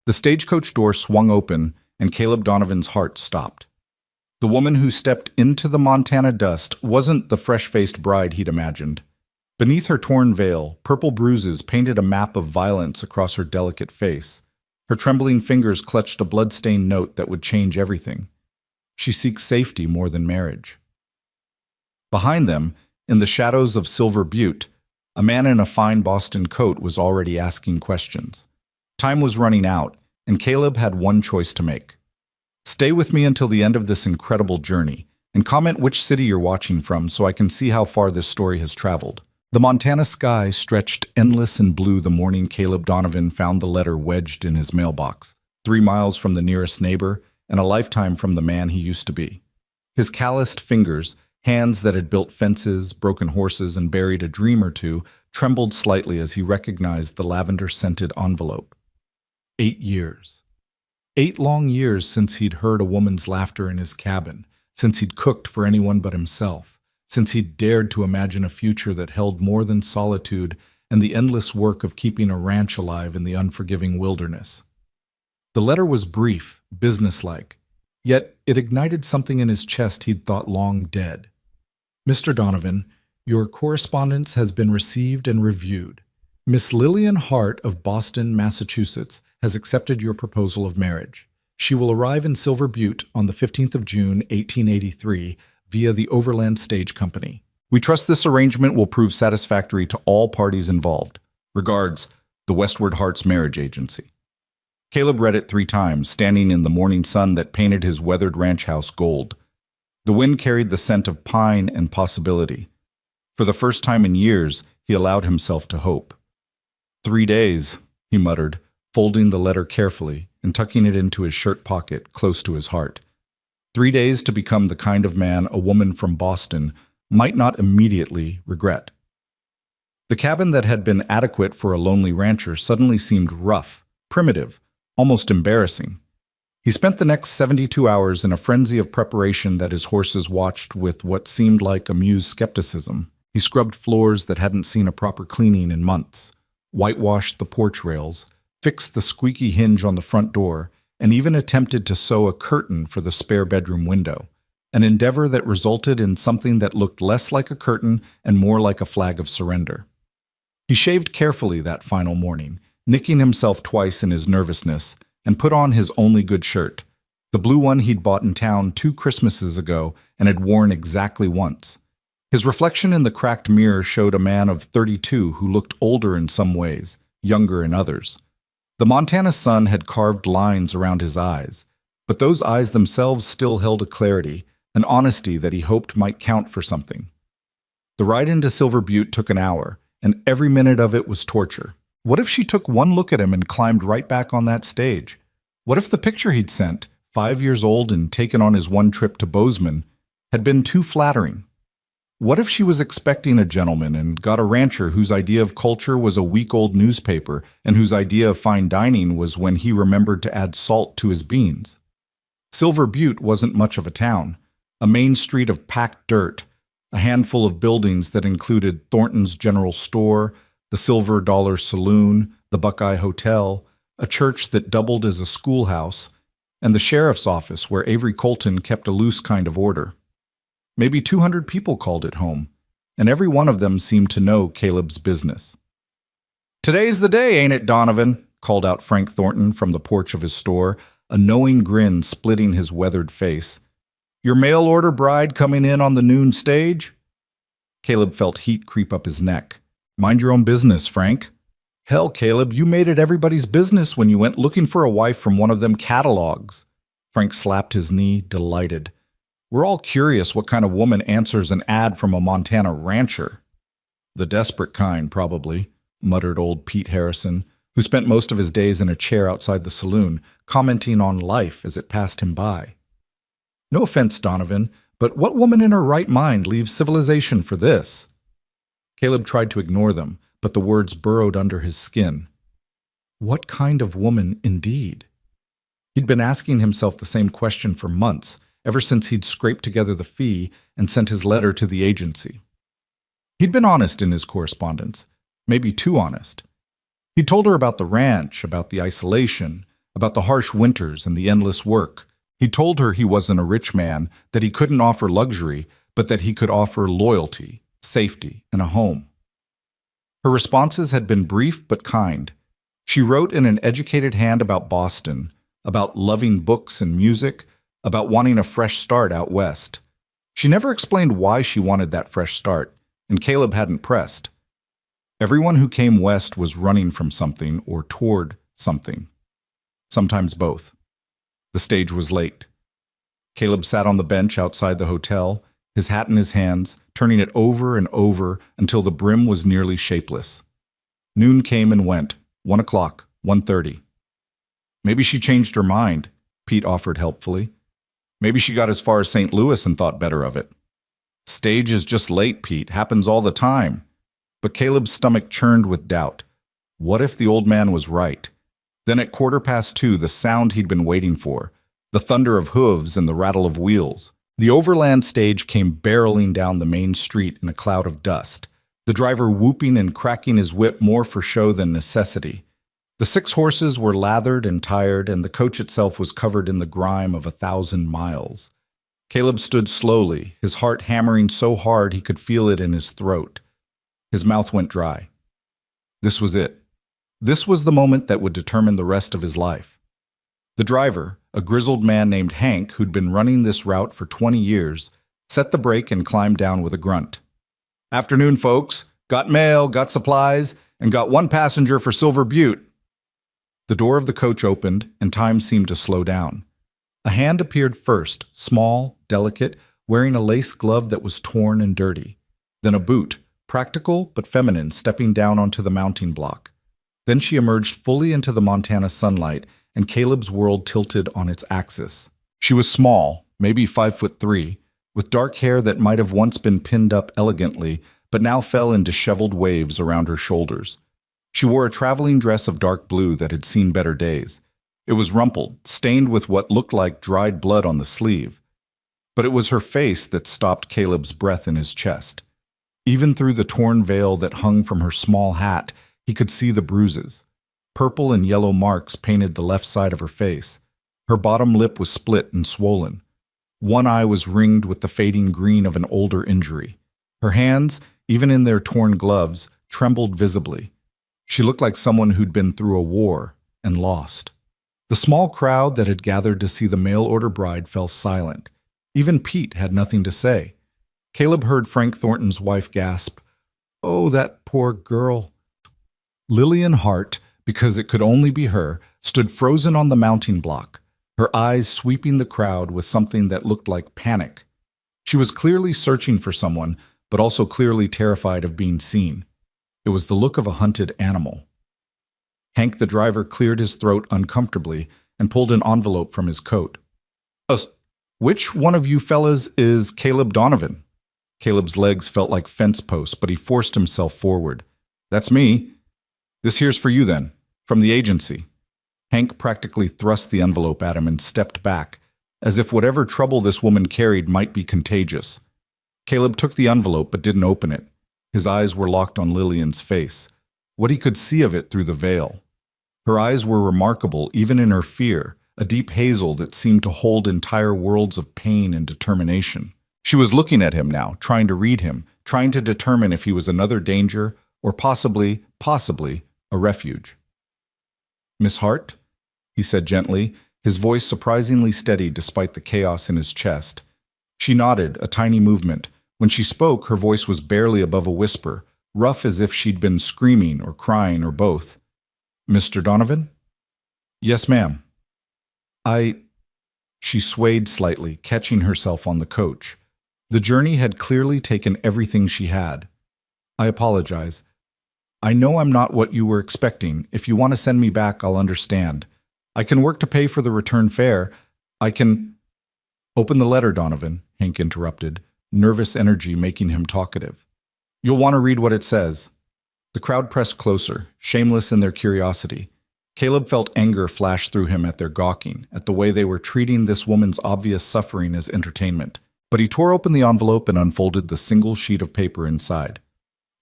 The stagecoach door swung open, and Caleb Donovan's heart stopped. The woman who stepped into the Montana dust wasn't the fresh-faced bride he'd imagined. Beneath her torn veil, purple bruises painted a map of violence across her delicate face. Her trembling fingers clutched a blood-stained note that would change everything. She seeks safety more than marriage. Behind them, in the shadows of Silver Butte, a man in a fine Boston coat was already asking questions. Time was running out, and Caleb had one choice to make. Stay with me until the end of this incredible journey, and comment which city you're watching from so I can see how far this story has traveled. The Montana sky stretched endless and blue the morning Caleb Donovan found the letter wedged in his mailbox, 3 miles from the nearest neighbor and a lifetime from the man he used to be. His calloused fingers, hands that had built fences, broken horses, and buried a dream or two, trembled slightly as he recognized the lavender-scented envelope. 8 years. 8 long years since he'd heard a woman's laughter in his cabin, since he'd cooked for anyone but himself, since he'd dared to imagine a future that held more than solitude and the endless work of keeping a ranch alive in the unforgiving wilderness. The letter was brief, businesslike, yet it ignited something in his chest he'd thought long dead. Mr. Donovan, your correspondence has been received and reviewed. Miss Lillian Hart of Boston, Massachusetts, has accepted your proposal of marriage. She will arrive in Silver Butte on the 15th of June, 1883, via the Overland Stage Company. We trust this arrangement will prove satisfactory to all parties involved. Regards, the Westward Hearts Marriage Agency. Caleb read it 3 times, standing in the morning sun that painted his weathered ranch house gold. The wind carried the scent of pine and possibility. For the first time in years, he allowed himself to hope. 3 days, he muttered, folding the letter carefully and tucking it into his shirt pocket close to his heart. 3 days to become the kind of man a woman from Boston might not immediately regret. The cabin that had been adequate for a lonely rancher suddenly seemed rough, primitive, almost embarrassing. He spent the next 72 hours in a frenzy of preparation that his horses watched with what seemed like amused skepticism. He scrubbed floors that hadn't seen a proper cleaning in months, whitewashed the porch rails, fixed the squeaky hinge on the front door, and even attempted to sew a curtain for the spare bedroom window, an endeavor that resulted in something that looked less like a curtain and more like a flag of surrender. He shaved carefully that final morning, nicking himself twice in his nervousness, and put on his only good shirt, the blue one he'd bought in town 2 Christmases ago and had worn exactly once. His reflection in the cracked mirror showed a man of 32 who looked older in some ways, younger in others. The Montana sun had carved lines around his eyes, but those eyes themselves still held a clarity, an honesty that he hoped might count for something. The ride into Silver Butte took an hour, and every minute of it was torture. What if she took one look at him and climbed right back on that stage? What if the picture he'd sent, 5 years old and taken on his one trip to Bozeman, had been too flattering? What if she was expecting a gentleman and got a rancher whose idea of culture was a week-old newspaper and whose idea of fine dining was when he remembered to add salt to his beans? Silver Butte wasn't much of a town, a main street of packed dirt, a handful of buildings that included Thornton's General Store, the Silver Dollar Saloon, the Buckeye Hotel, a church that doubled as a schoolhouse, and the sheriff's office where Avery Colton kept a loose kind of order. Maybe 200 people called it home, and every one of them seemed to know Caleb's business. "Today's the day, ain't it, Donovan?" called out Frank Thornton from the porch of his store, a knowing grin splitting his weathered face. "Your mail-order bride coming in on the noon stage?" Caleb felt heat creep up his neck. "Mind your own business, Frank." "Hell, Caleb, you made it everybody's business when you went looking for a wife from one of them catalogs." Frank slapped his knee, delighted. "We're all curious what kind of woman answers an ad from a Montana rancher." "The desperate kind, probably," muttered old Pete Harrison, who spent most of his days in a chair outside the saloon, commenting on life as it passed him by. "No offense, Donovan, but what woman in her right mind leaves civilization for this?" Caleb tried to ignore them, but the words burrowed under his skin. What kind of woman, indeed? He'd been asking himself the same question for months, ever since he'd scraped together the fee and sent his letter to the agency. He'd been honest in his correspondence, maybe too honest. He told her about the ranch, about the isolation, about the harsh winters and the endless work. He told her he wasn't a rich man, that he couldn't offer luxury, but that he could offer loyalty, safety, and a home. Her responses had been brief but kind. She wrote in an educated hand about Boston, about loving books and music, about wanting a fresh start out west. She never explained why she wanted that fresh start, and Caleb hadn't pressed. Everyone who came west was running from something or toward something. Sometimes both. The stage was late. Caleb sat on the bench outside the hotel, his hat in his hands, turning it over and over until the brim was nearly shapeless. Noon came and went. 1 o'clock, 1:30. Maybe she changed her mind, Pete offered helpfully. Maybe she got as far as St. Louis and thought better of it. Stage is just late, Pete. Happens all the time. But Caleb's stomach churned with doubt. What if the old man was right? Then at 2:15, the sound he'd been waiting for, the thunder of hooves and the rattle of wheels. The overland stage came barreling down the main street in a cloud of dust, the driver whooping and cracking his whip more for show than necessity. The 6 horses were lathered and tired, and the coach itself was covered in the grime of 1,000 miles. Caleb stood slowly, his heart hammering so hard he could feel it in his throat. His mouth went dry. This was it. This was the moment that would determine the rest of his life. The driver, a grizzled man named Hank who'd been running this route for 20 years, set the brake and climbed down with a grunt. "Afternoon, folks. Got mail, got supplies, and got 1 passenger for Silver Butte." The door of the coach opened, and time seemed to slow down. A hand appeared first, small, delicate, wearing a lace glove that was torn and dirty. Then a boot, practical but feminine, stepping down onto the mounting block. Then she emerged fully into the Montana sunlight, and Caleb's world tilted on its axis. She was small, maybe 5'3", with dark hair that might have once been pinned up elegantly, but now fell in disheveled waves around her shoulders. She wore a traveling dress of dark blue that had seen better days. It was rumpled, stained with what looked like dried blood on the sleeve. But it was her face that stopped Caleb's breath in his chest. Even through the torn veil that hung from her small hat, he could see the bruises. Purple and yellow marks painted the left side of her face. Her bottom lip was split and swollen. One eye was ringed with the fading green of an older injury. Her hands, even in their torn gloves, trembled visibly. She looked like someone who'd been through a war and lost. The small crowd that had gathered to see the mail-order bride fell silent. Even Pete had nothing to say. Caleb heard Frank Thornton's wife gasp, "Oh, that poor girl." Lillian Hart, because it could only be her, stood frozen on the mounting block, her eyes sweeping the crowd with something that looked like panic. She was clearly searching for someone, but also clearly terrified of being seen. It was the look of a hunted animal. Hank, the driver, cleared his throat uncomfortably and pulled an envelope from his coat. "Which one of you fellas is Caleb Donovan?" Caleb's legs felt like fence posts, but he forced himself forward. "That's me. This here's for you then, from the agency." Hank practically thrust the envelope at him and stepped back, as if whatever trouble this woman carried might be contagious. Caleb took the envelope but didn't open it. His eyes were locked on Lillian's face, what he could see of it through the veil. Her eyes were remarkable, even in her fear, a deep hazel that seemed to hold entire worlds of pain and determination. She was looking at him now, trying to read him, trying to determine if he was another danger or possibly, a refuge. "Miss Hart?" he said gently, his voice surprisingly steady despite the chaos in his chest. She nodded, a tiny movement. When she spoke, her voice was barely above a whisper, rough as if she'd been screaming or crying or both. "Mr. Donovan?" "Yes, ma'am." She swayed slightly, catching herself on the coach. The journey had clearly taken everything she had. "I apologize. I know I'm not what you were expecting. If you want to send me back, I'll understand. I can work to pay for the return fare. I can—" "Open the letter, Donovan," Hank interrupted, nervous energy making him talkative. "You'll want to read what it says." The crowd pressed closer, shameless in their curiosity. Caleb felt anger flash through him at their gawking, at the way they were treating this woman's obvious suffering as entertainment. But he tore open the envelope and unfolded the single sheet of paper inside.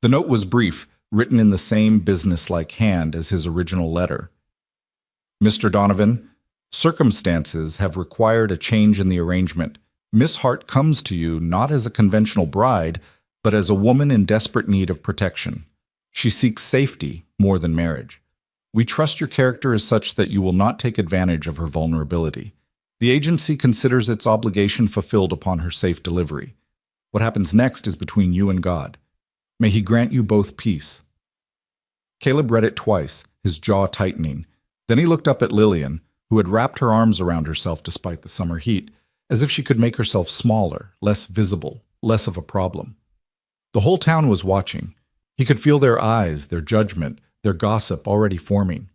The note was brief, written in the same businesslike hand as his original letter. Mr. Donovan, circumstances have required a change in the arrangement. Miss Hart comes to you not as a conventional bride, but as a woman in desperate need of protection. She seeks safety more than marriage. We trust your character is such that you will not take advantage of her vulnerability. The agency considers its obligation fulfilled upon her safe delivery. What happens next is between you and God. May He grant you both peace. Caleb read it twice, his jaw tightening. Then he looked up at Lillian, who had wrapped her arms around herself despite the summer heat, as if she could make herself smaller, less visible, less of a problem. The whole town was watching. He could feel their eyes, their judgment, their gossip already forming.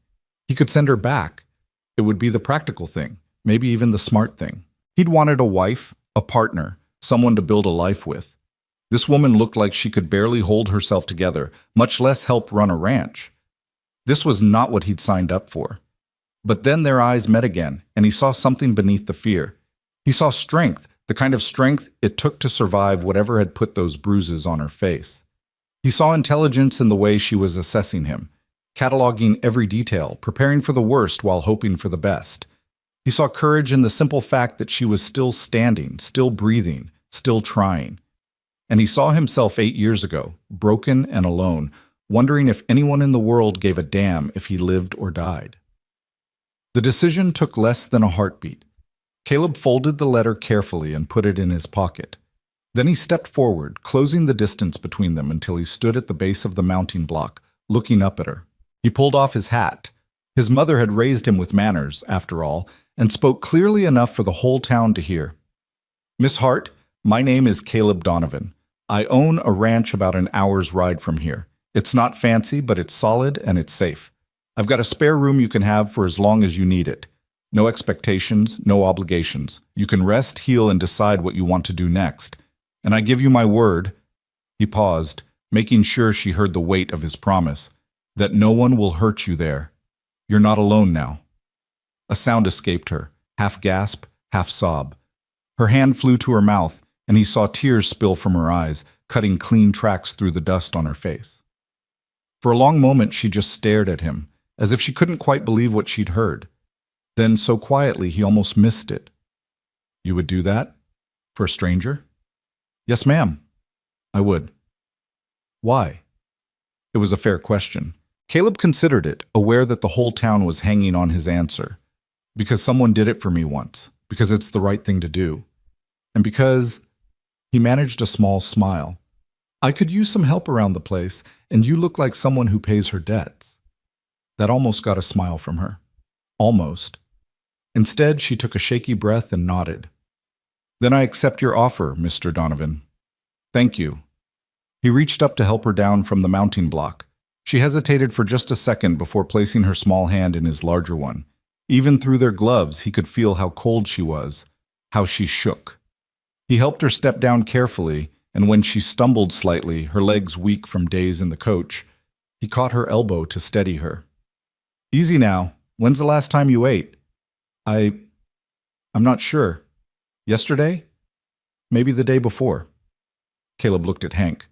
He could send her back. It would be the practical thing, maybe even the smart thing. He'd wanted a wife, a partner, someone to build a life with. This woman looked like she could barely hold herself together, much less help run a ranch. This was not what he'd signed up for. But then their eyes met again, and he saw something beneath the fear. He saw strength, the kind of strength it took to survive whatever had put those bruises on her face. He saw intelligence in the way she was assessing him, cataloging every detail, preparing for the worst while hoping for the best. He saw courage in the simple fact that she was still standing, still breathing, still trying. And he saw himself 8 years ago, broken and alone, wondering if anyone in the world gave a damn if he lived or died. The decision took less than a heartbeat. Caleb folded the letter carefully and put it in his pocket. Then he stepped forward, closing the distance between them until he stood at the base of the mounting block, looking up at her. He pulled off his hat. His mother had raised him with manners, after all, and spoke clearly enough for the whole town to hear. Miss Hart, my name is Caleb Donovan. I own a ranch about an hour's ride from here. It's not fancy, but it's solid and it's safe. I've got a spare room you can have for as long as you need it. No expectations, no obligations. You can rest, heal, and decide what you want to do next. And I give you my word, he paused, making sure she heard the weight of his promise, that no one will hurt you there. You're not alone now. A sound escaped her, half gasp, half sob. Her hand flew to her mouth, and he saw tears spill from her eyes, cutting clean tracks through the dust on her face. For a long moment she just stared at him, as if she couldn't quite believe what she'd heard. Then, so quietly, he almost missed it. You would do that? For a stranger? Yes, ma'am. I would. Why? It was a fair question. Caleb considered it, aware that the whole town was hanging on his answer. Because someone did it for me once. Because it's the right thing to do. And because he managed a small smile. I could use some help around the place, and you look like someone who pays her debts. That almost got a smile from her. Almost. Instead, she took a shaky breath and nodded. Then I accept your offer, Mr. Donovan. Thank you. He reached up to help her down from the mounting block. She hesitated for just a second before placing her small hand in his larger one. Even through their gloves, he could feel how cold she was, how she shook. He helped her step down carefully, and when she stumbled slightly, her legs weak from days in the coach, he caught her elbow to steady her. Easy now. When's the last time you ate? I'm not sure. Yesterday? Maybe the day before. Caleb looked at Hank.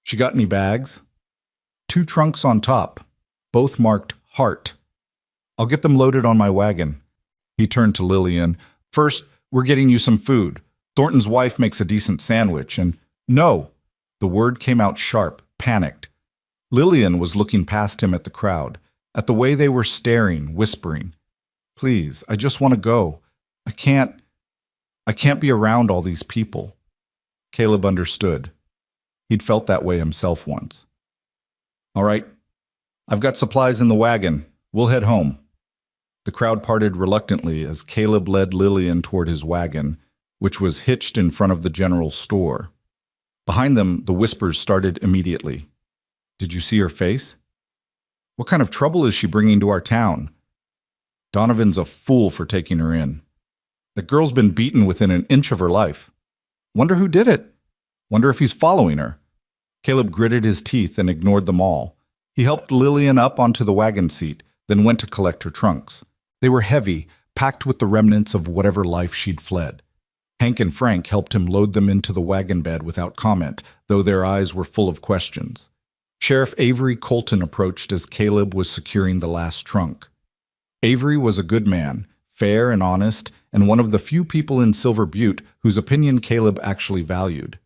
She got any bags? 2 trunks on top, both marked Heart. I'll get them loaded on my wagon. He turned to Lillian. First, we're getting you some food. Thornton's wife makes a decent sandwich, and no! The word came out sharp, panicked. Lillian was looking past him at the crowd, at the way they were staring, whispering. Please, I just want to go. I can't be around all these people. Caleb understood. He'd felt that way himself once. All right, I've got supplies in the wagon. We'll head home. The crowd parted reluctantly as Caleb led Lillian toward his wagon, which was hitched in front of the general store. Behind them, the whispers started immediately. Did you see her face? What kind of trouble is she bringing to our town? Donovan's a fool for taking her in. The girl's been beaten within an inch of her life. Wonder who did it? Wonder if he's following her. Caleb gritted his teeth and ignored them all. He helped Lillian up onto the wagon seat, then went to collect her trunks. They were heavy, packed with the remnants of whatever life she'd fled. Hank and Frank helped him load them into the wagon bed without comment, though their eyes were full of questions. Sheriff Avery Colton approached as Caleb was securing the last trunk. Avery was a good man, fair and honest, and one of the few people in Silver Butte whose opinion Caleb actually valued.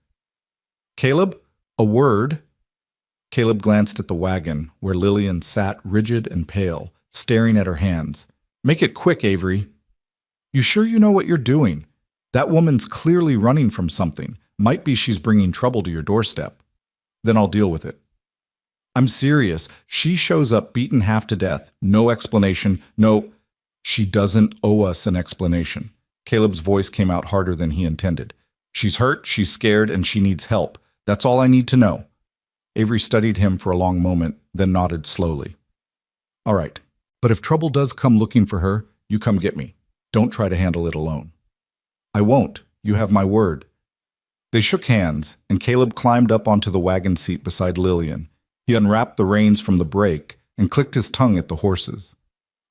"Caleb, a word." Caleb glanced at the wagon, where Lillian sat rigid and pale, staring at her hands. "Make it quick, Avery." "You sure you know what you're doing? That woman's clearly running from something. Might be she's bringing trouble to your doorstep." "Then I'll deal with it." "I'm serious. She shows up beaten half to death. No explanation. No—" "She doesn't owe us an explanation." Caleb's voice came out harder than he intended. "She's hurt, she's scared, and she needs help. That's all I need to know." Avery studied him for a long moment, then nodded slowly. "All right, but if trouble does come looking for her, you come get me. Don't try to handle it alone." "I won't. You have my word." They shook hands, and Caleb climbed up onto the wagon seat beside Lillian. He unwrapped the reins from the brake and clicked his tongue at the horses.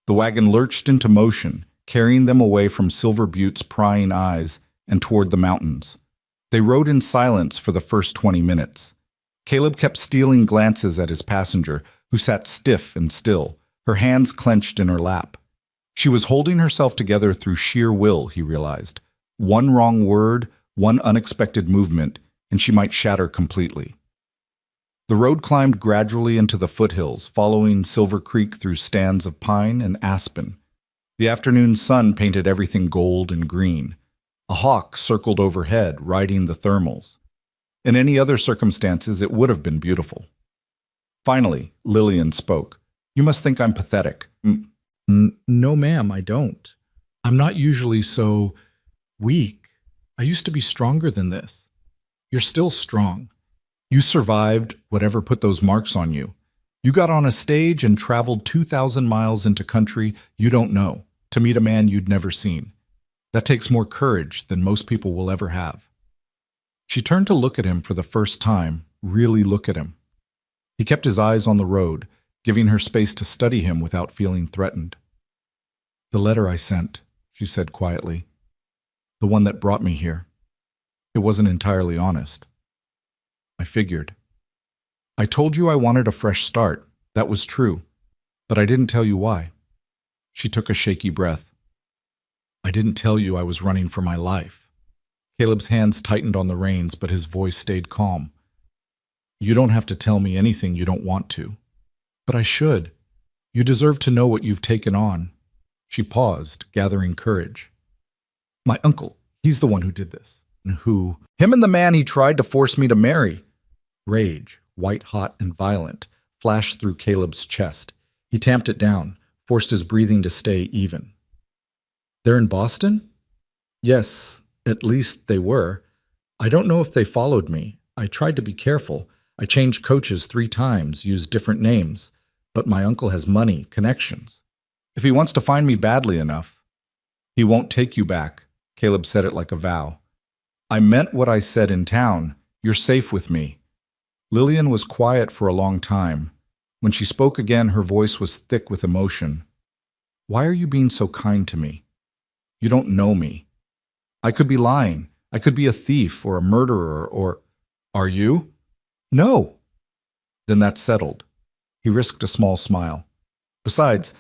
The wagon lurched into motion, carrying them away from Silver Butte's prying eyes and toward the mountains. They rode in silence for the first 20 minutes. Caleb kept stealing glances at his passenger, who sat stiff and still, her hands clenched in her lap. She was holding herself together through sheer will, he realized. One wrong word, one unexpected movement, and she might shatter completely. The road climbed gradually into the foothills, following Silver Creek through stands of pine and aspen. The afternoon sun painted everything gold and green. A hawk circled overhead, riding the thermals. In any other circumstances, it would have been beautiful. Finally, Lillian spoke. "You must think I'm pathetic." No, ma'am, I don't. I'm not usually so weak. I used to be stronger than this." "You're still strong. You survived whatever put those marks on you. You got on a stage and traveled 2,000 miles into country you don't know to meet a man you'd never seen. That takes more courage than most people will ever have." She turned to look at him for the first time, really look at him. He kept his eyes on the road, giving her space to study him without feeling threatened. "The letter I sent," she said quietly. "The one that brought me here. It wasn't entirely honest. I figured. I told you I wanted a fresh start. That was true. But I didn't tell you why." She took a shaky breath. "I didn't tell you I was running for my life." Caleb's hands tightened on the reins, but his voice stayed calm. "You don't have to tell me anything you don't want to." "But I should. You deserve to know what you've taken on." She paused, gathering courage. "My uncle, he's the one who did this." "Who?" "Him and the man he tried to force me to marry." Rage, white-hot and violent, flashed through Caleb's chest. He tamped it down, forced his breathing to stay even. "They're in Boston?" "Yes, at least they were. I don't know if they followed me. I tried to be careful. I changed coaches 3 times, used different names. But my uncle has money, connections. If he wants to find me badly enough." "He won't take you back." Caleb said it like a vow. "I meant what I said in town. You're safe with me." Lillian was quiet for a long time. When she spoke again, her voice was thick with emotion. "Why are you being so kind to me? You don't know me. I could be lying. I could be a thief or a murderer or—" "Are you?" "No." "Then that's settled." He risked a small smile. "Besides,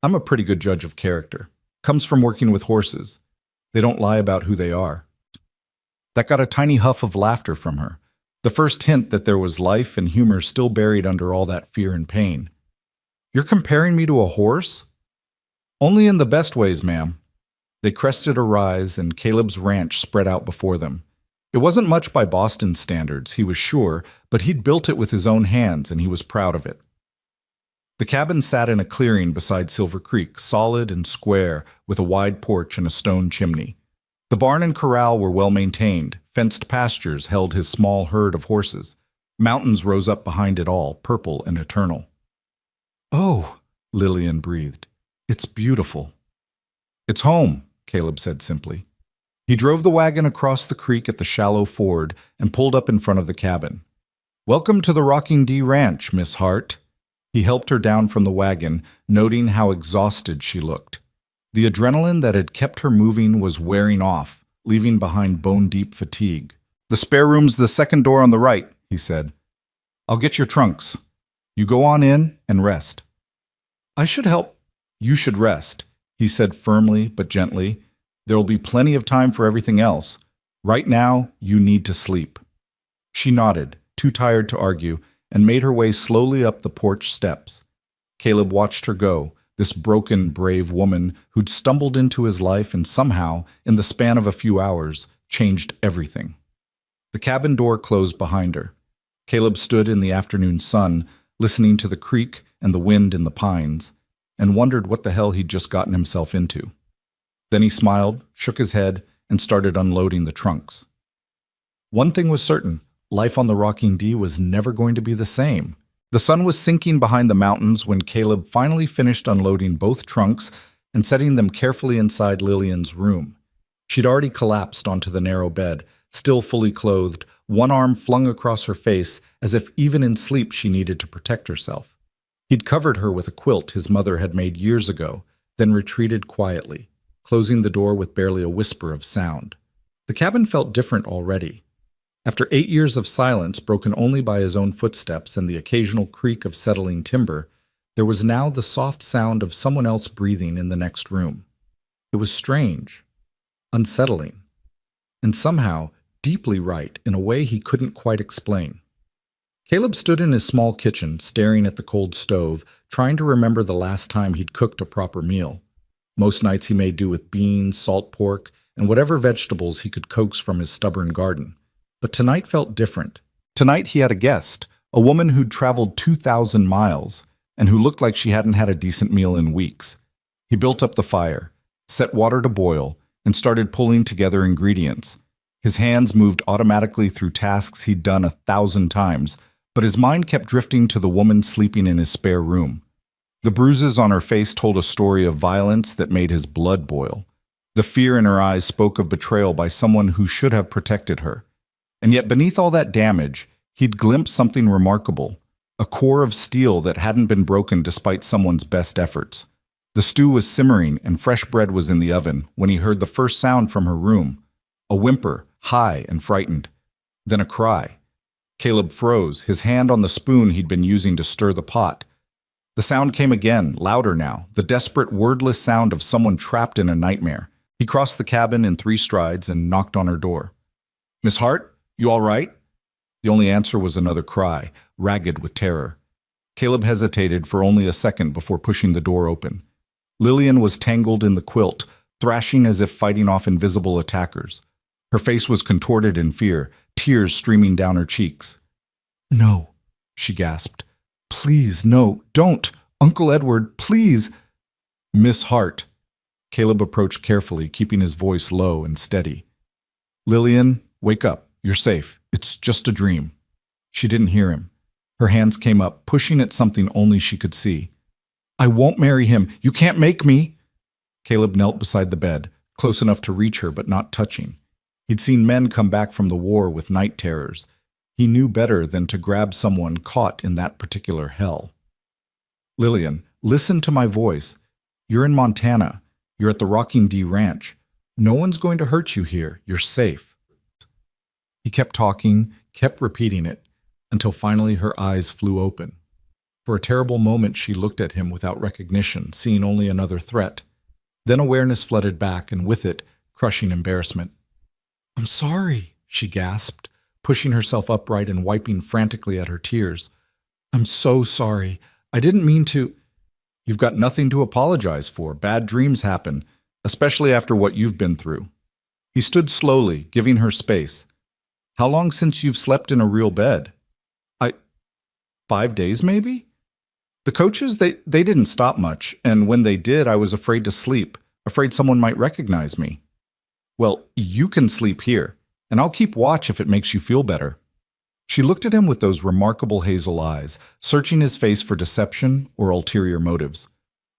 I'm a pretty good judge of character. Comes from working with horses. They don't lie about who they are." That got a tiny huff of laughter from her, the first hint that there was life and humor still buried under all that fear and pain. "You're comparing me to a horse?" "Only in the best ways, ma'am." They crested a rise, and Caleb's ranch spread out before them. It wasn't much by Boston standards, he was sure, but he'd built it with his own hands, and he was proud of it. The cabin sat in a clearing beside Silver Creek, solid and square, with a wide porch and a stone chimney. The barn and corral were well maintained. Fenced pastures held his small herd of horses. Mountains rose up behind it all, purple and eternal. "Oh," Lillian breathed. "It's beautiful." "It's home," Caleb said simply. He drove the wagon across the creek at the shallow ford and pulled up in front of the cabin. "Welcome to the Rocking D Ranch, Miss Hart." He helped her down from the wagon, noting how exhausted she looked. The adrenaline that had kept her moving was wearing off, leaving behind bone-deep fatigue. "The spare room's the second door on the right," he said. "I'll get your trunks. You go on in and rest." "I should help." You should rest, he said firmly but gently. There will be plenty of time for everything else. Right now, you need to sleep. She nodded, too tired to argue, and made her way slowly up the porch steps. Caleb watched her go, this broken, brave woman who'd stumbled into his life and somehow, in the span of a few hours, changed everything. The cabin door closed behind her. Caleb stood in the afternoon sun, listening to the creak and the wind in the pines, and wondered what the hell he'd just gotten himself into. Then he smiled, shook his head, and started unloading the trunks. One thing was certain, life on the Rocking D was never going to be the same. The sun was sinking behind the mountains when Caleb finally finished unloading both trunks and setting them carefully inside Lillian's room. She'd already collapsed onto the narrow bed, still fully clothed, one arm flung across her face as if even in sleep she needed to protect herself. He'd covered her with a quilt his mother had made years ago, then retreated quietly, closing the door with barely a whisper of sound. The cabin felt different already. After 8 years of silence, broken only by his own footsteps and the occasional creak of settling timber, there was now the soft sound of someone else breathing in the next room. It was strange, unsettling, and somehow deeply right in a way he couldn't quite explain. Caleb stood in his small kitchen, staring at the cold stove, trying to remember the last time he'd cooked a proper meal. Most nights he made do with beans, salt pork, and whatever vegetables he could coax from his stubborn garden. But tonight felt different. Tonight he had a guest, a woman who'd traveled 2,000 miles, and who looked like she hadn't had a decent meal in weeks. He built up the fire, set water to boil, and started pulling together ingredients. His hands moved automatically through tasks he'd done 1,000 times, but his mind kept drifting to the woman sleeping in his spare room. The bruises on her face told a story of violence that made his blood boil. The fear in her eyes spoke of betrayal by someone who should have protected her. And yet beneath all that damage, he'd glimpsed something remarkable, a core of steel that hadn't been broken despite someone's best efforts. The stew was simmering and fresh bread was in the oven when he heard the first sound from her room, a whimper, high and frightened. Then a cry. Caleb froze, his hand on the spoon he'd been using to stir the pot. The sound came again, louder now, the desperate, wordless sound of someone trapped in a nightmare. He crossed the cabin in 3 strides and knocked on her door. "Miss Hart? You all right?" The only answer was another cry, ragged with terror. Caleb hesitated for only a second before pushing the door open. Lillian was tangled in the quilt, thrashing as if fighting off invisible attackers. Her face was contorted in fear, tears streaming down her cheeks. "No," she gasped. "Please, no, don't! Uncle Edward, please!" "Miss Hart." Caleb approached carefully, keeping his voice low and steady. "Lillian, wake up. You're safe. It's just a dream." She didn't hear him. Her hands came up, pushing at something only she could see. "I won't marry him. You can't make me." Caleb knelt beside the bed, close enough to reach her but not touching. He'd seen men come back from the war with night terrors. He knew better than to grab someone caught in that particular hell. "Lillian, listen to my voice. You're in Montana. You're at the Rocking D Ranch. No one's going to hurt you here. You're safe." He kept talking, kept repeating it, until finally her eyes flew open. For a terrible moment she looked at him without recognition, seeing only another threat. Then awareness flooded back, and with it, crushing embarrassment. "I'm sorry," she gasped, pushing herself upright and wiping frantically at her tears. "I'm so sorry. I didn't mean to—" "You've got nothing to apologize for. Bad dreams happen, especially after what you've been through." He stood slowly, giving her space. "How long since you've slept in a real bed?" 5 days, maybe?" "The coaches, they didn't stop much, and when they did, I was afraid to sleep, afraid someone might recognize me." "Well, you can sleep here, and I'll keep watch if it makes you feel better." She looked at him with those remarkable hazel eyes, searching his face for deception or ulterior motives.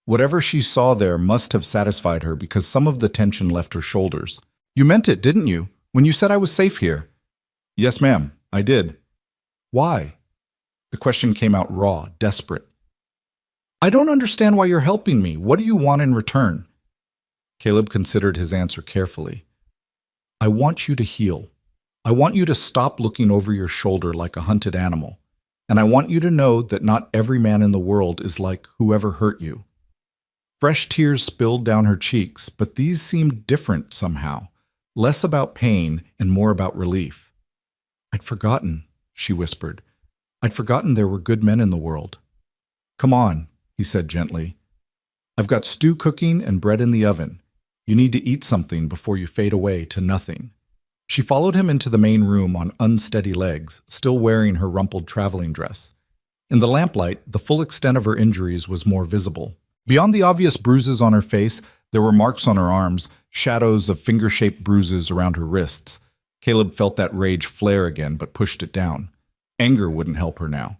Whatever she saw there must have satisfied her because some of the tension left her shoulders. "You meant it, didn't you, when you said I was safe here?" "Yes, ma'am, I did." "Why?" The question came out raw, desperate. "I don't understand why you're helping me. What do you want in return?" Caleb considered his answer carefully. "I want you to heal. I want you to stop looking over your shoulder like a hunted animal. And I want you to know that not every man in the world is like whoever hurt you." Fresh tears spilled down her cheeks, but these seemed different somehow, less about pain and more about relief. "I'd forgotten," she whispered. "I'd forgotten there were good men in the world." "Come on," he said gently. "I've got stew cooking and bread in the oven. You need to eat something before you fade away to nothing." She followed him into the main room on unsteady legs, still wearing her rumpled traveling dress. In the lamplight, the full extent of her injuries was more visible. Beyond the obvious bruises on her face, there were marks on her arms, shadows of finger-shaped bruises around her wrists. Caleb felt that rage flare again, but pushed it down. Anger wouldn't help her now.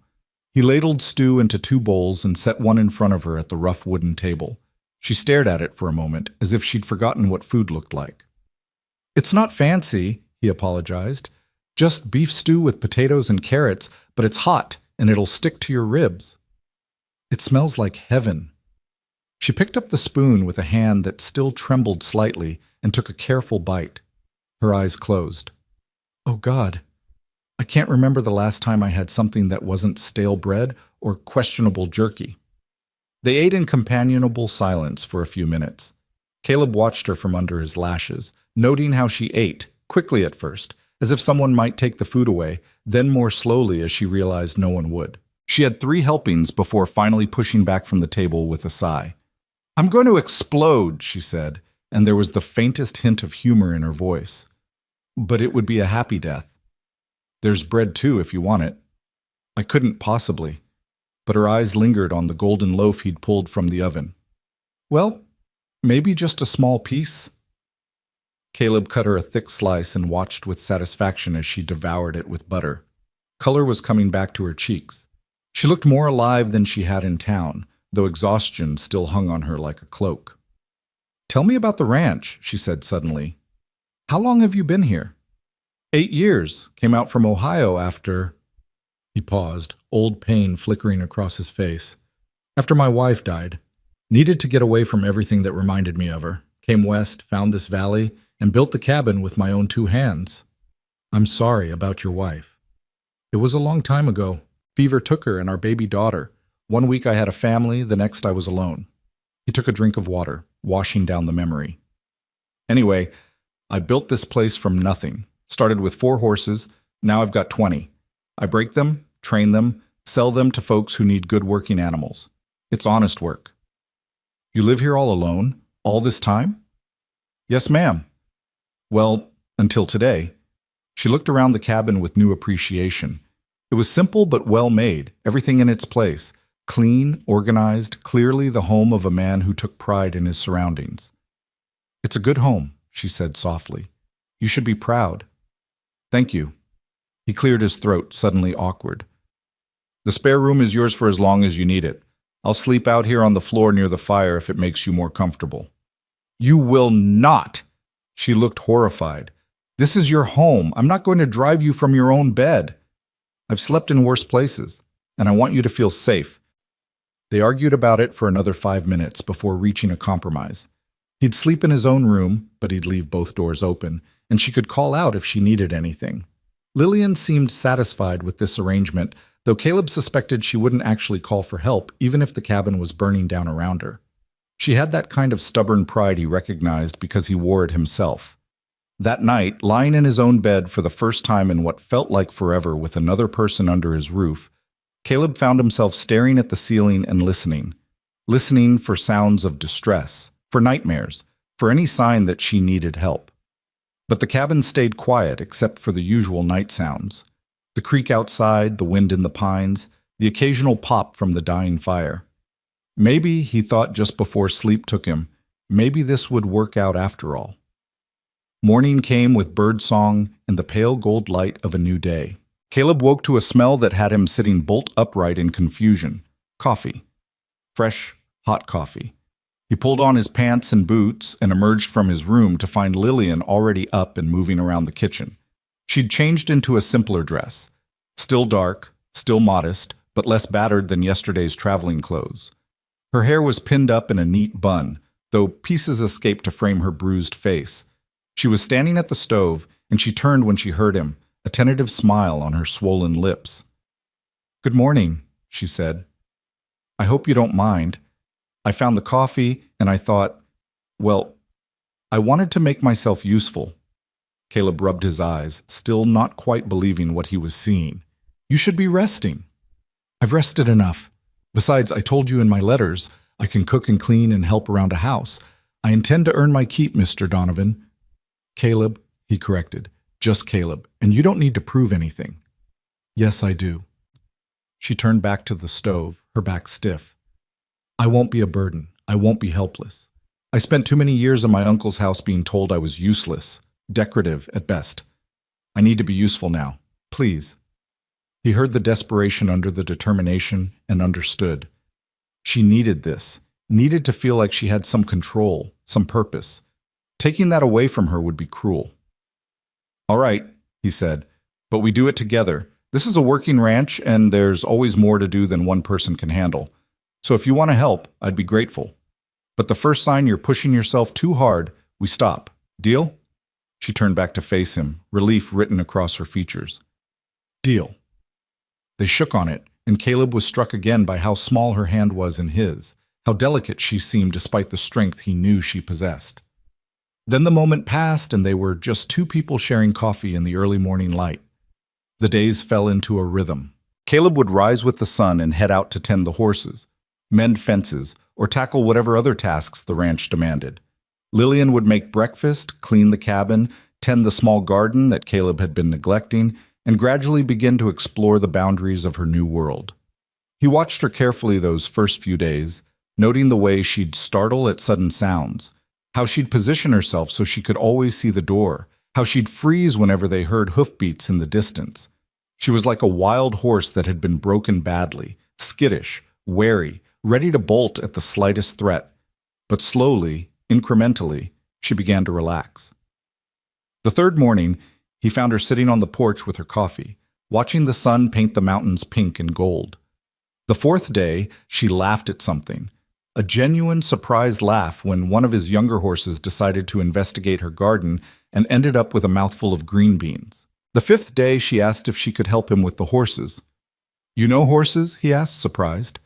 He ladled stew into 2 bowls and set one in front of her at the rough wooden table. She stared at it for a moment, as if she'd forgotten what food looked like. "It's not fancy," he apologized. "Just beef stew with potatoes and carrots, but it's hot, and it'll stick to your ribs." "It smells like heaven." She picked up the spoon with a hand that still trembled slightly and took a careful bite. Her eyes closed. "Oh God, I can't remember the last time I had something that wasn't stale bread or questionable jerky." They ate in companionable silence for a few minutes. Caleb watched her from under his lashes, noting how she ate, quickly at first, as if someone might take the food away, then more slowly as she realized no one would. She had 3 helpings before finally pushing back from the table with a sigh. "I'm going to explode," she said, and there was the faintest hint of humor in her voice. "But it would be a happy death. There's bread too if you want it." "I couldn't possibly." But her eyes lingered on the golden loaf he'd pulled from the oven. "Well, maybe just a small piece." Caleb cut her a thick slice and watched with satisfaction as she devoured it with butter. Color was coming back to her cheeks. She looked more alive than she had in town, though exhaustion still hung on her like a cloak. "Tell me about the ranch," she said suddenly. "How long have you been here?" 8 years. Came out from Ohio after—" He paused, old pain flickering across his face. "After my wife died. Needed to get away from everything that reminded me of her. Came west, found this valley, and built the cabin with my own 2 hands. I'm sorry about your wife. It was a long time ago. Fever took her and our baby daughter. 1 week I had a family, the next I was alone." He took a drink of water, washing down the memory. "Anyway, I built this place from nothing. Started with 4 horses, now I've got 20. I break them, train them, sell them to folks who need good working animals. It's honest work." "You live here all alone? All this time?" "Yes, ma'am." "Well, until today." She looked around the cabin with new appreciation. It was simple but well made, everything in its place. Clean, organized, clearly the home of a man who took pride in his surroundings. "It's a good home," she said softly. "You should be proud." "Thank you." He cleared his throat, suddenly awkward. "The spare room is yours for as long as you need it. I'll sleep out here on the floor near the fire if it makes you more comfortable." "You will not!" She looked horrified. "This is your home. I'm not going to drive you from your own bed." "I've slept in worse places, and I want you to feel safe." They argued about it for another 5 minutes before reaching a compromise. He'd sleep in his own room, but he'd leave both doors open, and she could call out if she needed anything. Lillian seemed satisfied with this arrangement, though Caleb suspected she wouldn't actually call for help even if the cabin was burning down around her. She had that kind of stubborn pride he recognized because he wore it himself. That night, lying in his own bed for the first time in what felt like forever with another person under his roof, Caleb found himself staring at the ceiling and listening for sounds of distress, for nightmares, for any sign that she needed help. But the cabin stayed quiet except for the usual night sounds. The creak outside, the wind in the pines, the occasional pop from the dying fire. Maybe, he thought just before sleep took him, maybe this would work out after all. Morning came with birdsong and the pale gold light of a new day. Caleb woke to a smell that had him sitting bolt upright in confusion. Coffee. Fresh, hot coffee. He pulled on his pants and boots and emerged from his room to find Lillian already up and moving around the kitchen. She'd changed into a simpler dress. Still dark, still modest, but less battered than yesterday's traveling clothes. Her hair was pinned up in a neat bun, though pieces escaped to frame her bruised face. She was standing at the stove, and she turned when she heard him, a tentative smile on her swollen lips. "Good morning," she said. "I hope you don't mind. I found the coffee, and I thought, well, I wanted to make myself useful. Caleb rubbed his eyes, still not quite believing what he was seeing. You should be resting. I've rested enough. Besides, I told you in my letters, I can cook and clean and help around a house. I intend to earn my keep, Mr. Donovan. Caleb, he corrected, just Caleb, and you don't need to prove anything. Yes, I do. She turned back to the stove, her back stiff. I won't be a burden. I won't be helpless. I spent too many years in my uncle's house being told I was useless, decorative at best. I need to be useful now. Please. He heard the desperation under the determination and understood. She needed this, needed to feel like she had some control, some purpose. Taking that away from her would be cruel. All right, he said, but we do it together. This is a working ranch, and there's always more to do than one person can handle. So if you want to help, I'd be grateful. But the first sign you're pushing yourself too hard, we stop. Deal? She turned back to face him, relief written across her features. Deal. They shook on it, and Caleb was struck again by how small her hand was in his, how delicate she seemed despite the strength he knew she possessed. Then the moment passed, and they were just two people sharing coffee in the early morning light. The days fell into a rhythm. Caleb would rise with the sun and head out to tend the horses, mend fences, or tackle whatever other tasks the ranch demanded. Lillian would make breakfast, clean the cabin, tend the small garden that Caleb had been neglecting, and gradually begin to explore the boundaries of her new world. He watched her carefully those first few days, noting the way she'd startle at sudden sounds, how she'd position herself so she could always see the door, how she'd freeze whenever they heard hoofbeats in the distance. She was like a wild horse that had been broken badly, skittish, wary, ready to bolt at the slightest threat. But slowly, incrementally, she began to relax. The third morning, he found her sitting on the porch with her coffee, watching the sun paint the mountains pink and gold. The fourth day, she laughed at something, a genuine surprised laugh when one of his younger horses decided to investigate her garden and ended up with a mouthful of green beans. The fifth day, she asked if she could help him with the horses. You know horses? He asked, surprised.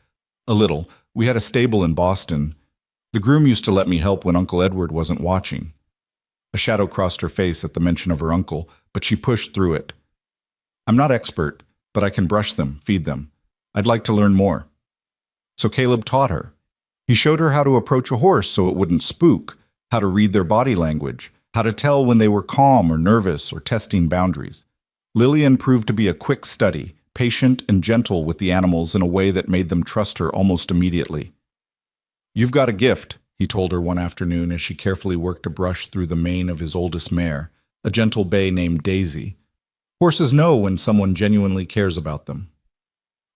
A little. We had a stable in Boston. The groom used to let me help when Uncle Edward wasn't watching. A shadow crossed her face at the mention of her uncle, but she pushed through it. I'm not expert, but I can brush them, feed them. I'd like to learn more. So Caleb taught her. He showed her how to approach a horse so it wouldn't spook, how to read their body language, how to tell when they were calm or nervous or testing boundaries. Lillian proved to be a quick study, patient and gentle with the animals in a way that made them trust her almost immediately. You've got a gift, he told her one afternoon as she carefully worked a brush through the mane of his oldest mare, a gentle bay named Daisy. Horses know when someone genuinely cares about them.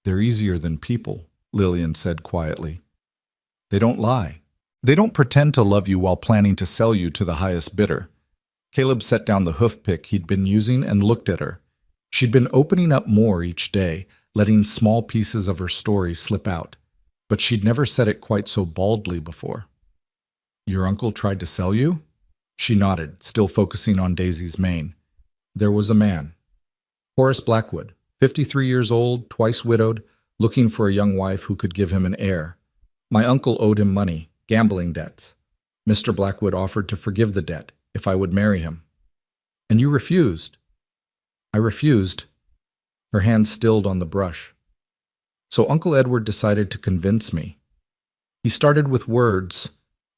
They're easier than people, Lillian said quietly. They don't lie. They don't pretend to love you while planning to sell you to the highest bidder. Caleb set down the hoof pick he'd been using and looked at her. She'd been opening up more each day, letting small pieces of her story slip out. But she'd never said it quite so baldly before. Your uncle tried to sell you? She nodded, still focusing on Daisy's mane. There was a man. Horace Blackwood, 53 years old, twice widowed, looking for a young wife who could give him an heir. My uncle owed him money, gambling debts. Mr. Blackwood offered to forgive the debt if I would marry him. And you refused. I refused. Her hand stilled on the brush. So Uncle Edward decided to convince me. He started with words,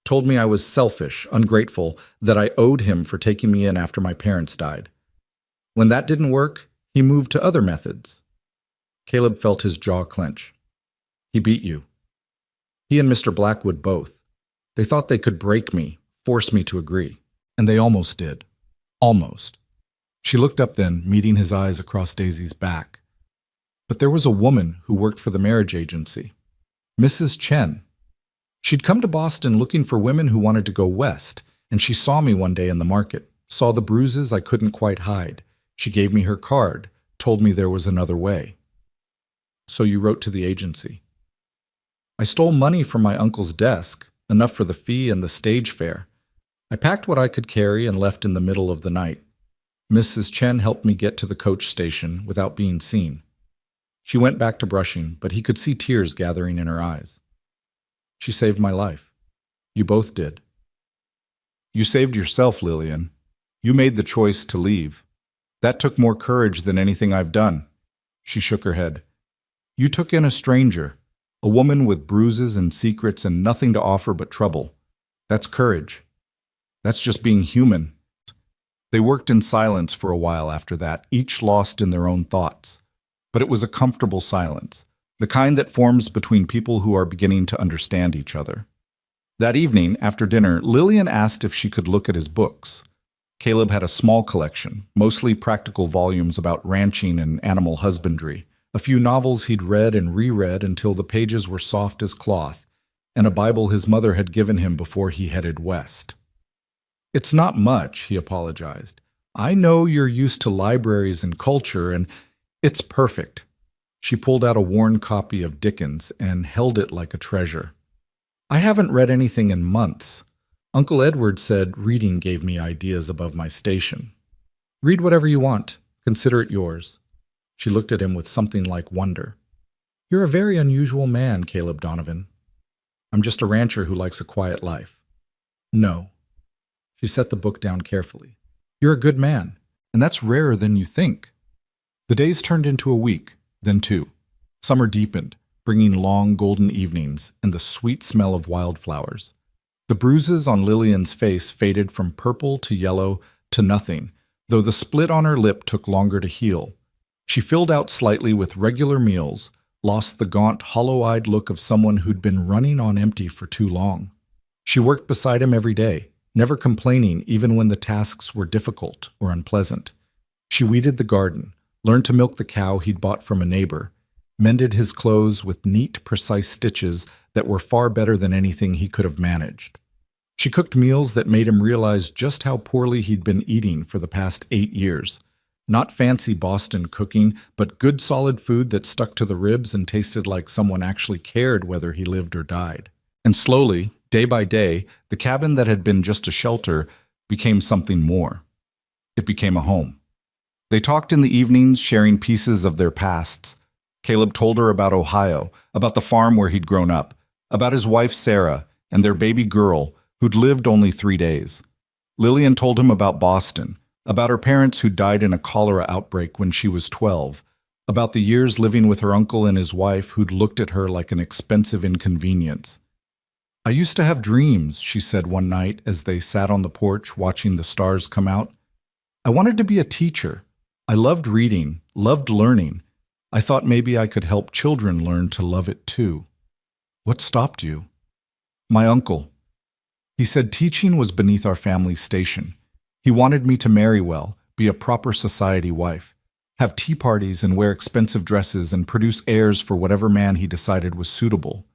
told me I was selfish, ungrateful, that I owed him for taking me in after my parents died. When that didn't work, he moved to other methods. Caleb felt his jaw clench. He beat you. He and Mr. Blackwood both. They thought they could break me, force me to agree. And they almost did. Almost. She looked up then, meeting his eyes across Daisy's back. But there was a woman who worked for the marriage agency, Mrs. Chen. She'd come to Boston looking for women who wanted to go west, and she saw me one day in the market, saw the bruises I couldn't quite hide. She gave me her card, told me there was another way. So you wrote to the agency. I stole money from my uncle's desk, enough for the fee and the stage fare. I packed what I could carry and left in the middle of the night. Mrs. Chen helped me get to the coach station without being seen. She went back to brushing, but he could see tears gathering in her eyes. She saved my life. You both did. You saved yourself, Lillian. You made the choice to leave. That took more courage than anything I've done. She shook her head. You took in a stranger, a woman with bruises and secrets and nothing to offer but trouble. That's courage. That's just being human. They worked in silence for a while after that, each lost in their own thoughts. But it was a comfortable silence, the kind that forms between people who are beginning to understand each other. That evening, after dinner, Lillian asked if she could look at his books. Caleb had a small collection, mostly practical volumes about ranching and animal husbandry, a few novels he'd read and reread until the pages were soft as cloth, and a Bible his mother had given him before he headed west. It's not much, he apologized. I know you're used to libraries and culture, and it's perfect. She pulled out a worn copy of Dickens and held it like a treasure. I haven't read anything in months. Uncle Edward said reading gave me ideas above my station. Read whatever you want. Consider it yours. She looked at him with something like wonder. You're a very unusual man, Caleb Donovan. I'm just a rancher who likes a quiet life. No. She set the book down carefully. You're a good man, and that's rarer than you think. The days turned into a week, then two. Summer deepened, bringing long golden evenings and the sweet smell of wildflowers. The bruises on Lillian's face faded from purple to yellow to nothing, though the split on her lip took longer to heal. She filled out slightly with regular meals, lost the gaunt, hollow-eyed look of someone who'd been running on empty for too long. She worked beside him every day, never complaining even when the tasks were difficult or unpleasant. She weeded the garden, learned to milk the cow he'd bought from a neighbor, mended his clothes with neat, precise stitches that were far better than anything he could have managed. She cooked meals that made him realize just how poorly he'd been eating for the past 8 years. Not fancy Boston cooking, but good solid food that stuck to the ribs and tasted like someone actually cared whether he lived or died. And slowly, day by day, the cabin that had been just a shelter became something more. It became a home. They talked in the evenings, sharing pieces of their pasts. Caleb told her about Ohio, about the farm where he'd grown up, about his wife Sarah and their baby girl who'd lived only 3 days. Lillian told him about Boston, about her parents who died in a cholera outbreak when she was 12, about the years living with her uncle and his wife who'd looked at her like an expensive inconvenience. I used to have dreams, she said one night as they sat on the porch watching the stars come out. I wanted to be a teacher. I loved reading, loved learning. I thought maybe I could help children learn to love it too. What stopped you? My uncle. He said teaching was beneath our family's station. He wanted me to marry well, be a proper society wife, have tea parties and wear expensive dresses and produce heirs for whatever man he decided was suitable.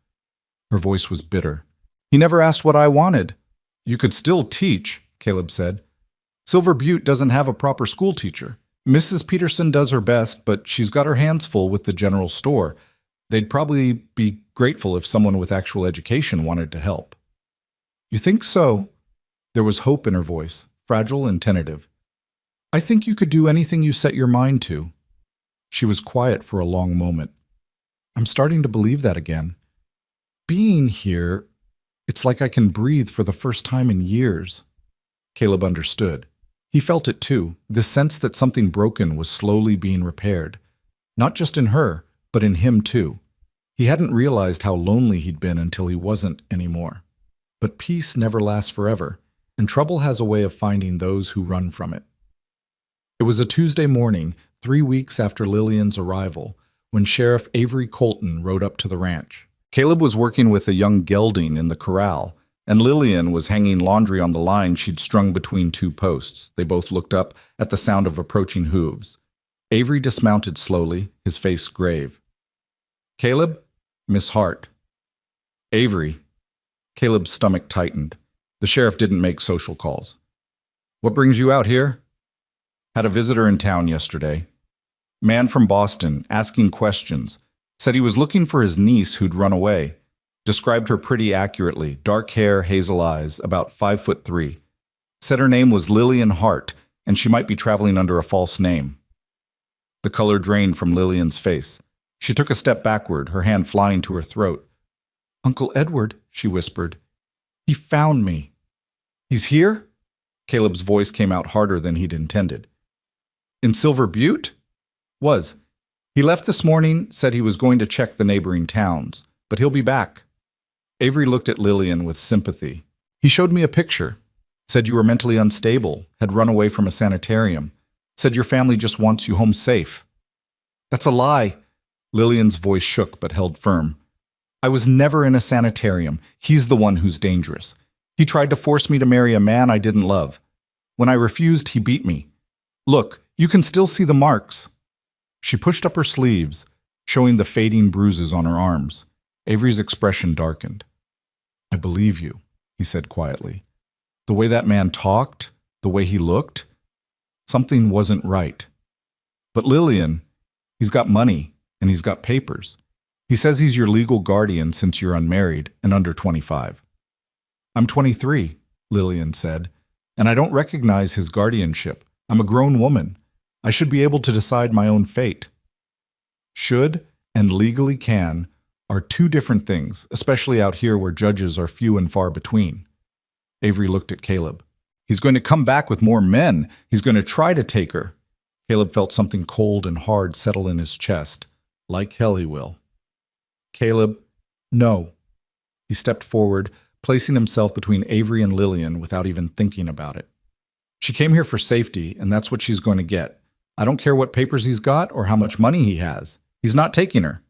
Her voice was bitter. He never asked what I wanted. You could still teach, Caleb said. Silver Butte doesn't have a proper school teacher. Mrs. Peterson does her best, but she's got her hands full with the general store. They'd probably be grateful if someone with actual education wanted to help. You think so? There was hope in her voice, fragile and tentative. I think you could do anything you set your mind to. She was quiet for a long moment. I'm starting to believe that again. Being here, it's like I can breathe for the first time in years. Caleb understood. He felt it too, this sense that something broken was slowly being repaired. Not just in her, but in him too. He hadn't realized how lonely he'd been until he wasn't anymore. But peace never lasts forever, and trouble has a way of finding those who run from it. It was a Tuesday morning, 3 weeks after Lillian's arrival, when Sheriff Avery Colton rode up to the ranch. Caleb was working with a young gelding in the corral, and Lillian was hanging laundry on the line she'd strung between 2 posts. They both looked up at the sound of approaching hooves. Avery dismounted slowly, his face grave. Caleb? Miss Hart. Avery. Caleb's stomach tightened. The sheriff didn't make social calls. What brings you out here? Had a visitor in town yesterday. Man from Boston, asking questions. Said he was looking for his niece who'd run away. Described her pretty accurately, dark hair, hazel eyes, about 5'3". Said her name was Lillian Hart, and she might be traveling under a false name. The color drained from Lillian's face. She took a step backward, her hand flying to her throat. Uncle Edward, she whispered. He found me. He's here? Caleb's voice came out harder than he'd intended. In Silver Butte? Was. He left this morning, said he was going to check the neighboring towns, but he'll be back. Avery looked at Lillian with sympathy. He showed me a picture. Said you were mentally unstable, had run away from a sanitarium. Said your family just wants you home safe. That's a lie. Lillian's voice shook but held firm. I was never in a sanitarium. He's the one who's dangerous. He tried to force me to marry a man I didn't love. When I refused, he beat me. Look, you can still see the marks. She pushed up her sleeves, showing the fading bruises on her arms. Avery's expression darkened. I believe you, he said quietly. The way that man talked, the way he looked, something wasn't right. But Lillian, he's got money and he's got papers. He says he's your legal guardian since you're unmarried and under 25. I'm 23, Lillian said, and I don't recognize his guardianship. I'm a grown woman. I should be able to decide my own fate. Should and legally can are two different things, especially out here where judges are few and far between. Avery looked at Caleb. He's going to come back with more men. He's going to try to take her. Caleb felt something cold and hard settle in his chest. Like hell he will. Caleb, no. He stepped forward, placing himself between Avery and Lillian without even thinking about it. She came here for safety, and that's what she's going to get. I don't care what papers he's got or how much money he has. He's not taking her.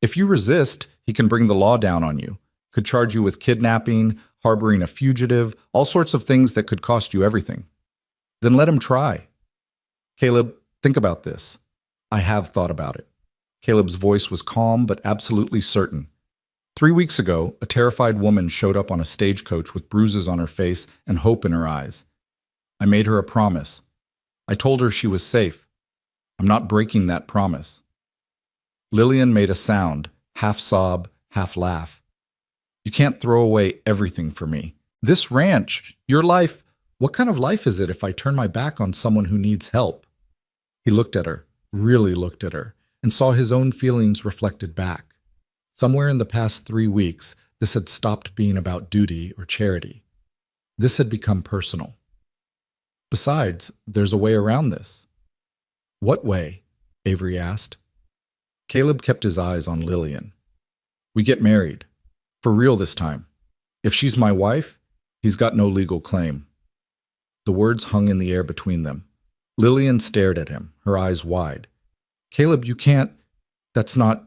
If you resist, he can bring the law down on you. Could charge you with kidnapping, harboring a fugitive, all sorts of things that could cost you everything. Then let him try. Caleb, think about this. I have thought about it. Caleb's voice was calm but absolutely certain. 3 weeks ago, a terrified woman showed up on a stagecoach with bruises on her face and hope in her eyes. I made her a promise. I told her she was safe. I'm not breaking that promise. Lillian made a sound, half sob, half laugh. You can't throw away everything for me. This ranch, your life, what kind of life is it if I turn my back on someone who needs help? He looked at her, really looked at her, and saw his own feelings reflected back. Somewhere in the past 3 weeks, this had stopped being about duty or charity. This had become personal. Besides, there's a way around this. What way? Avery asked. Caleb kept his eyes on Lillian. We get married. For real this time. If she's my wife, he's got no legal claim. The words hung in the air between them. Lillian stared at him, her eyes wide. Caleb, you can't. That's not.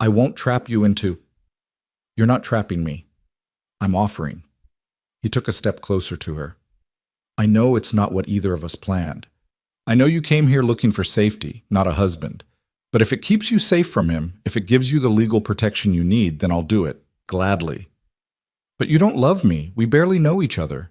I won't trap you into. You're not trapping me. I'm offering. He took a step closer to her. I know it's not what either of us planned. I know you came here looking for safety, not a husband. But if it keeps you safe from him, if it gives you the legal protection you need, then I'll do it, gladly. But you don't love me. We barely know each other.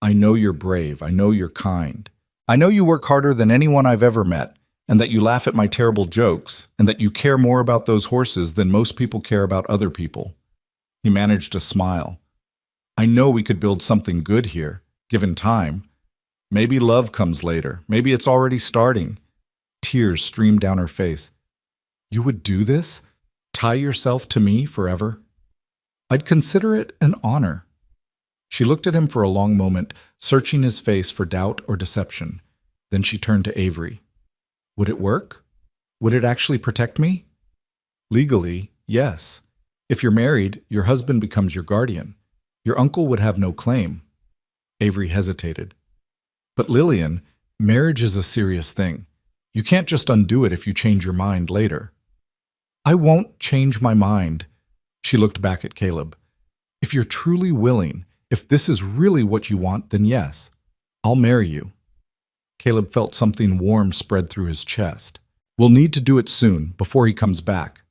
I know you're brave. I know you're kind. I know you work harder than anyone I've ever met, and that you laugh at my terrible jokes, and that you care more about those horses than most people care about other people. He managed a smile. I know we could build something good here, given time. Maybe love comes later. Maybe it's already starting. Tears streamed down her face. You would do this? Tie yourself to me forever? I'd consider it an honor. She looked at him for a long moment, searching his face for doubt or deception. Then she turned to Avery. Would it work? Would it actually protect me? Legally, yes. If you're married, your husband becomes your guardian. Your uncle would have no claim. Avery hesitated. But Lillian, marriage is a serious thing. You can't just undo it if you change your mind later. I won't change my mind. She looked back at Caleb. If you're truly willing, if this is really what you want, then yes, I'll marry you. Caleb felt something warm spread through his chest. We'll need to do it soon, before he comes back.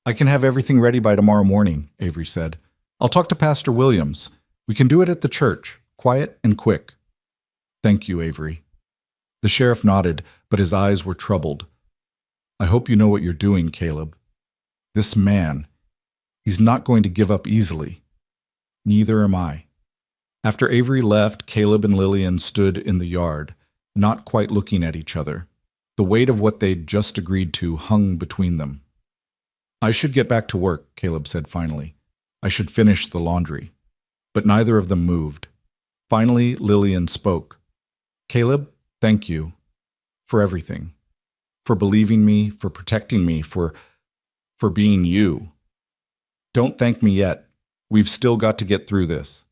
I can have everything ready by tomorrow morning, Avery said. I'll talk to Pastor Williams. We can do it at the church, quiet and quick. Thank you, Avery. The sheriff nodded, but his eyes were troubled. I hope you know what you're doing, Caleb. This man, he's not going to give up easily. Neither am I. After Avery left, Caleb and Lillian stood in the yard, not quite looking at each other. The weight of what they'd just agreed to hung between them. I should get back to work, Caleb said finally. I should finish the laundry. But neither of them moved. Finally, Lillian spoke. Caleb, thank you for everything. For believing me, for protecting me, for being you. Don't thank me yet. We've still got to get through this.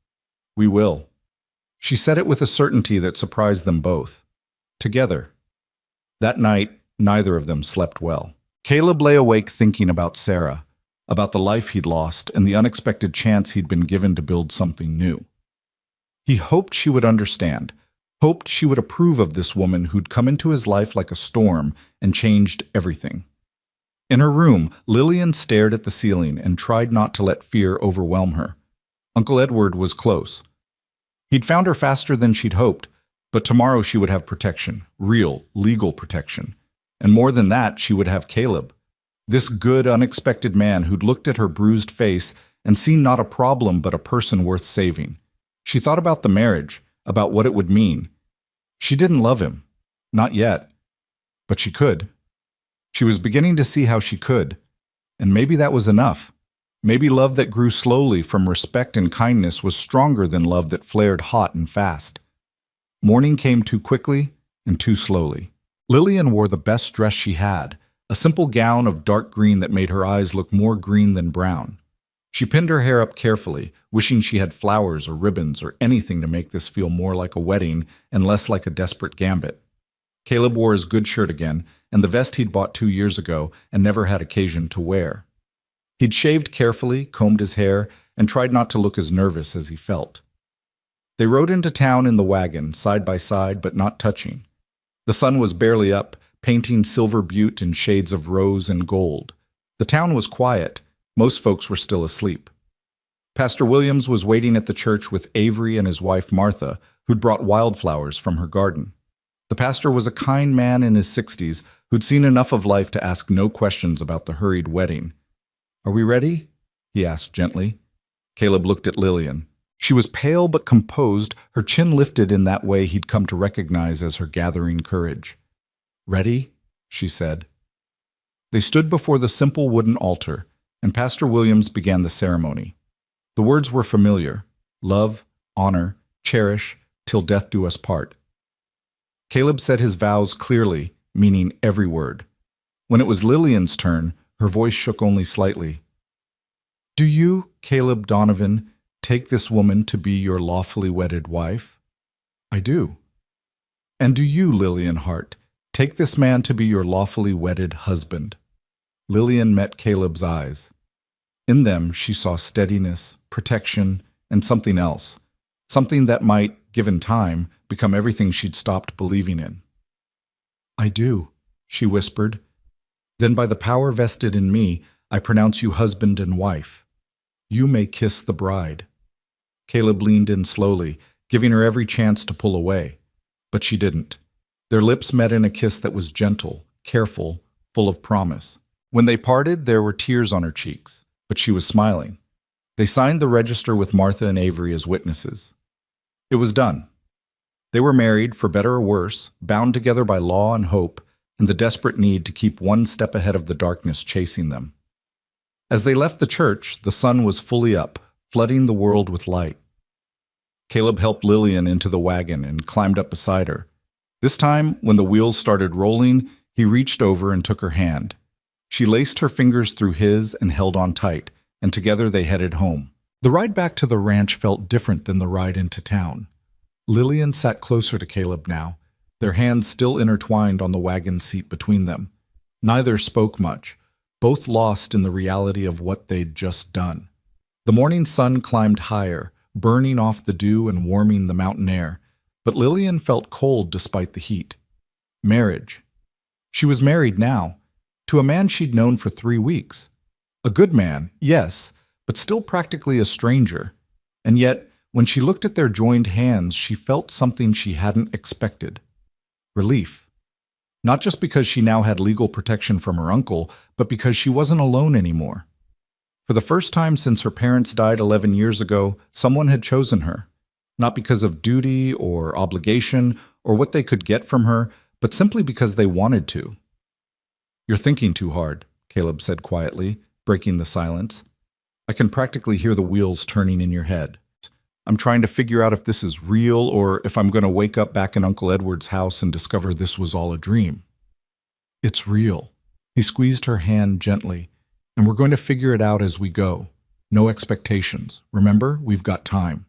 We will. She said it with a certainty that surprised them both. Together. That night, neither of them slept well. Caleb lay awake thinking about Sarah, about the life he'd lost and the unexpected chance he'd been given to build something new. He hoped she would understand, hoped she would approve of this woman who'd come into his life like a storm and changed everything. In her room, Lillian stared at the ceiling and tried not to let fear overwhelm her. Uncle Edward was close. He'd found her faster than she'd hoped, but tomorrow she would have protection, real, legal protection. And more than that, she would have Caleb, this good, unexpected man who'd looked at her bruised face and seen not a problem but a person worth saving. She thought about the marriage, about what it would mean. She didn't love him. Not yet. But she could. She was beginning to see how she could. And maybe that was enough. Maybe love that grew slowly from respect and kindness was stronger than love that flared hot and fast. Morning came too quickly and too slowly. Lillian wore the best dress she had, a simple gown of dark green that made her eyes look more green than brown. She pinned her hair up carefully, wishing she had flowers or ribbons or anything to make this feel more like a wedding and less like a desperate gambit. Caleb wore his good shirt again, and the vest he'd bought 2 years ago and never had occasion to wear. He'd shaved carefully, combed his hair, and tried not to look as nervous as he felt. They rode into town in the wagon, side by side but not touching. The sun was barely up, painting Silver Butte in shades of rose and gold. The town was quiet. Most folks were still asleep. Pastor Williams was waiting at the church with Avery and his wife Martha, who'd brought wildflowers from her garden. The pastor was a kind man in his 60s who'd seen enough of life to ask no questions about the hurried wedding. "Are we ready?" he asked gently. Caleb looked at Lillian. She was pale but composed, her chin lifted in that way he'd come to recognize as her gathering courage. "Ready?" she said. They stood before the simple wooden altar, and Pastor Williams began the ceremony. The words were familiar: love, honor, cherish, till death do us part. Caleb said his vows clearly, meaning every word. When it was Lillian's turn, her voice shook only slightly. "Do you, Caleb Donovan, take this woman to be your lawfully wedded wife?" "I do." "And do you, Lillian Hart, take this man to be your lawfully wedded husband?" Lillian met Caleb's eyes. In them she saw steadiness, protection, and something else, something that might, given time, become everything she'd stopped believing in. "I do," she whispered. "Then by the power vested in me, I pronounce you husband and wife. You may kiss the bride." Caleb leaned in slowly, giving her every chance to pull away. But she didn't. Their lips met in a kiss that was gentle, careful, full of promise. When they parted, there were tears on her cheeks, but she was smiling. They signed the register with Martha and Avery as witnesses. It was done. They were married, for better or worse, bound together by law and hope, and the desperate need to keep one step ahead of the darkness chasing them. As they left the church, the sun was fully up, flooding the world with light. Caleb helped Lillian into the wagon and climbed up beside her. This time, when the wheels started rolling, he reached over and took her hand. She laced her fingers through his and held on tight, and together they headed home. The ride back to the ranch felt different than the ride into town. Lillian sat closer to Caleb now, their hands still intertwined on the wagon seat between them. Neither spoke much, both lost in the reality of what they'd just done. The morning sun climbed higher, burning off the dew and warming the mountain air, but Lillian felt cold despite the heat. Marriage. She was married now, to a man she'd known for 3 weeks. A good man, yes, but still practically a stranger. And yet, when she looked at their joined hands, she felt something she hadn't expected. Relief. Not just because she now had legal protection from her uncle, but because she wasn't alone anymore. For the first time since her parents died 11 years ago, someone had chosen her. Not because of duty or obligation or what they could get from her, but simply because they wanted to. "You're thinking too hard," Caleb said quietly, breaking the silence. I can practically hear the wheels turning in your head. I'm trying to figure out if this is real or if I'm going to wake up back in Uncle Edward's house and discover this was all a dream. It's real. He squeezed her hand gently, and we're going to figure it out as we go. No expectations. Remember, we've got time.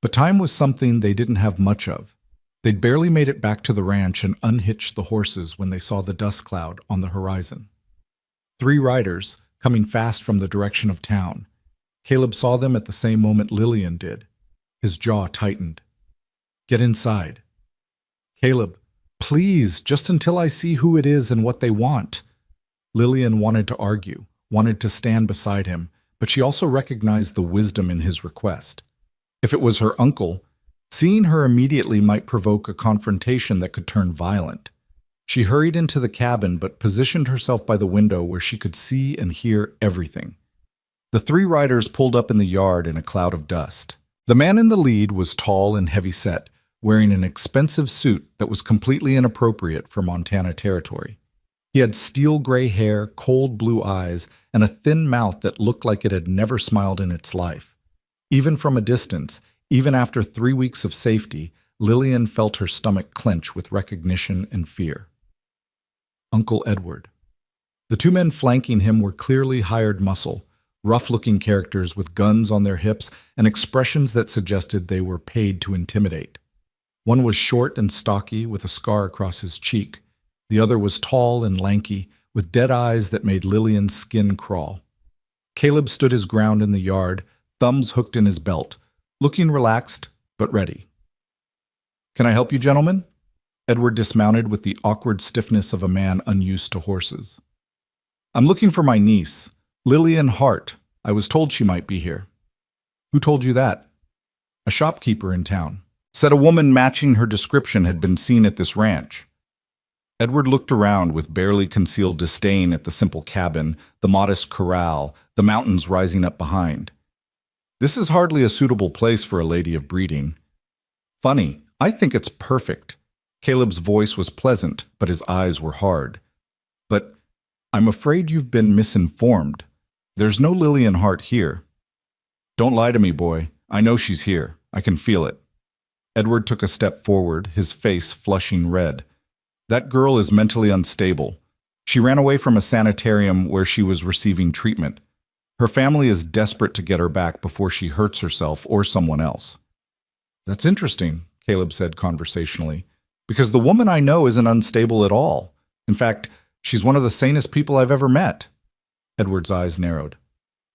But time was something they didn't have much of. They'd barely made it back to the ranch and unhitched the horses when they saw the dust cloud on the horizon. 3 riders, coming fast from the direction of town. Caleb saw them at the same moment Lillian did. His jaw tightened. Get inside. Caleb, please, just until I see who it is and what they want. Lillian wanted to argue, wanted to stand beside him, but she also recognized the wisdom in his request. If it was her uncle, seeing her immediately might provoke a confrontation that could turn violent. She hurried into the cabin but positioned herself by the window where she could see and hear everything. The 3 riders pulled up in the yard in a cloud of dust. The man in the lead was tall and heavy-set, wearing an expensive suit that was completely inappropriate for Montana territory. He had steel gray hair, cold blue eyes, and a thin mouth that looked like it had never smiled in its life. Even from a distance, even after 3 weeks of safety, Lillian felt her stomach clench with recognition and fear. Uncle Edward. The 2 men flanking him were clearly hired muscle, rough-looking characters with guns on their hips and expressions that suggested they were paid to intimidate. One was short and stocky with a scar across his cheek. The other was tall and lanky, with dead eyes that made Lillian's skin crawl. Caleb stood his ground in the yard, thumbs hooked in his belt, looking relaxed but ready. Can I help you, gentlemen? Edward dismounted with the awkward stiffness of a man unused to horses. I'm looking for my niece, Lillian Hart. I was told she might be here. Who told you that? A shopkeeper in town. Said a woman matching her description had been seen at this ranch. Edward looked around with barely concealed disdain at the simple cabin, the modest corral, the mountains rising up behind. This is hardly a suitable place for a lady of breeding. Funny, I think it's perfect. Caleb's voice was pleasant, but his eyes were hard. But I'm afraid you've been misinformed. There's no Lillian Hart here. Don't lie to me, boy. I know she's here. I can feel it. Edward took a step forward, his face flushing red. That girl is mentally unstable. She ran away from a sanitarium where she was receiving treatment. Her family is desperate to get her back before she hurts herself or someone else. That's interesting, Caleb said conversationally, because the woman I know isn't unstable at all. In fact, she's one of the sanest people I've ever met. Edward's eyes narrowed.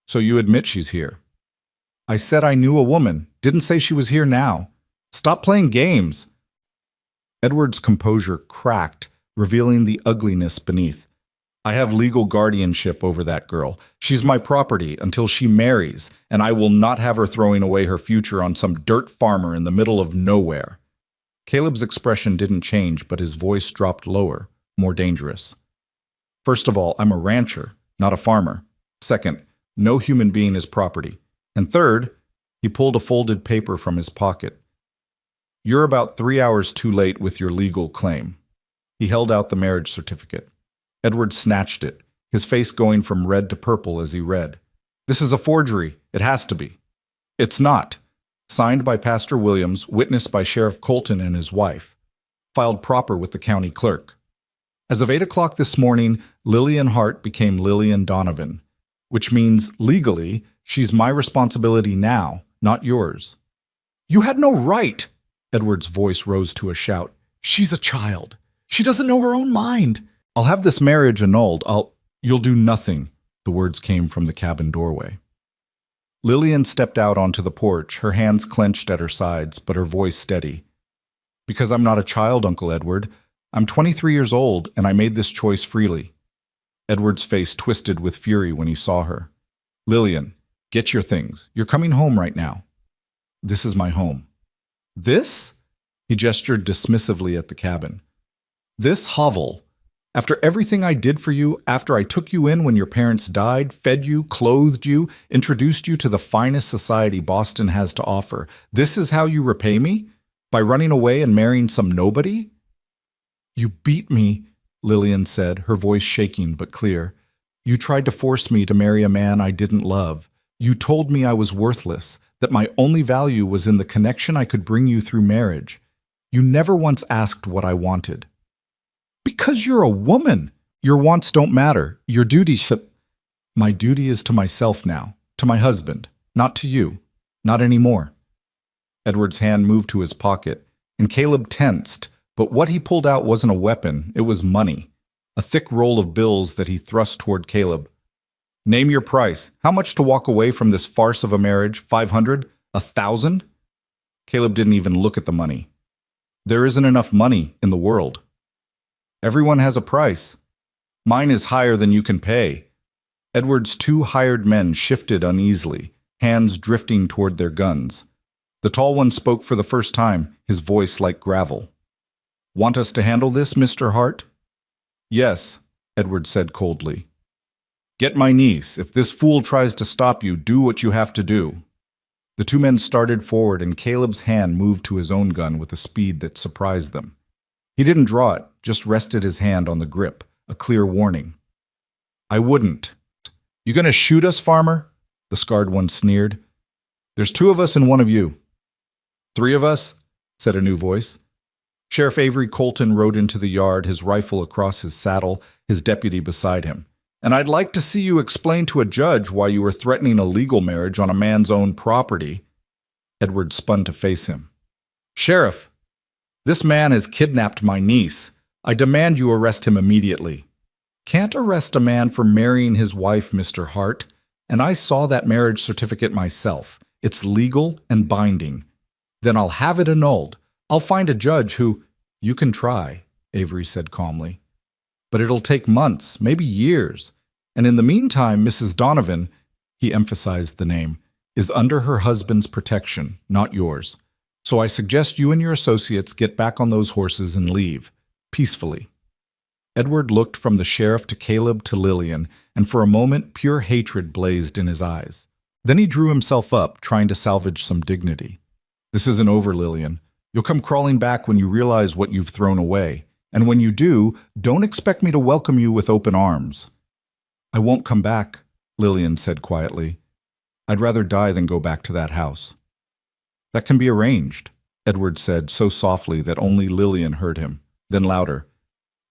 So you admit she's here? I said I knew a woman, didn't say she was here now. Stop playing games. Edward's composure cracked, revealing the ugliness beneath. I have legal guardianship over that girl. She's my property until she marries, and I will not have her throwing away her future on some dirt farmer in the middle of nowhere. Caleb's expression didn't change, but his voice dropped lower, more dangerous. First of all, I'm a rancher, not a farmer. Second, no human being is property. And third, he pulled a folded paper from his pocket. You're about 3 hours too late with your legal claim. He held out the marriage certificate. Edward snatched it, his face going from red to purple as he read. This is a forgery. It has to be. It's not. Signed by Pastor Williams, witnessed by Sheriff Colton and his wife. Filed proper with the county clerk. As of 8 o'clock this morning, Lillian Hart became Lillian Donovan, which means, legally, she's my responsibility now, not yours. You had no right! Edward's voice rose to a shout. She's a child. She doesn't know her own mind. I'll have this marriage annulled. You'll do nothing. The words came from the cabin doorway. Lillian stepped out onto the porch, her hands clenched at her sides, but her voice steady. Because I'm not a child, Uncle Edward. I'm 23 years old, and I made this choice freely. Edward's face twisted with fury when he saw her. Lillian, get your things. You're coming home right now. This is my home. This? He gestured dismissively at the cabin. This hovel. After everything I did for you, after I took you in when your parents died, fed you, clothed you, introduced you to the finest society Boston has to offer, this is how you repay me? By running away and marrying some nobody? You beat me, Lillian said, her voice shaking but clear. You tried to force me to marry a man I didn't love. You told me I was worthless, that my only value was in the connection I could bring you through marriage. You never once asked what I wanted. Because you're a woman. Your wants don't matter. Your duty should... My duty is to myself now, to my husband, not to you, not anymore. Edward's hand moved to his pocket, and Caleb tensed, but what he pulled out wasn't a weapon, it was money. A thick roll of bills that he thrust toward Caleb. Name your price. How much to walk away from this farce of a marriage? 500? 1,000? Caleb didn't even look at the money. There isn't enough money in the world. Everyone has a price. Mine is higher than you can pay. Edward's two hired men shifted uneasily, hands drifting toward their guns. The tall one spoke for the first time, his voice like gravel. Want us to handle this, Mr. Hart? Yes, Edward said coldly. Get my niece. If this fool tries to stop you, do what you have to do. The two men started forward, and Caleb's hand moved to his own gun with a speed that surprised them. He didn't draw it, just rested his hand on the grip, a clear warning. I wouldn't. You gonna shoot us, farmer? The scarred one sneered. There's 2 of us and 1 of you. 3 of us? Said a new voice. Sheriff Avery Colton rode into the yard, his rifle across his saddle, his deputy beside him. And I'd like to see you explain to a judge why you were threatening a legal marriage on a man's own property. Edward spun to face him. Sheriff, this man has kidnapped my niece. I demand you arrest him immediately. Can't arrest a man for marrying his wife, Mr. Hart. And I saw that marriage certificate myself. It's legal and binding. Then I'll have it annulled. I'll find a judge who... You can try, Avery said calmly. But it'll take months, maybe years. And in the meantime, Mrs. Donovan, he emphasized the name, is under her husband's protection, not yours. So I suggest you and your associates get back on those horses and leave, peacefully. Edward looked from the sheriff to Caleb to Lillian, and for a moment pure hatred blazed in his eyes. Then he drew himself up, trying to salvage some dignity. This isn't over, Lillian. You'll come crawling back when you realize what you've thrown away. And when you do, don't expect me to welcome you with open arms. I won't come back, Lillian said quietly. I'd rather die than go back to that house. That can be arranged, Edward said so softly that only Lillian heard him, then louder.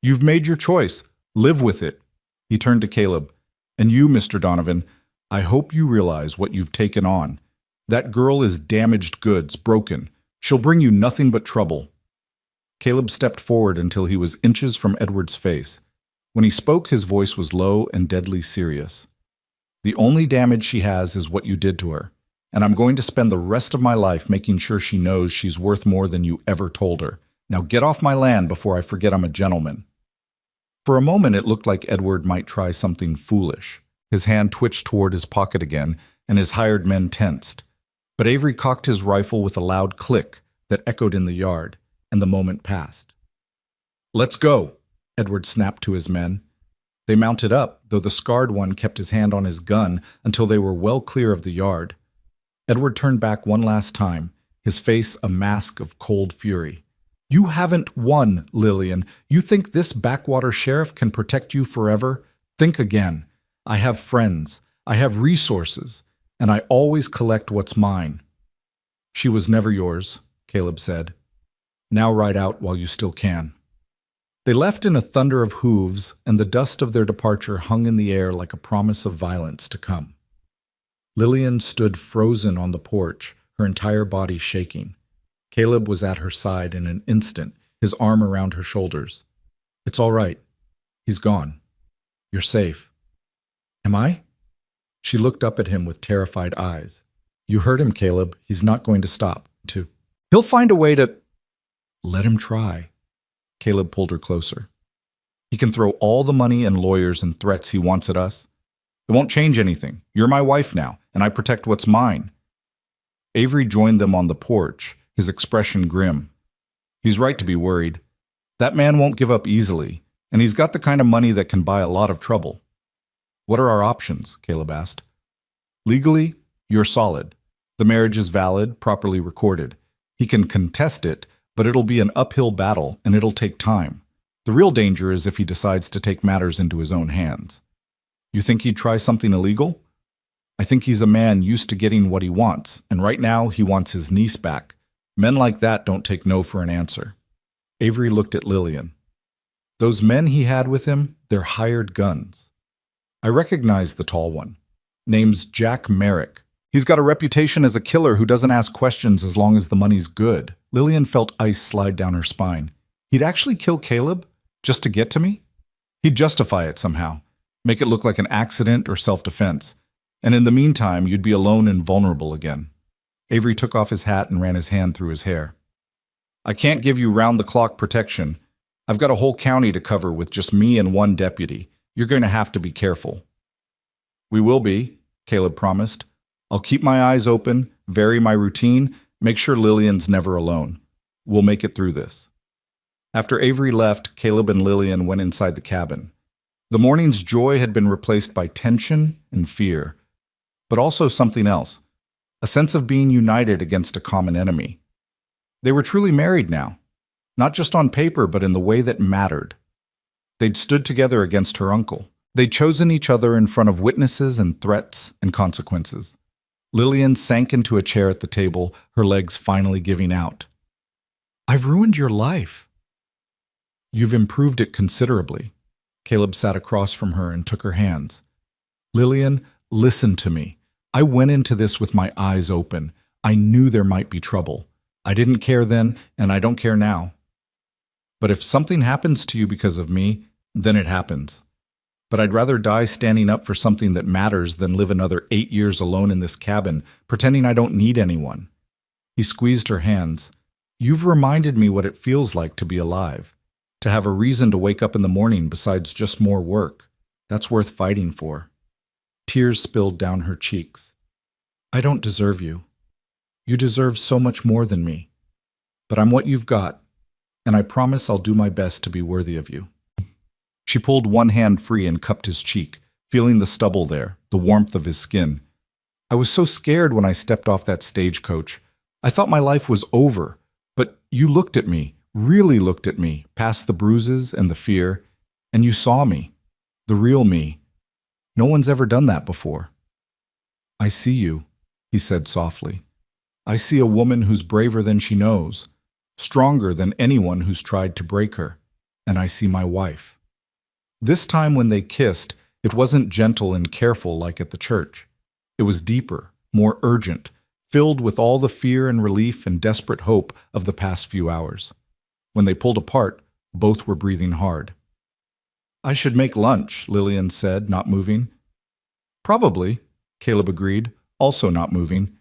You've made your choice. Live with it. He turned to Caleb. And you, Mr. Donovan, I hope you realize what you've taken on. That girl is damaged goods, broken. She'll bring you nothing but trouble. Caleb stepped forward until he was inches from Edward's face. When he spoke, his voice was low and deadly serious. The only damage she has is what you did to her, and I'm going to spend the rest of my life making sure she knows she's worth more than you ever told her. Now get off my land before I forget I'm a gentleman. For a moment it looked like Edward might try something foolish. His hand twitched toward his pocket again, and his hired men tensed. But Avery cocked his rifle with a loud click that echoed in the yard, and the moment passed. Let's go, Edward snapped to his men. They mounted up, though the scarred one kept his hand on his gun until they were well clear of the yard. Edward turned back one last time, his face a mask of cold fury. You haven't won, Lillian. You think this backwater sheriff can protect you forever? Think again. I have friends. I have resources. And I always collect what's mine. She was never yours, Caleb said. Now ride out while you still can. They left in a thunder of hooves, and the dust of their departure hung in the air like a promise of violence to come. Lillian stood frozen on the porch, her entire body shaking. Caleb was at her side in an instant, his arm around her shoulders. It's all right. He's gone. You're safe. Am I? She looked up at him with terrified eyes. You heard him, Caleb. He's not going to stop. He'll find a way to... Let him try. Caleb pulled her closer. He can throw all the money and lawyers and threats he wants at us. It won't change anything. You're my wife now, and I protect what's mine. Avery joined them on the porch, his expression grim. He's right to be worried. That man won't give up easily, and he's got the kind of money that can buy a lot of trouble. What are our options? Caleb asked. Legally, you're solid. The marriage is valid, properly recorded. He can contest it, but it'll be an uphill battle, and it'll take time. The real danger is if he decides to take matters into his own hands. You think he'd try something illegal? I think he's a man used to getting what he wants, and right now he wants his niece back. Men like that don't take no for an answer. Avery looked at Lillian. Those men he had with him, they're hired guns. I recognize the tall one. Name's Jack Merrick. He's got a reputation as a killer who doesn't ask questions as long as the money's good. Lillian felt ice slide down her spine. He'd actually kill Caleb? Just to get to me? He'd justify it somehow. Make it look like an accident or self-defense. And in the meantime, you'd be alone and vulnerable again. Avery took off his hat and ran his hand through his hair. I can't give you round-the-clock protection. I've got a whole county to cover with just me and one deputy. You're going to have to be careful. We will be, Caleb promised. I'll keep my eyes open, vary my routine, make sure Lillian's never alone. We'll make it through this. After Avery left, Caleb and Lillian went inside the cabin. The morning's joy had been replaced by tension and fear, but also something else, a sense of being united against a common enemy. They were truly married now, not just on paper, but in the way that mattered. They'd stood together against her uncle. They'd chosen each other in front of witnesses and threats and consequences. Lillian sank into a chair at the table, her legs finally giving out. I've ruined your life. You've improved it considerably. Caleb sat across from her and took her hands. Lillian, listen to me. I went into this with my eyes open. I knew there might be trouble. I didn't care then, and I don't care now. But if something happens to you because of me, then it happens. But I'd rather die standing up for something that matters than live another 8 years alone in this cabin, pretending I don't need anyone. He squeezed her hands. You've reminded me what it feels like to be alive, to have a reason to wake up in the morning besides just more work. That's worth fighting for. Tears spilled down her cheeks. I don't deserve you. You deserve so much more than me. But I'm what you've got, and I promise I'll do my best to be worthy of you. She pulled one hand free and cupped his cheek, feeling the stubble there, the warmth of his skin. I was so scared when I stepped off that stagecoach. I thought my life was over, but you looked at me, really looked at me, past the bruises and the fear, and you saw me, the real me. No one's ever done that before. I see you, he said softly. I see a woman who's braver than she knows, stronger than anyone who's tried to break her, and I see my wife. This time when they kissed, it wasn't gentle and careful like at the church. It was deeper, more urgent, filled with all the fear and relief and desperate hope of the past few hours. When they pulled apart, both were breathing hard. I should make lunch, Lillian said, not moving. Probably, Caleb agreed, also not moving.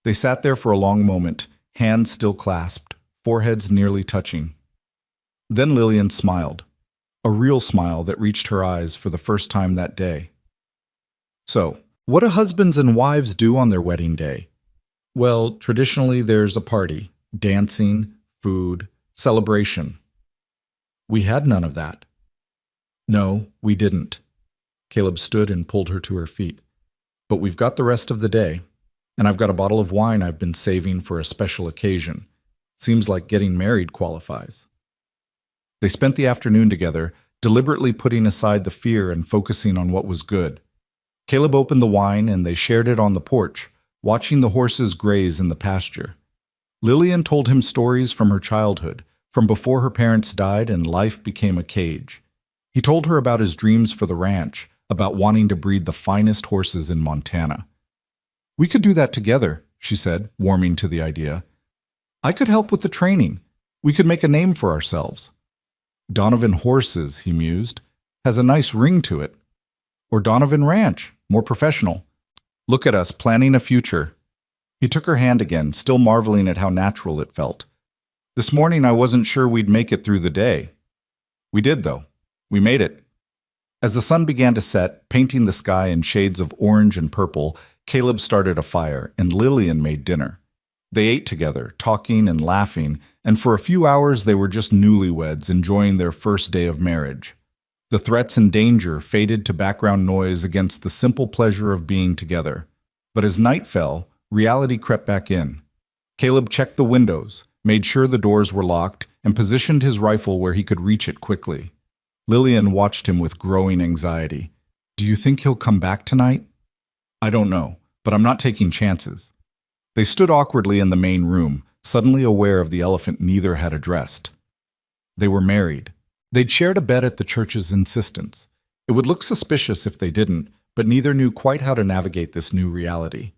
They sat there for a long moment, hands still clasped, foreheads nearly touching. Then Lillian smiled, a real smile that reached her eyes for the first time that day. So, what do husbands and wives do on their wedding day? Well, traditionally there's a party, dancing, food, celebration. We had none of that. No, we didn't. Caleb stood and pulled her to her feet. But we've got the rest of the day, and I've got a bottle of wine I've been saving for a special occasion. Seems like getting married qualifies. They spent the afternoon together, deliberately putting aside the fear and focusing on what was good. Caleb opened the wine and they shared it on the porch, watching the horses graze in the pasture. Lillian told him stories from her childhood, from before her parents died and life became a cage. He told her about his dreams for the ranch, about wanting to breed the finest horses in Montana. We could do that together, she said, warming to the idea. I could help with the training. We could make a name for ourselves. Donovan Horses, he mused, has a nice ring to it. Or Donovan Ranch, more professional. Look at us, planning a future. He took her hand again, still marveling at how natural it felt. This morning I wasn't sure we'd make it through the day. We did, though. We made it. As the sun began to set, painting the sky in shades of orange and purple, Caleb started a fire, and Lillian made dinner. They ate together, talking and laughing, and for a few hours they were just newlyweds enjoying their first day of marriage. The threats and danger faded to background noise against the simple pleasure of being together. But as night fell, reality crept back in. Caleb checked the windows, made sure the doors were locked, and positioned his rifle where he could reach it quickly. Lillian watched him with growing anxiety. Do Do you think he'll come back tonight? I don't know, but I'm not taking chances. They stood awkwardly in the main room, suddenly aware of the elephant neither had addressed. They were married. They'd shared a bed at the church's insistence. It would look suspicious if they didn't, but neither knew quite how to navigate this new reality.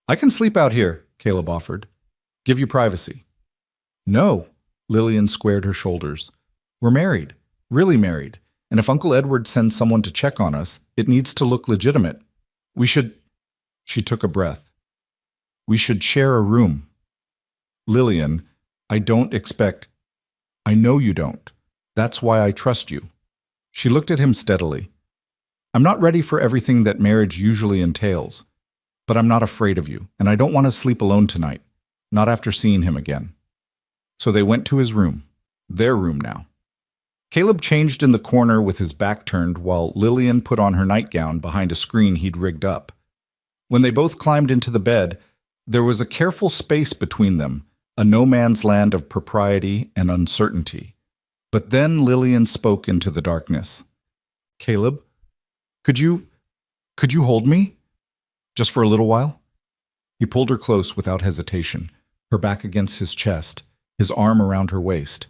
I can sleep out here, Caleb offered. Give you privacy. No, Lillian squared her shoulders. We're married, really married, and if Uncle Edward sends someone to check on us, it needs to look legitimate. We should... She took a breath. We should share a room. Lillian, I don't expect... I know you don't. That's why I trust you. She looked at him steadily. I'm not ready for everything that marriage usually entails, but I'm not afraid of you, and I don't want to sleep alone tonight, not after seeing him again. So they went to his room, their room now. Caleb changed in the corner with his back turned while Lillian put on her nightgown behind a screen he'd rigged up. When they both climbed into the bed, there was a careful space between them, a no-man's land of propriety and uncertainty. But then Lillian spoke into the darkness. Caleb, could you hold me? Just for a little while? He pulled her close without hesitation, her back against his chest, his arm around her waist.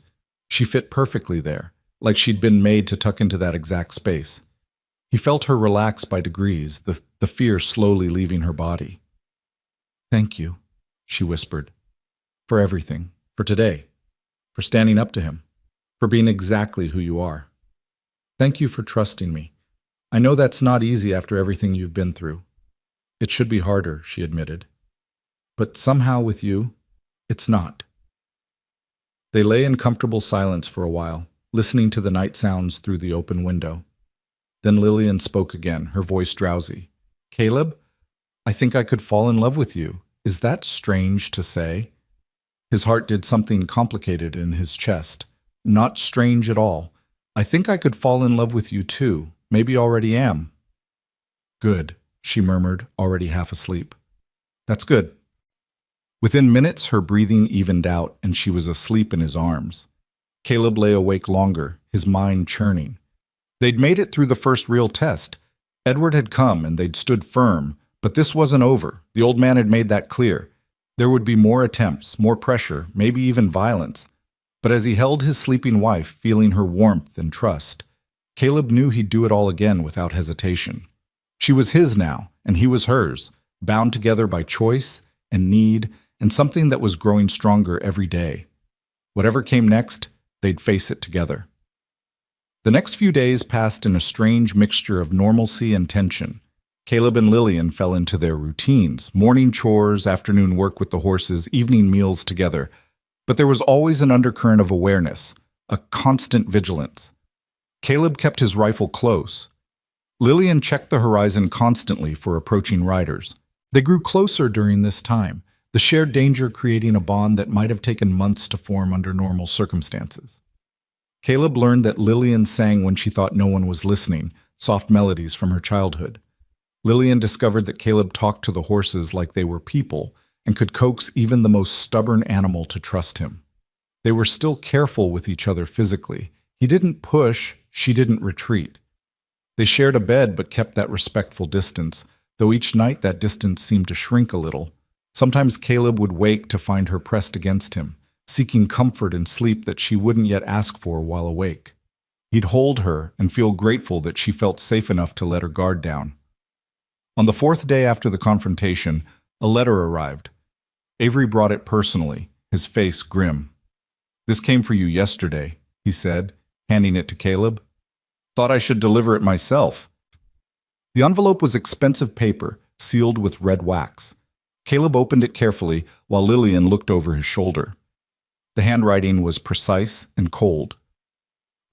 She fit perfectly there, like she'd been made to tuck into that exact space. He felt her relax by degrees, the fear slowly leaving her body. Thank you, she whispered. For everything, for today, for standing up to him, for being exactly who you are. Thank you for trusting me. I know that's not easy after everything you've been through. It should be harder, she admitted. But somehow with you, it's not. They lay in comfortable silence for a while, listening to the night sounds through the open window. Then Lillian spoke again, her voice drowsy. Caleb, I think I could fall in love with you. Is that strange to say? His heart did something complicated in his chest. Not strange at all. I think I could fall in love with you too. Maybe already am. Good, she murmured, already half asleep. That's good. Within minutes, her breathing evened out, and she was asleep in his arms. Caleb lay awake longer, his mind churning. They'd made it through the first real test. Edward had come, and they'd stood firm, but this wasn't over. The old man had made that clear. There would be more attempts, more pressure, maybe even violence. But as he held his sleeping wife, feeling her warmth and trust, Caleb knew he'd do it all again without hesitation. She was his now, and he was hers, bound together by choice and need and something that was growing stronger every day. Whatever came next, they'd face it together. The next few days passed in a strange mixture of normalcy and tension. Caleb and Lillian fell into their routines, morning chores, afternoon work with the horses, evening meals together. But there was always an undercurrent of awareness, a constant vigilance. Caleb kept his rifle close. Lillian checked the horizon constantly for approaching riders. They grew closer during this time, the shared danger creating a bond that might have taken months to form under normal circumstances. Caleb learned that Lillian sang when she thought no one was listening, soft melodies from her childhood. Lillian discovered that Caleb talked to the horses like they were people and could coax even the most stubborn animal to trust him. They were still careful with each other physically. He didn't push, she didn't retreat. They shared a bed but kept that respectful distance, though each night that distance seemed to shrink a little. Sometimes Caleb would wake to find her pressed against him, seeking comfort and sleep that she wouldn't yet ask for while awake. He'd hold her and feel grateful that she felt safe enough to let her guard down. On the fourth day after the confrontation, a letter arrived. Avery brought it personally, his face grim. "This came for you yesterday," he said, handing it to Caleb. "Thought I should deliver it myself." The envelope was expensive paper, sealed with red wax. Caleb opened it carefully while Lillian looked over his shoulder. The handwriting was precise and cold.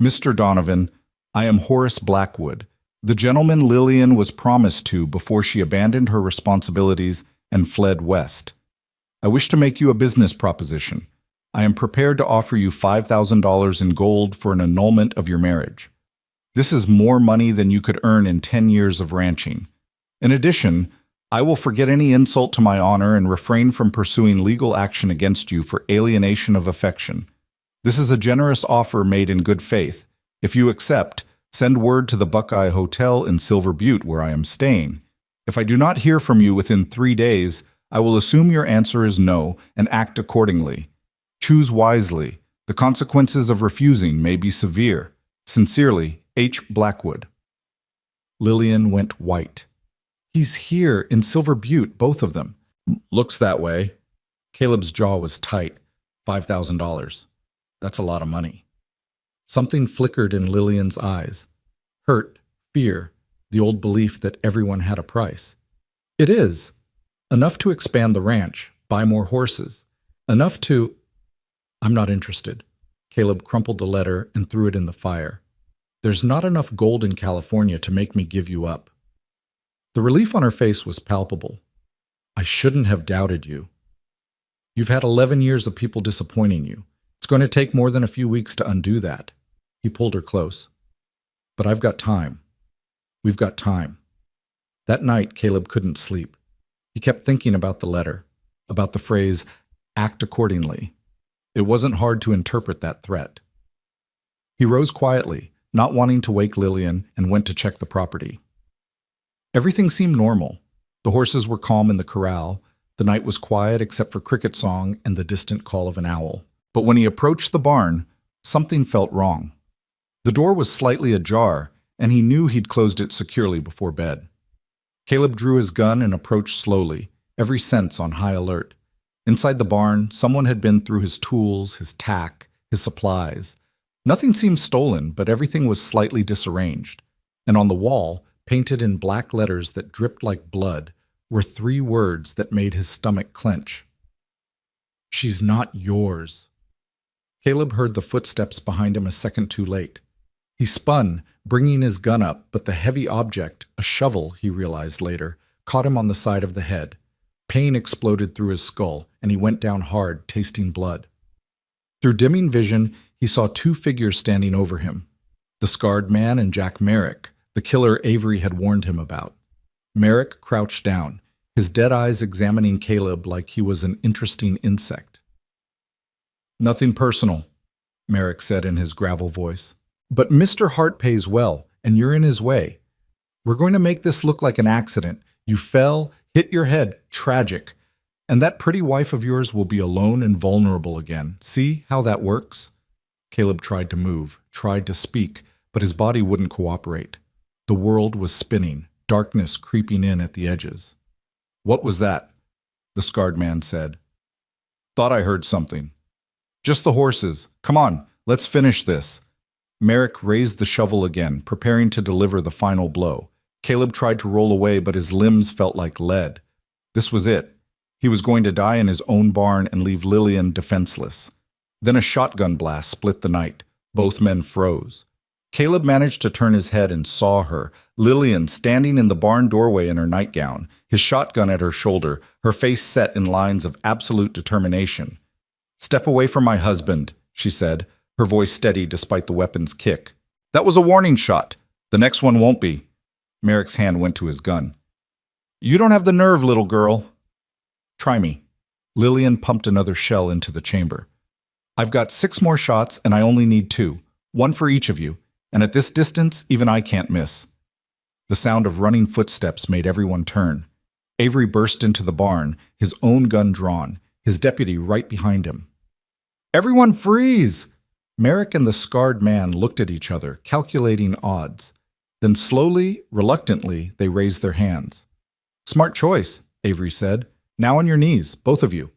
"Mr. Donovan, I am Horace Blackwood, the gentleman Lillian was promised to before she abandoned her responsibilities and fled west. I wish to make you a business proposition. I am prepared to offer you $5,000 in gold for an annulment of your marriage. This is more money than you could earn in 10 years of ranching. In addition, I will forget any insult to my honor and refrain from pursuing legal action against you for alienation of affection. This is a generous offer made in good faith. If you accept, Send word to the Buckeye Hotel in Silver Butte where I am staying. If I do not hear from you within 3 days, I will assume your answer is no and act accordingly. Choose wisely. The consequences of refusing may be severe. Sincerely, H. Blackwood. Lillian went white. He's here in Silver Butte, both of them. Looks that way. Caleb's jaw was tight. $5,000. That's a lot of money. Something flickered in Lillian's eyes. Hurt, fear, the old belief that everyone had a price. It is. Enough to expand the ranch, buy more horses. Enough to... I'm not interested. Caleb crumpled the letter and threw it in the fire. There's not enough gold in California to make me give you up. The relief on her face was palpable. I shouldn't have doubted you. You've had 11 years of people disappointing you. It's going to take more than a few weeks to undo that. He pulled her close. But I've got time. We've got time. That night, Caleb couldn't sleep. He kept thinking about the letter, about the phrase, act accordingly. It wasn't hard to interpret that threat. He rose quietly, not wanting to wake Lillian, and went to check the property. Everything seemed normal. The horses were calm in the corral. The night was quiet except for cricket song and the distant call of an owl. But when he approached the barn, something felt wrong. The door was slightly ajar, and he knew he'd closed it securely before bed. Caleb drew his gun and approached slowly, every sense on high alert. Inside the barn, someone had been through his tools, his tack, his supplies. Nothing seemed stolen, but everything was slightly disarranged. And on the wall, painted in black letters that dripped like blood, were 3 words that made his stomach clench. She's not yours. Caleb heard the footsteps behind him a second too late. He spun, bringing his gun up, but the heavy object, a shovel, he realized later, caught him on the side of the head. Pain exploded through his skull, and he went down hard, tasting blood. Through dimming vision, he saw 2 figures standing over him. The scarred man and Jack Merrick, the killer Avery had warned him about. Merrick crouched down, his dead eyes examining Caleb like he was an interesting insect. Nothing personal, Merrick said in his gravel voice. But Mr. Hart pays well, and you're in his way. We're going to make this look like an accident. You fell, hit your head, tragic. And that pretty wife of yours will be alone and vulnerable again. See how that works? Caleb tried to move, tried to speak, but his body wouldn't cooperate. The world was spinning, darkness creeping in at the edges. What was that? The scarred man said. Thought I heard something. Just the horses. Come on, let's finish this. Merrick raised the shovel again, preparing to deliver the final blow. Caleb tried to roll away, but his limbs felt like lead. This was it. He was going to die in his own barn and leave Lillian defenseless. Then a shotgun blast split the night. Both men froze. Caleb managed to turn his head and saw her, Lillian standing in the barn doorway in her nightgown, his shotgun at her shoulder, her face set in lines of absolute determination. Step away from my husband, she said, her voice steady despite the weapon's kick. That was a warning shot. The next one won't be. Merrick's hand went to his gun. You don't have the nerve, little girl. Try me. Lillian pumped another shell into the chamber. I've got 6 more shots and I only need 2, 1 for each of you. And at this distance, even I can't miss. The sound of running footsteps made everyone turn. Avery burst into the barn, his own gun drawn, his deputy right behind him. Everyone freeze! Merrick and the scarred man looked at each other, calculating odds. Then slowly, reluctantly, they raised their hands. Smart choice, Avery said. Now on your knees, both of you.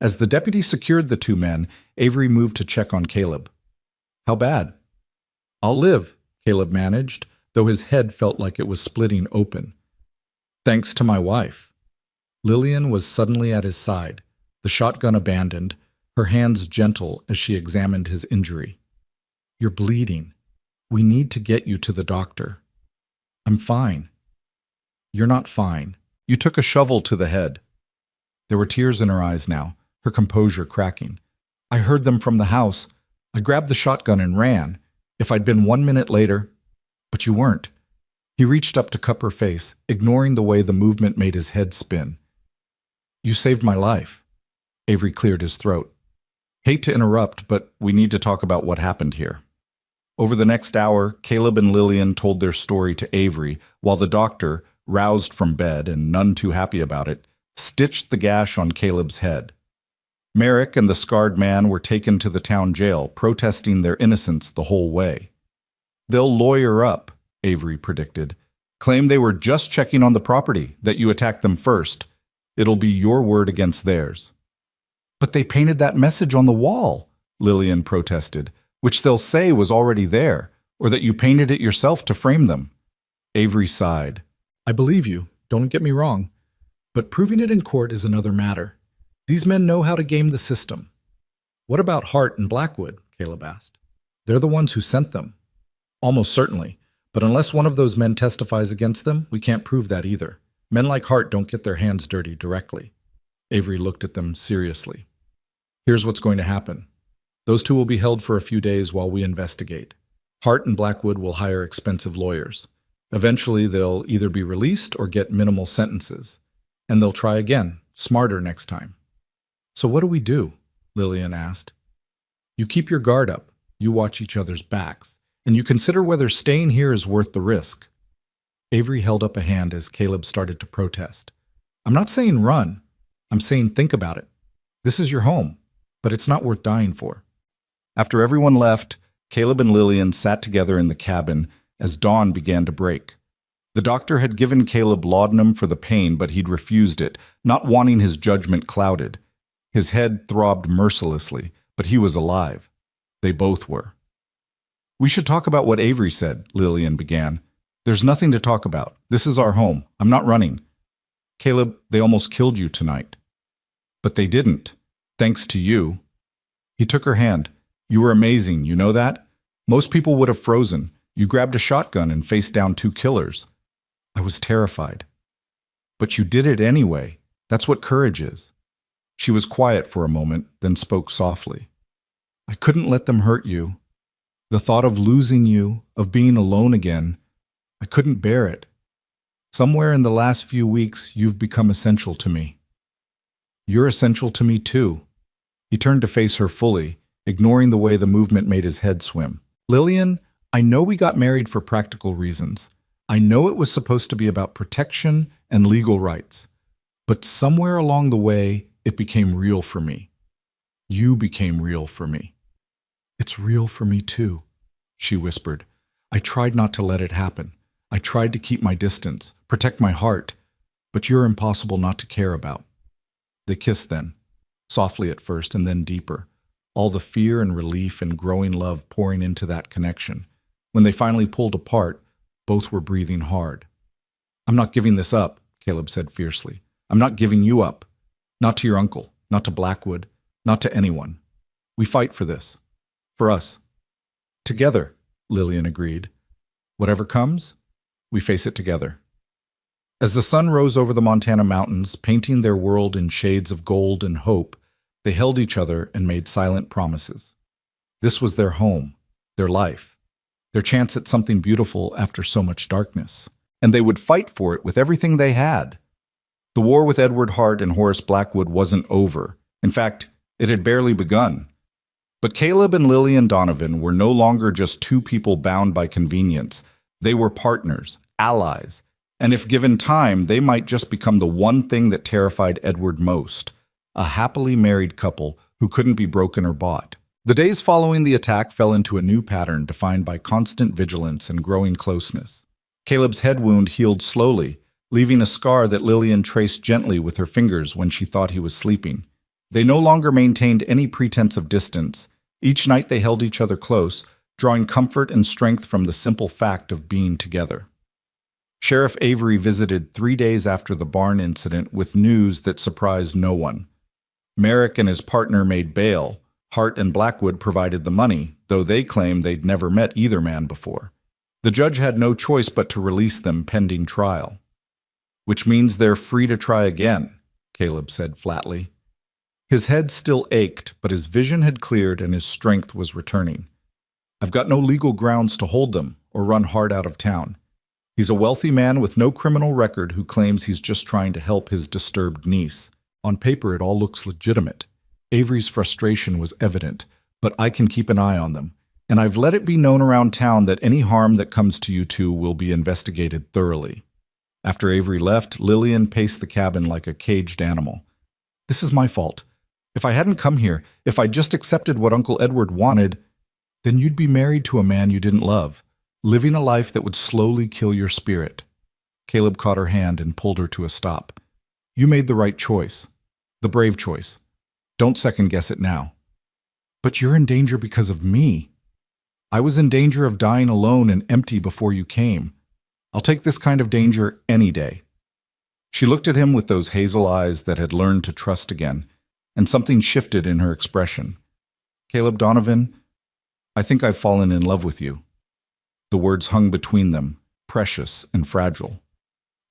As the deputy secured the 2 men, Avery moved to check on Caleb. How bad? I'll live, Caleb managed, though his head felt like it was splitting open. Thanks to my wife. Lillian was suddenly at his side, the shotgun abandoned, her hands gentle as she examined his injury. You're bleeding. We need to get you to the doctor. I'm fine. You're not fine. You took a shovel to the head. There were tears in her eyes now, her composure cracking. I heard them from the house. I grabbed the shotgun and ran. If I'd been 1 minute later, but you weren't. He reached up to cup her face, ignoring the way the movement made his head spin. You saved my life. Avery cleared his throat. Hate to interrupt, but we need to talk about what happened here. Over the next hour, Caleb and Lillian told their story to Avery, while the doctor, roused from bed and none too happy about it, stitched the gash on Caleb's head. Merrick and the scarred man were taken to the town jail, protesting their innocence the whole way. "They'll lawyer up," Avery predicted. "Claim they were just checking on the property, that you attacked them first. It'll be your word against theirs." "But they painted that message on the wall," Lillian protested, "which they'll say was already there, or that you painted it yourself to frame them." Avery sighed. "I believe you, don't get me wrong, but proving it in court is another matter. These men know how to game the system." "What about Hart and Blackwood?" Caleb asked. "They're the ones who sent them." "Almost certainly, but unless one of those men testifies against them, we can't prove that either. Men like Hart don't get their hands dirty directly." Avery looked at them seriously. "Here's what's going to happen. Those two will be held for a few days while we investigate. Hart and Blackwood will hire expensive lawyers. Eventually, they'll either be released or get minimal sentences. And they'll try again, smarter next time." "So what do we do?" Lillian asked. "You keep your guard up, you watch each other's backs, and you consider whether staying here is worth the risk." Avery held up a hand as Caleb started to protest. "I'm not saying run. I'm saying think about it. This is your home, but it's not worth dying for." After everyone left, Caleb and Lillian sat together in the cabin as dawn began to break. The doctor had given Caleb laudanum for the pain, but he'd refused it, not wanting his judgment clouded. His head throbbed mercilessly, but he was alive. They both were. "We should talk about what Avery said," Lillian began. "There's nothing to talk about. This is our home. I'm not running." "Caleb, they almost killed you tonight." "But they didn't. Thanks to you." He took her hand. "You were amazing, you know that? Most people would have frozen. You grabbed a shotgun and faced down two killers." "I was terrified." "But you did it anyway. That's what courage is." She was quiet for a moment, then spoke softly. "I couldn't let them hurt you. The thought of losing you, of being alone again, I couldn't bear it. Somewhere in the last few weeks, you've become essential to me." "You're essential to me too." He turned to face her fully, ignoring the way the movement made his head swim. "Lillian, I know we got married for practical reasons. I know it was supposed to be about protection and legal rights. But somewhere along the way, it became real for me. You became real for me." "It's real for me too," she whispered. "I tried not to let it happen. I tried to keep my distance, protect my heart, but you're impossible not to care about." They kissed then, softly at first and then deeper, all the fear and relief and growing love pouring into that connection. When they finally pulled apart, both were breathing hard. "I'm not giving this up," Caleb said fiercely. "I'm not giving you up. Not to your uncle, not to Blackwood, not to anyone. We fight for this. For us. Together," Lillian agreed. "Whatever comes, we face it together." As the sun rose over the Montana mountains, painting their world in shades of gold and hope, they held each other and made silent promises. This was their home, their life, their chance at something beautiful after so much darkness. And they would fight for it with everything they had. The war with Edward Hart and Horace Blackwood wasn't over. In fact, it had barely begun. But Caleb and Lillian Donovan were no longer just two people bound by convenience. They were partners, allies, and if given time, they might just become the one thing that terrified Edward most, a happily married couple who couldn't be broken or bought. The days following the attack fell into a new pattern defined by constant vigilance and growing closeness. Caleb's head wound healed slowly, leaving a scar that Lillian traced gently with her fingers when she thought he was sleeping. They no longer maintained any pretense of distance. Each night they held each other close, drawing comfort and strength from the simple fact of being together. Sheriff Avery visited 3 days after the barn incident with news that surprised no one. Merrick and his partner made bail. Hart and Blackwood provided the money, though they claimed they'd never met either man before. The judge had no choice but to release them pending trial. "Which means they're free to try again," Caleb said flatly. His head still ached, but his vision had cleared and his strength was returning. "I've got no legal grounds to hold them or run Hart out of town. He's a wealthy man with no criminal record who claims he's just trying to help his disturbed niece. On paper, it all looks legitimate. Avery's frustration was evident, but I can keep an eye on them, And I've let it be known around town that any harm that comes to you two will be investigated thoroughly. After Avery left, Lillian paced the cabin like a caged animal. This is my fault. If I hadn't come here, if I just accepted what Uncle Edward wanted, then you'd be married to a man you didn't love, living a life that would slowly kill your spirit. Caleb caught her hand and pulled her to a stop. You made the right choice. The brave choice. Don't second-guess it now. But you're in danger because of me. I was in danger of dying alone and empty before you came. I'll take this kind of danger any day. She looked at him with those hazel eyes that had learned to trust again, and something shifted in her expression. Caleb Donovan, I think I've fallen in love with you. The words hung between them, precious and fragile.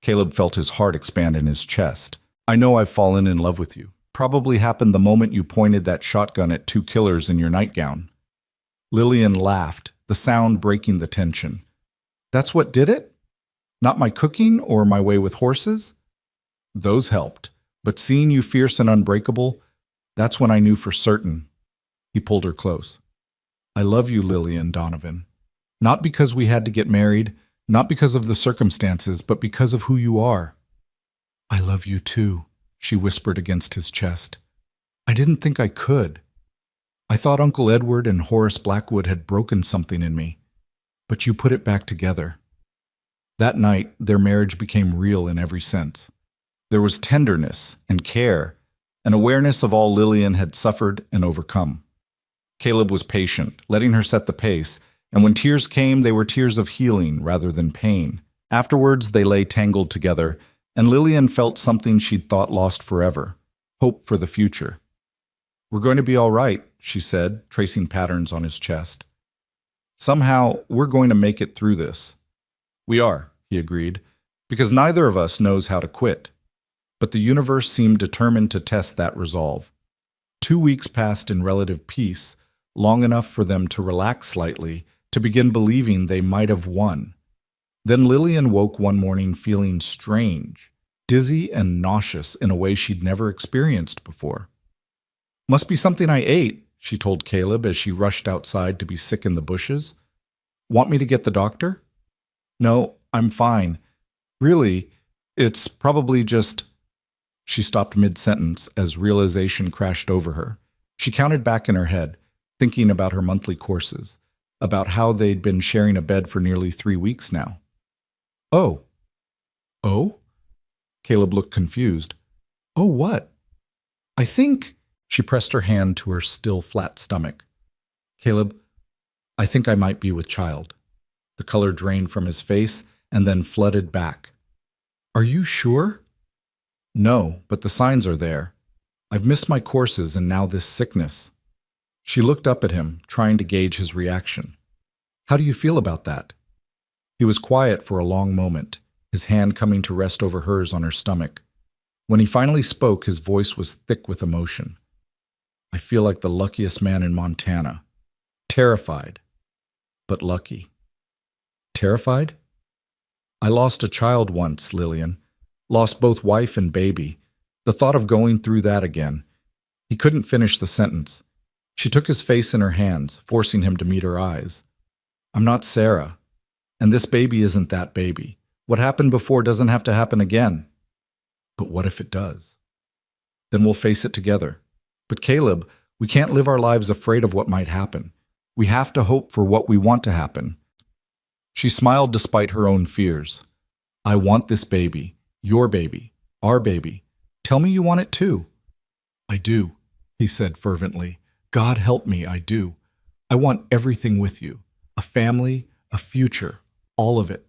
Caleb felt his heart expand in his chest. I know I've fallen in love with you. Probably happened the moment you pointed that shotgun at two killers in your nightgown. Lillian laughed, the sound breaking the tension. That's what did it? Not my cooking or my way with horses? Those helped, but seeing you fierce and unbreakable, that's when I knew for certain. He pulled her close. I love you, Lillian Donovan. Not because we had to get married, not because of the circumstances, but because of who you are. I love you too, she whispered against his chest. I didn't think I could. I thought Uncle Edward and Horace Blackwood had broken something in me, but you put it back together. That night, their marriage became real in every sense. There was tenderness and care, an awareness of all Lillian had suffered and overcome. Caleb was patient, letting her set the pace, and when tears came, they were tears of healing rather than pain. Afterwards, they lay tangled together, and Lillian felt something she'd thought lost forever, hope for the future. We're going to be all right, she said, tracing patterns on his chest. Somehow, we're going to make it through this. We are, he agreed, because neither of us knows how to quit. But the universe seemed determined to test that resolve. 2 weeks passed in relative peace, long enough for them to relax slightly, to begin believing they might have won. Then Lillian woke one morning feeling strange, dizzy and nauseous in a way she'd never experienced before. Must be something I ate, she told Caleb as she rushed outside to be sick in the bushes. Want me to get the doctor? No, I'm fine. Really, it's probably just... She stopped mid-sentence as realization crashed over her. She counted back in her head, thinking about her monthly courses, about how they'd been sharing a bed for nearly 3 weeks now. Oh. Oh? Caleb looked confused. Oh, what? I think... She pressed her hand to her still flat stomach. Caleb, I think I might be with child. The color drained from his face and then flooded back. Are you sure? No, but the signs are there. I've missed my courses and now this sickness. She looked up at him, trying to gauge his reaction. How do you feel about that? He was quiet for a long moment, his hand coming to rest over hers on her stomach. When he finally spoke, his voice was thick with emotion. I feel like the luckiest man in Montana. Terrified, but lucky. Terrified? I lost a child once, Lillian. Lost both wife and baby. The thought of going through that again. He couldn't finish the sentence. She took his face in her hands, forcing him to meet her eyes. I'm not Sarah. And this baby isn't that baby. What happened before doesn't have to happen again. But what if it does? Then we'll face it together. But Caleb, we can't live our lives afraid of what might happen. We have to hope for what we want to happen. She smiled despite her own fears. I want this baby, your baby, our baby. Tell me you want it too. I do, he said fervently. God help me, I do. I want everything with you. A family, a future, all of it.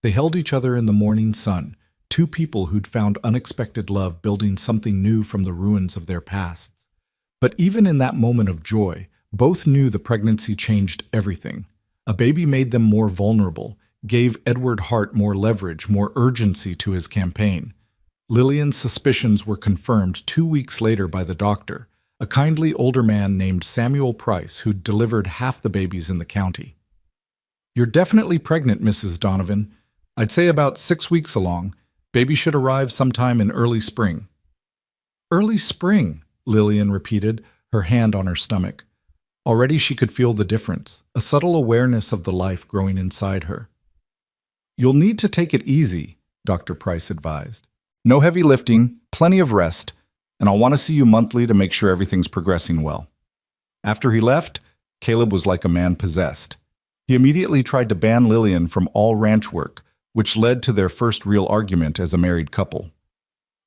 They held each other in the morning sun, two people who'd found unexpected love building something new from the ruins of their pasts. But even in that moment of joy, both knew the pregnancy changed everything. A baby made them more vulnerable, gave Edward Hart more leverage, more urgency to his campaign. Lillian's suspicions were confirmed 2 weeks later by the doctor, a kindly older man named Samuel Price who'd delivered half the babies in the county. You're definitely pregnant, Mrs. Donovan. I'd say about 6 weeks along. Baby should arrive sometime in early spring. Early spring, Lillian repeated, her hand on her stomach. Already she could feel the difference, a subtle awareness of the life growing inside her. "You'll need to take it easy," Dr. Price advised. "No heavy lifting, plenty of rest, and I'll want to see you monthly to make sure everything's progressing well." After he left, Caleb was like a man possessed. He immediately tried to ban Lillian from all ranch work, which led to their first real argument as a married couple.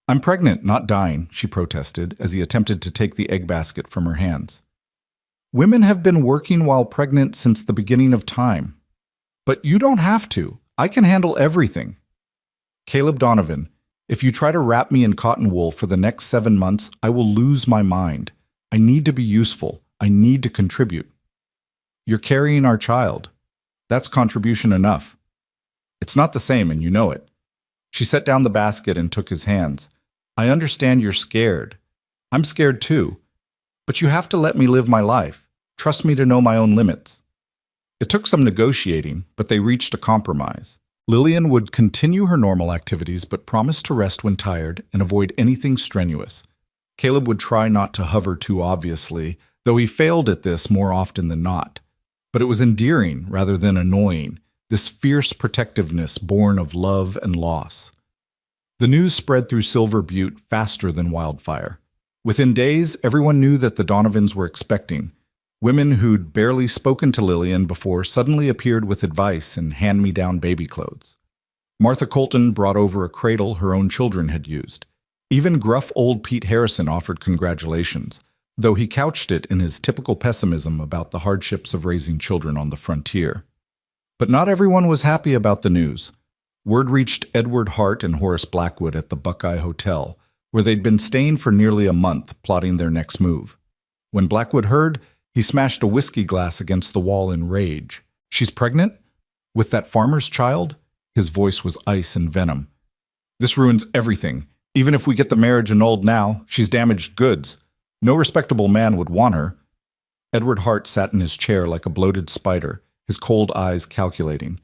"I'm pregnant, not dying," she protested as he attempted to take the egg basket from her hands. "Women have been working while pregnant since the beginning of time. But you don't have to. I can handle everything." "Caleb Donovan, if you try to wrap me in cotton wool for the next 7 months, I will lose my mind. I need to be useful. I need to contribute." "You're carrying our child. That's contribution enough." "It's not the same, and you know it." She set down the basket and took his hands. "I understand you're scared. I'm scared too. But you have to let me live my life. Trust me to know my own limits." It took some negotiating, but they reached a compromise. Lillian would continue her normal activities but promised to rest when tired and avoid anything strenuous. Caleb would try not to hover too obviously, though he failed at this more often than not. But it was endearing rather than annoying, this fierce protectiveness born of love and loss. The news spread through Silver Butte faster than wildfire. Within days, everyone knew that the Donovans were expecting. Women who'd barely spoken to Lillian before suddenly appeared with advice and hand-me-down baby clothes. Martha Colton brought over a cradle her own children had used. Even gruff old Pete Harrison offered congratulations, though he couched it in his typical pessimism about the hardships of raising children on the frontier. But not everyone was happy about the news. Word reached Edward Hart and Horace Blackwood at the Buckeye Hotel, where they'd been staying for nearly a month, plotting their next move. When Blackwood heard, he smashed a whiskey glass against the wall in rage. "She's pregnant? With that farmer's child?" His voice was ice and venom. "This ruins everything. Even if we get the marriage annulled now, she's damaged goods. No respectable man would want her." Edward Hart sat in his chair like a bloated spider, his cold eyes calculating.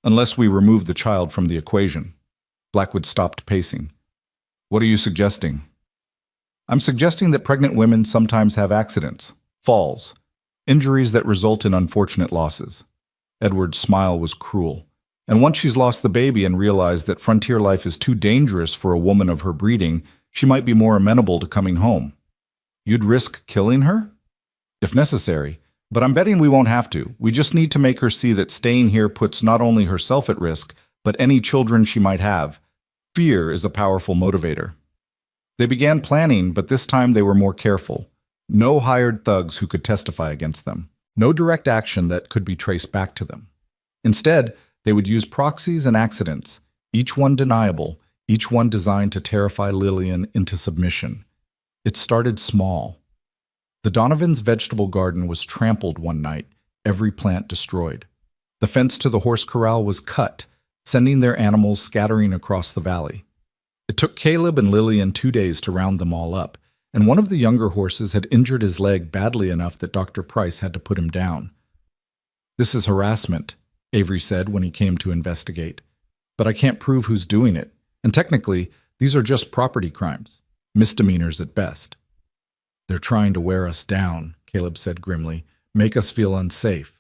"Unless we remove the child from the equation." Blackwood stopped pacing. "What are you suggesting?" "I'm suggesting that pregnant women sometimes have accidents, falls, injuries that result in unfortunate losses." Edward's smile was cruel. "And once she's lost the baby and realized that frontier life is too dangerous for a woman of her breeding, she might be more amenable to coming home." "You'd risk killing her?" "If necessary. But I'm betting we won't have to. We just need to make her see that staying here puts not only herself at risk, but any children she might have. Fear is a powerful motivator." They began planning, but this time they were more careful. No hired thugs who could testify against them. No direct action that could be traced back to them. Instead, they would use proxies and accidents, each one deniable, each one designed to terrify Lillian into submission. It started small. The Donovans' vegetable garden was trampled one night, every plant destroyed. The fence to the horse corral was cut, sending their animals scattering across the valley. It took Caleb and Lillian 2 days to round them all up, and one of the younger horses had injured his leg badly enough that Dr. Price had to put him down. "This is harassment," Avery said when he came to investigate. "But I can't prove who's doing it, and technically, these are just property crimes, misdemeanors at best." "They're trying to wear us down," Caleb said grimly, "make us feel unsafe."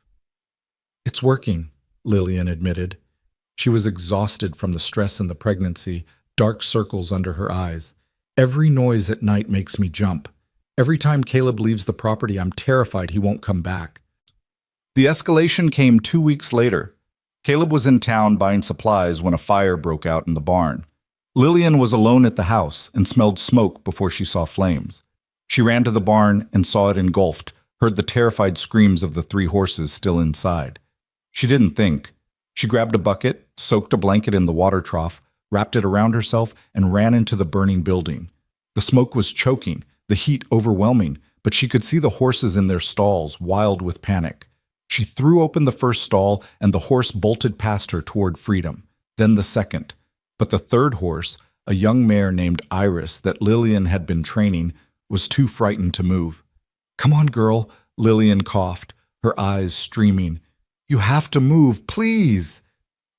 "It's working," Lillian admitted. She was exhausted from the stress and the pregnancy, dark circles under her eyes. "Every noise at night makes me jump. Every time Caleb leaves the property, I'm terrified he won't come back." The escalation came 2 weeks later. Caleb was in town buying supplies when a fire broke out in the barn. Lillian was alone at the house and smelled smoke before she saw flames. She ran to the barn and saw it engulfed, heard the terrified screams of the 3 horses still inside. She didn't think. She grabbed a bucket, soaked a blanket in the water trough, wrapped it around herself, and ran into the burning building. The smoke was choking, the heat overwhelming, but she could see the horses in their stalls, wild with panic. She threw open the first stall, and the horse bolted past her toward freedom, then the second. But the third horse, a young mare named Iris that Lillian had been training, was too frightened to move. "Come on, girl," Lillian coughed, her eyes streaming. "You have to move, please."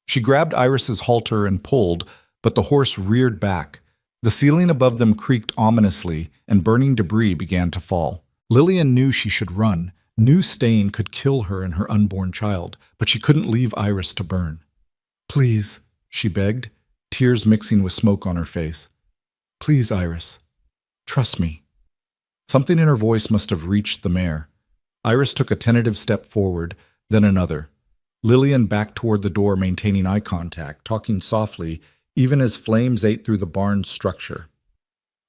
She grabbed Iris's halter and pulled, but the horse reared back. The ceiling above them creaked ominously, and burning debris began to fall. Lillian knew she should run, New stain could kill her and her unborn child, but she couldn't leave Iris to burn. "Please," she begged, tears mixing with smoke on her face. "Please, Iris. Trust me." Something in her voice must have reached the mare. Iris took a tentative step forward, then another. Lillian backed toward the door, maintaining eye contact, talking softly, even as flames ate through the barn's structure.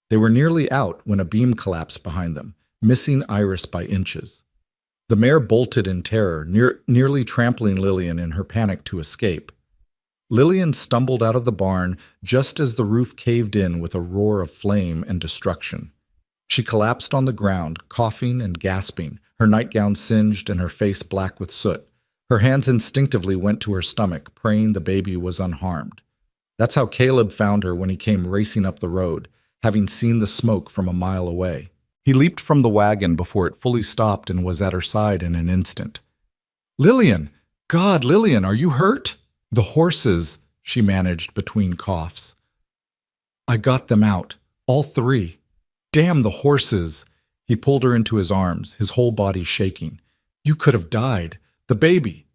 They were nearly out when a beam collapsed behind them, missing Iris by inches. The mare bolted in terror, nearly trampling Lillian in her panic to escape. Lillian stumbled out of the barn just as the roof caved in with a roar of flame and destruction. She collapsed on the ground, coughing and gasping, her nightgown singed and her face black with soot. Her hands instinctively went to her stomach, praying the baby was unharmed. That's how Caleb found her when he came racing up the road, having seen the smoke from a mile away. He leaped from the wagon before it fully stopped and was at her side in an instant. "Lillian! God, Lillian, are you hurt?" "The horses," she managed between coughs. "I got them out. All three. Damn the horses!" He pulled her into his arms, his whole body shaking. "You could have died. The baby.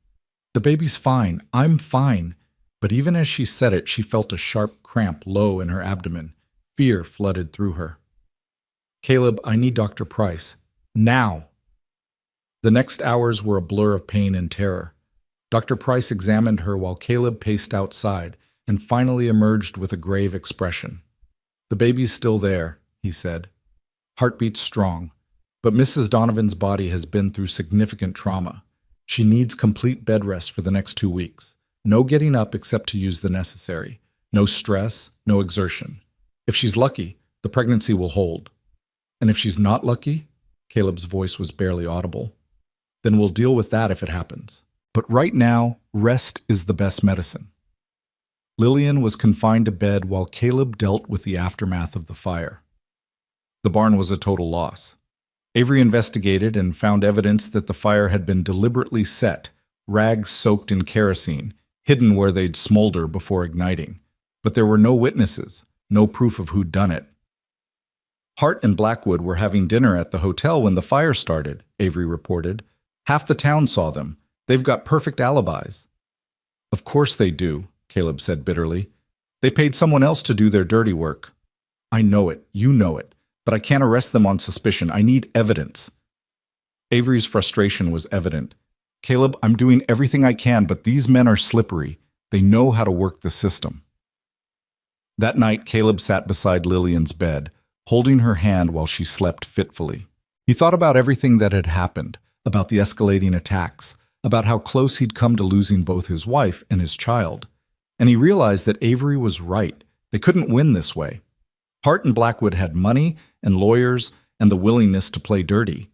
The baby's fine. I'm fine." But even as she said it, she felt a sharp cramp low in her abdomen. Fear flooded through her. "Caleb, I need Dr. Price. Now!" The next hours were a blur of pain and terror. Dr. Price examined her while Caleb paced outside and finally emerged with a grave expression. "The baby's still there," he said. "Heartbeat's strong, but Mrs. Donovan's body has been through significant trauma. She needs complete bed rest for the next 2 weeks. No getting up except to use the necessary. No stress, no exertion. If she's lucky, the pregnancy will hold. And if she's not lucky," Caleb's voice was barely audible, "then we'll deal with that if it happens. But right now, rest is the best medicine." Lillian was confined to bed while Caleb dealt with the aftermath of the fire. The barn was a total loss. Avery investigated and found evidence that the fire had been deliberately set, rags soaked in kerosene, hidden where they'd smolder before igniting. But there were no witnesses, no proof of who'd done it. "Hart and Blackwood were having dinner at the hotel when the fire started," Avery reported. "Half the town saw them. They've got perfect alibis." "Of course they do," Caleb said bitterly. "They paid someone else to do their dirty work." "I know it. You know it. But I can't arrest them on suspicion. I need evidence." Avery's frustration was evident. "Caleb, I'm doing everything I can, but these men are slippery. They know how to work the system." That night, Caleb sat beside Lillian's bed, holding her hand while she slept fitfully. He thought about everything that had happened, about the escalating attacks, about how close he'd come to losing both his wife and his child. And he realized that Avery was right. They couldn't win this way. Hart and Blackwood had money and lawyers and the willingness to play dirty.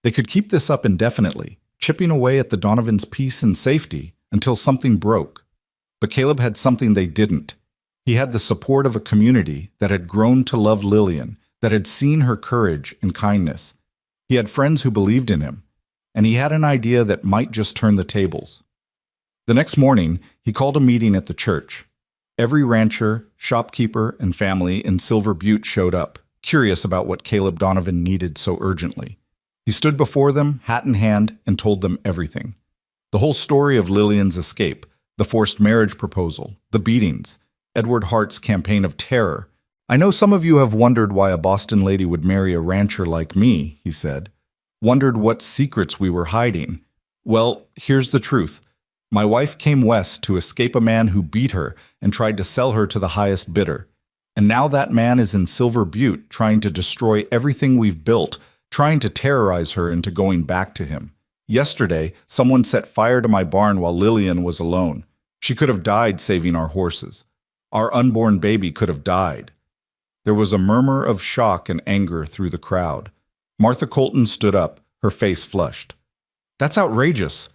They could keep this up indefinitely, chipping away at the Donovans' peace and safety until something broke. But Caleb had something they didn't. He had the support of a community that had grown to love Lillian, that had seen her courage and kindness. He had friends who believed in him, and he had an idea that might just turn the tables. The next morning, he called a meeting at the church. Every rancher, shopkeeper, and family in Silver Butte showed up, curious about what Caleb Donovan needed so urgently. He stood before them, hat in hand, and told them everything. The whole story of Lillian's escape, the forced marriage proposal, the beatings, Edward Hart's campaign of terror. "I know some of you have wondered why a Boston lady would marry a rancher like me," he said. "Wondered what secrets we were hiding. Well, here's the truth. My wife came west to escape a man who beat her and tried to sell her to the highest bidder. And now that man is in Silver Butte trying to destroy everything we've built, trying to terrorize her into going back to him. Yesterday, someone set fire to my barn while Lillian was alone. She could have died saving our horses. Our unborn baby could have died." There was a murmur of shock and anger through the crowd. Martha Colton stood up, her face flushed. "That's outrageous.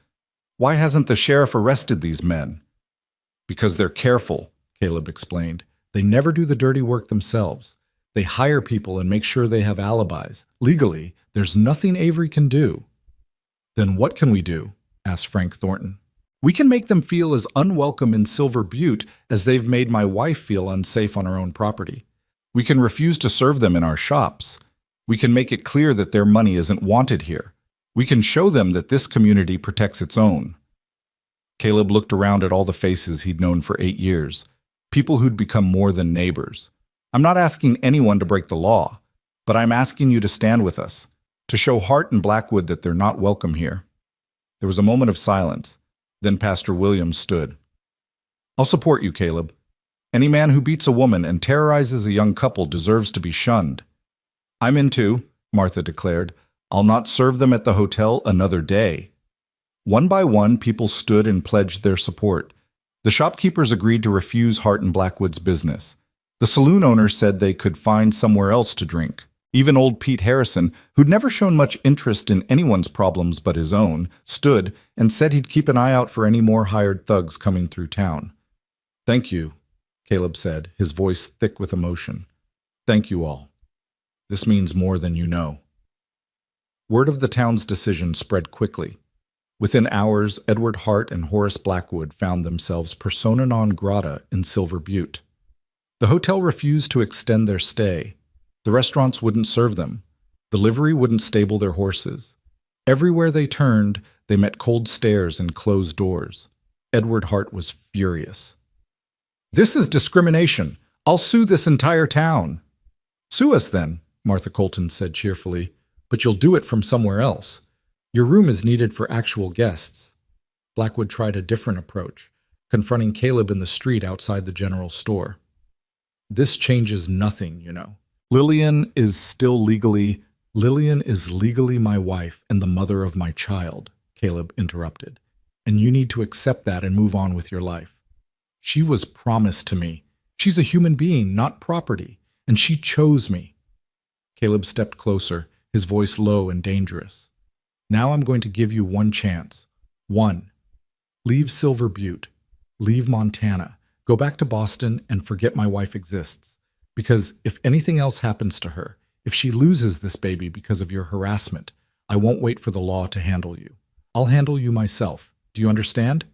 Why hasn't the sheriff arrested these men?" "Because they're careful," Caleb explained. "They never do the dirty work themselves. They hire people and make sure they have alibis. Legally, there's nothing Avery can do." "Then what can we do?" asked Frank Thornton. "We can make them feel as unwelcome in Silver Butte as they've made my wife feel unsafe on her own property. We can refuse to serve them in our shops. We can make it clear that their money isn't wanted here. We can show them that this community protects its own. Caleb looked around at all the faces he'd known for 8 years, people who'd become more than neighbors. I'm not asking anyone to break the law, but I'm asking you to stand with us, to show Hart and Blackwood that they're not welcome here. There was a moment of silence. Then Pastor Williams stood. I'll support you, Caleb. Any man who beats a woman and terrorizes a young couple deserves to be shunned. I'm in too, Martha declared. I'll not serve them at the hotel another day. One by one, people stood and pledged their support. The shopkeepers agreed to refuse Hart and Blackwood's business. The saloon owners said they could find somewhere else to drink. Even old Pete Harrison, who'd never shown much interest in anyone's problems but his own, stood and said he'd keep an eye out for any more hired thugs coming through town. Thank you, Caleb said, his voice thick with emotion. Thank you all. This means more than you know. Word of the town's decision spread quickly. Within hours, Edward Hart and Horace Blackwood found themselves persona non grata in Silver Butte. The hotel refused to extend their stay. The restaurants wouldn't serve them. The livery wouldn't stable their horses. Everywhere they turned, they met cold stares and closed doors. Edward Hart was furious. This is discrimination. I'll sue this entire town. Sue us then, Martha Colton said cheerfully, but you'll do it from somewhere else. Your room is needed for actual guests. Blackwood tried a different approach, confronting Caleb in the street outside the general store. This changes nothing, you know. Lillian is legally my wife and the mother of my child, Caleb interrupted, and you need to accept that and move on with your life. She was promised to me. She's a human being, not property, and she chose me. Caleb stepped closer, his voice low and dangerous. Now I'm going to give you one chance. One. Leave Silver Butte. Leave Montana. Go back to Boston and forget my wife exists. Because if anything else happens to her, if she loses this baby because of your harassment, I won't wait for the law to handle you. I'll handle you myself. Do you understand?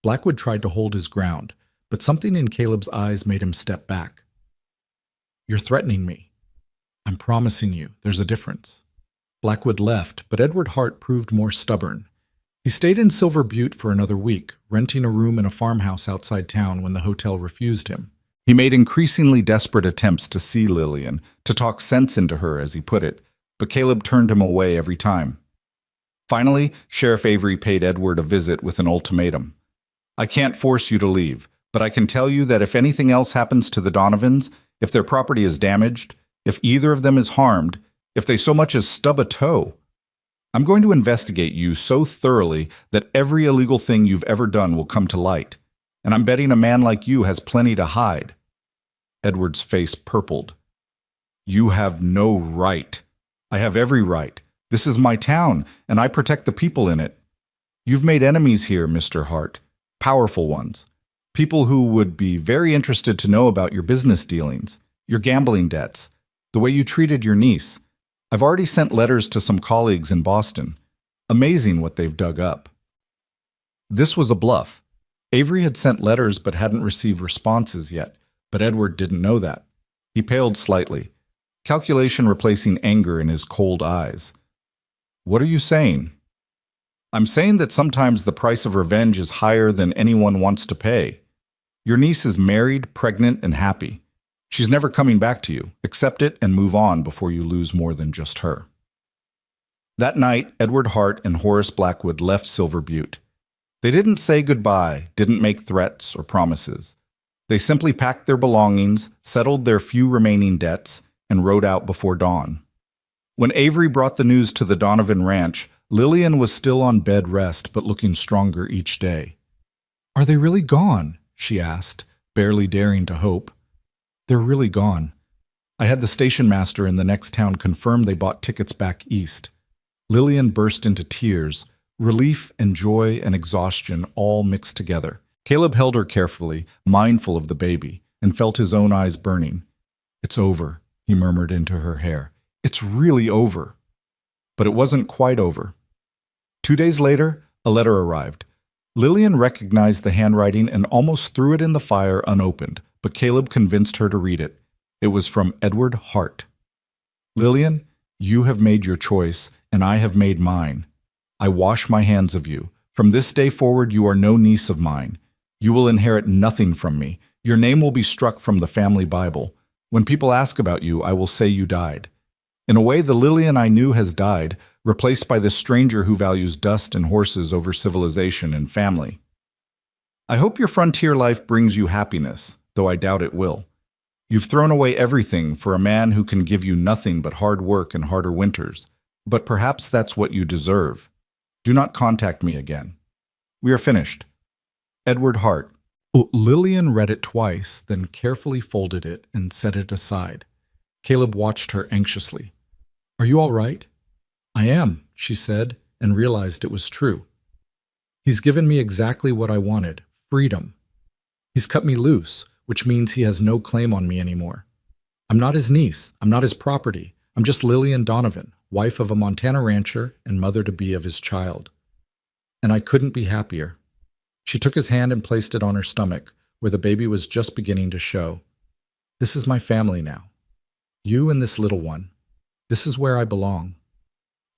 Blackwood tried to hold his ground, but something in Caleb's eyes made him step back. You're threatening me. I'm promising you, there's a difference. Blackwood left, but Edward Hart proved more stubborn. He stayed in Silver Butte for another week, renting a room in a farmhouse outside town when the hotel refused him. He made increasingly desperate attempts to see Lillian, to talk sense into her, as he put it, but Caleb turned him away every time. Finally, Sheriff Avery paid Edward a visit with an ultimatum. I can't force you to leave, but I can tell you that if anything else happens to the Donovans, if their property is damaged, if either of them is harmed, if they so much as stub a toe, I'm going to investigate you so thoroughly that every illegal thing you've ever done will come to light. And I'm betting a man like you has plenty to hide. Edward's face purpled. You have no right. I have every right. This is my town, and I protect the people in it. You've made enemies here, Mr. Hart. Powerful ones. People who would be very interested to know about your business dealings, your gambling debts, the way you treated your niece. I've already sent letters to some colleagues in Boston. Amazing what they've dug up. This was a bluff. Avery had sent letters but hadn't received responses yet, but Edward didn't know that. He paled slightly, calculation replacing anger in his cold eyes. What are you saying? I'm saying that sometimes the price of revenge is higher than anyone wants to pay. Your niece is married, pregnant, and happy. She's never coming back to you. Accept it and move on before you lose more than just her. That night, Edward Hart and Horace Blackwood left Silver Butte. They didn't say goodbye, didn't make threats or promises. They simply packed their belongings, settled their few remaining debts, and rode out before dawn. When Avery brought the news to the Donovan ranch, Lillian was still on bed rest but looking stronger each day. Are they really gone? She asked, barely daring to hope. They're really gone. I had the station master in the next town confirm they bought tickets back east. Lillian burst into tears, relief and joy and exhaustion all mixed together. Caleb held her carefully, mindful of the baby, and felt his own eyes burning. It's over, he murmured into her hair. It's really over. But it wasn't quite over. 2 days later, a letter arrived. Lillian recognized the handwriting and almost threw it in the fire unopened, but Caleb convinced her to read it. It was from Edward Hart. Lillian, you have made your choice, and I have made mine. I wash my hands of you. From this day forward, you are no niece of mine. You will inherit nothing from me. Your name will be struck from the family Bible. When people ask about you, I will say you died. In a way, the Lillian I knew has died, replaced by this stranger who values dust and horses over civilization and family. I hope your frontier life brings you happiness, though I doubt it will. You've thrown away everything for a man who can give you nothing but hard work and harder winters, but perhaps that's what you deserve. Do not contact me again. We are finished. Edward Hart. Lillian read it twice, then carefully folded it and set it aside. Caleb watched her anxiously. Are you all right? I am, she said, and realized it was true. He's given me exactly what I wanted, freedom. He's cut me loose, which means he has no claim on me anymore. I'm not his niece. I'm not his property. I'm just Lillian Donovan, wife of a Montana rancher and mother-to-be of his child. And I couldn't be happier. She took his hand and placed it on her stomach, where the baby was just beginning to show. This is my family now. You and this little one. This is where I belong.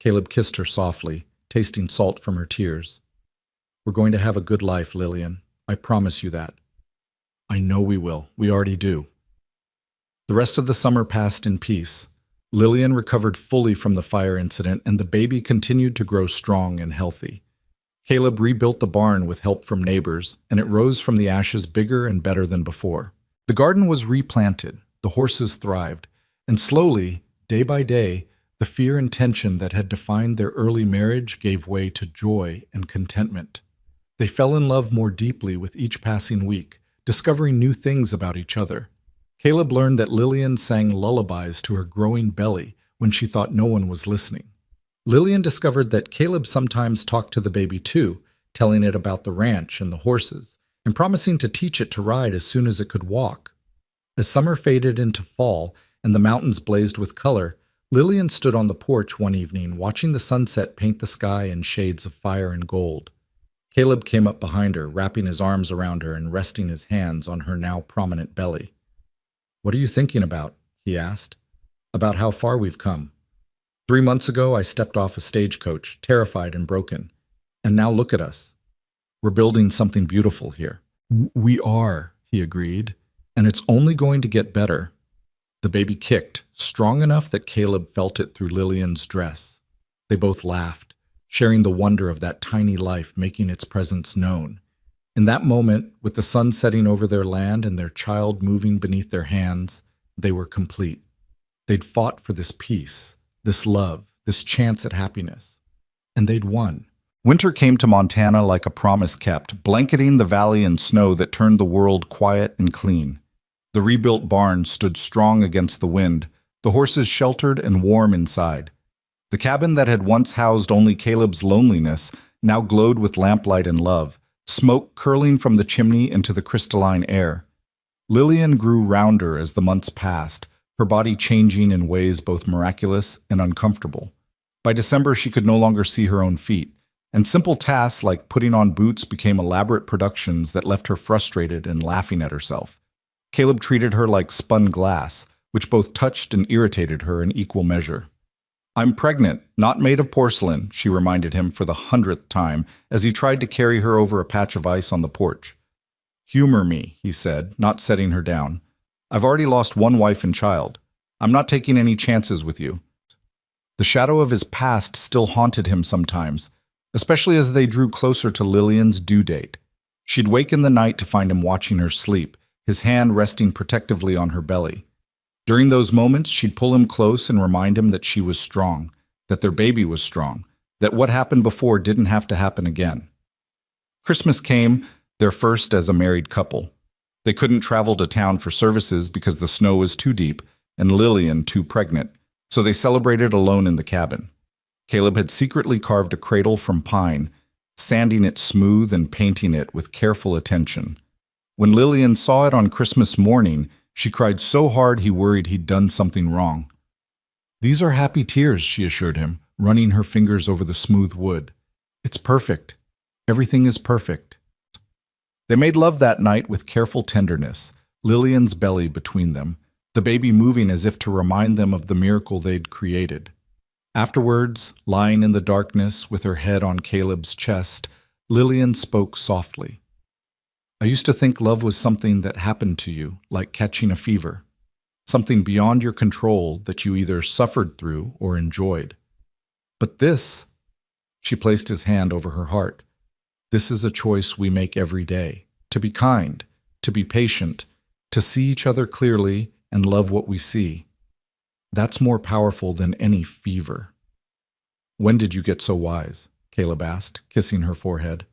Caleb kissed her softly, tasting salt from her tears. We're going to have a good life, Lillian. I promise you that. I know we will. We already do. The rest of the summer passed in peace. Lillian recovered fully from the fire incident, and the baby continued to grow strong and healthy. Caleb rebuilt the barn with help from neighbors, and it rose from the ashes bigger and better than before. The garden was replanted, the horses thrived, and slowly, day by day, the fear and tension that had defined their early marriage gave way to joy and contentment. They fell in love more deeply with each passing week, discovering new things about each other. Caleb learned that Lillian sang lullabies to her growing belly when she thought no one was listening. Lillian discovered that Caleb sometimes talked to the baby too, telling it about the ranch and the horses, and promising to teach it to ride as soon as it could walk. As summer faded into fall and the mountains blazed with color, Lillian stood on the porch one evening watching the sunset paint the sky in shades of fire and gold. Caleb came up behind her, wrapping his arms around her and resting his hands on her now prominent belly. What are you thinking about? He asked. About how far we've come. 3 months ago, I stepped off a stagecoach, terrified and broken. And now look at us. We're building something beautiful here. We are, he agreed, and it's only going to get better. The baby kicked, strong enough that Caleb felt it through Lillian's dress. They both laughed, sharing the wonder of that tiny life making its presence known. In that moment, with the sun setting over their land and their child moving beneath their hands, they were complete. They'd fought for this peace, this love, this chance at happiness. And they'd won. Winter came to Montana like a promise kept, blanketing the valley in snow that turned the world quiet and clean. The rebuilt barn stood strong against the wind, the horses sheltered and warm inside. The cabin that had once housed only Caleb's loneliness now glowed with lamplight and love, smoke curling from the chimney into the crystalline air. Lillian grew rounder as the months passed, her body changing in ways both miraculous and uncomfortable. By December, she could no longer see her own feet, and simple tasks like putting on boots became elaborate productions that left her frustrated and laughing at herself. Caleb treated her like spun glass, which both touched and irritated her in equal measure. I'm pregnant, not made of porcelain, she reminded him for the 100th time as he tried to carry her over a patch of ice on the porch. Humor me, he said, not setting her down. I've already lost one wife and child. I'm not taking any chances with you. The shadow of his past still haunted him sometimes, especially as they drew closer to Lillian's due date. She'd wake in the night to find him watching her sleep, his hand resting protectively on her belly. During those moments, she'd pull him close and remind him that she was strong, that their baby was strong, that what happened before didn't have to happen again. Christmas came, their first as a married couple. They couldn't travel to town for services because the snow was too deep and Lillian too pregnant, so they celebrated alone in the cabin. Caleb had secretly carved a cradle from pine, sanding it smooth and painting it with careful attention. When Lillian saw it on Christmas morning, she cried so hard he worried he'd done something wrong. These are happy tears, she assured him, running her fingers over the smooth wood. It's perfect. Everything is perfect. They made love that night with careful tenderness, Lillian's belly between them, the baby moving as if to remind them of the miracle they'd created. Afterwards, lying in the darkness with her head on Caleb's chest, Lillian spoke softly. I used to think love was something that happened to you, like catching a fever. Something beyond your control that you either suffered through or enjoyed. But this, she placed his hand over her heart, this is a choice we make every day. To be kind, to be patient, to see each other clearly and love what we see. That's more powerful than any fever. When did you get so wise? Caleb asked, kissing her forehead.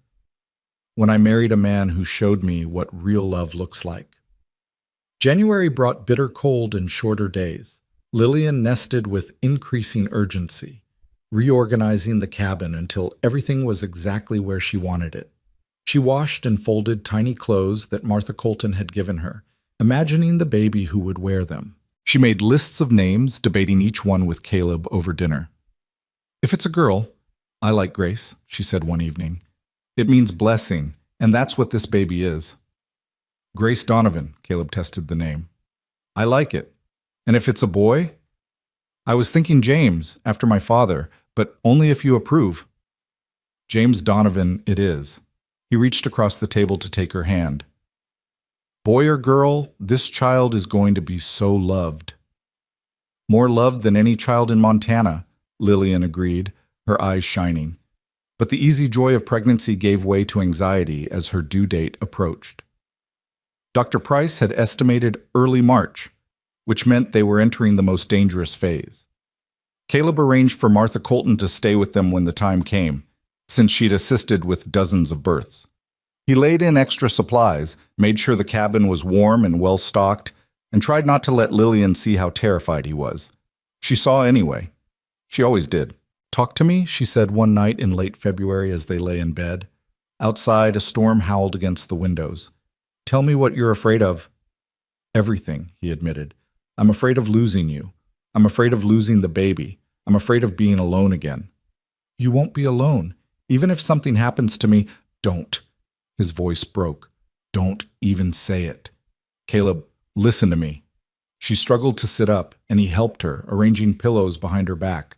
When I married a man who showed me what real love looks like. January brought bitter cold and shorter days. Lillian nested with increasing urgency, reorganizing the cabin until everything was exactly where she wanted it. She washed and folded tiny clothes that Martha Colton had given her, imagining the baby who would wear them. She made lists of names, debating each one with Caleb over dinner. If it's a girl, I like Grace, she said one evening. It means blessing, and that's what this baby is. Grace Donovan, Caleb tested the name. I like it. And if it's a boy? I was thinking James, after my father, but only if you approve. James Donovan it is. He reached across the table to take her hand. Boy or girl, this child is going to be so loved. More loved than any child in Montana, Lillian agreed, her eyes shining. But the easy joy of pregnancy gave way to anxiety as her due date approached. Dr. Price had estimated early March, which meant they were entering the most dangerous phase. Caleb arranged for Martha Colton to stay with them when the time came, since she'd assisted with dozens of births. He laid in extra supplies, made sure the cabin was warm and well-stocked, and tried not to let Lillian see how terrified he was. She saw anyway. She always did. Talk to me, she said one night in late February as they lay in bed. Outside, a storm howled against the windows. Tell me what you're afraid of. Everything, he admitted. I'm afraid of losing you. I'm afraid of losing the baby. I'm afraid of being alone again. You won't be alone. Even if something happens to me, don't. His voice broke. Don't even say it. Caleb, listen to me. She struggled to sit up, and he helped her, arranging pillows behind her back.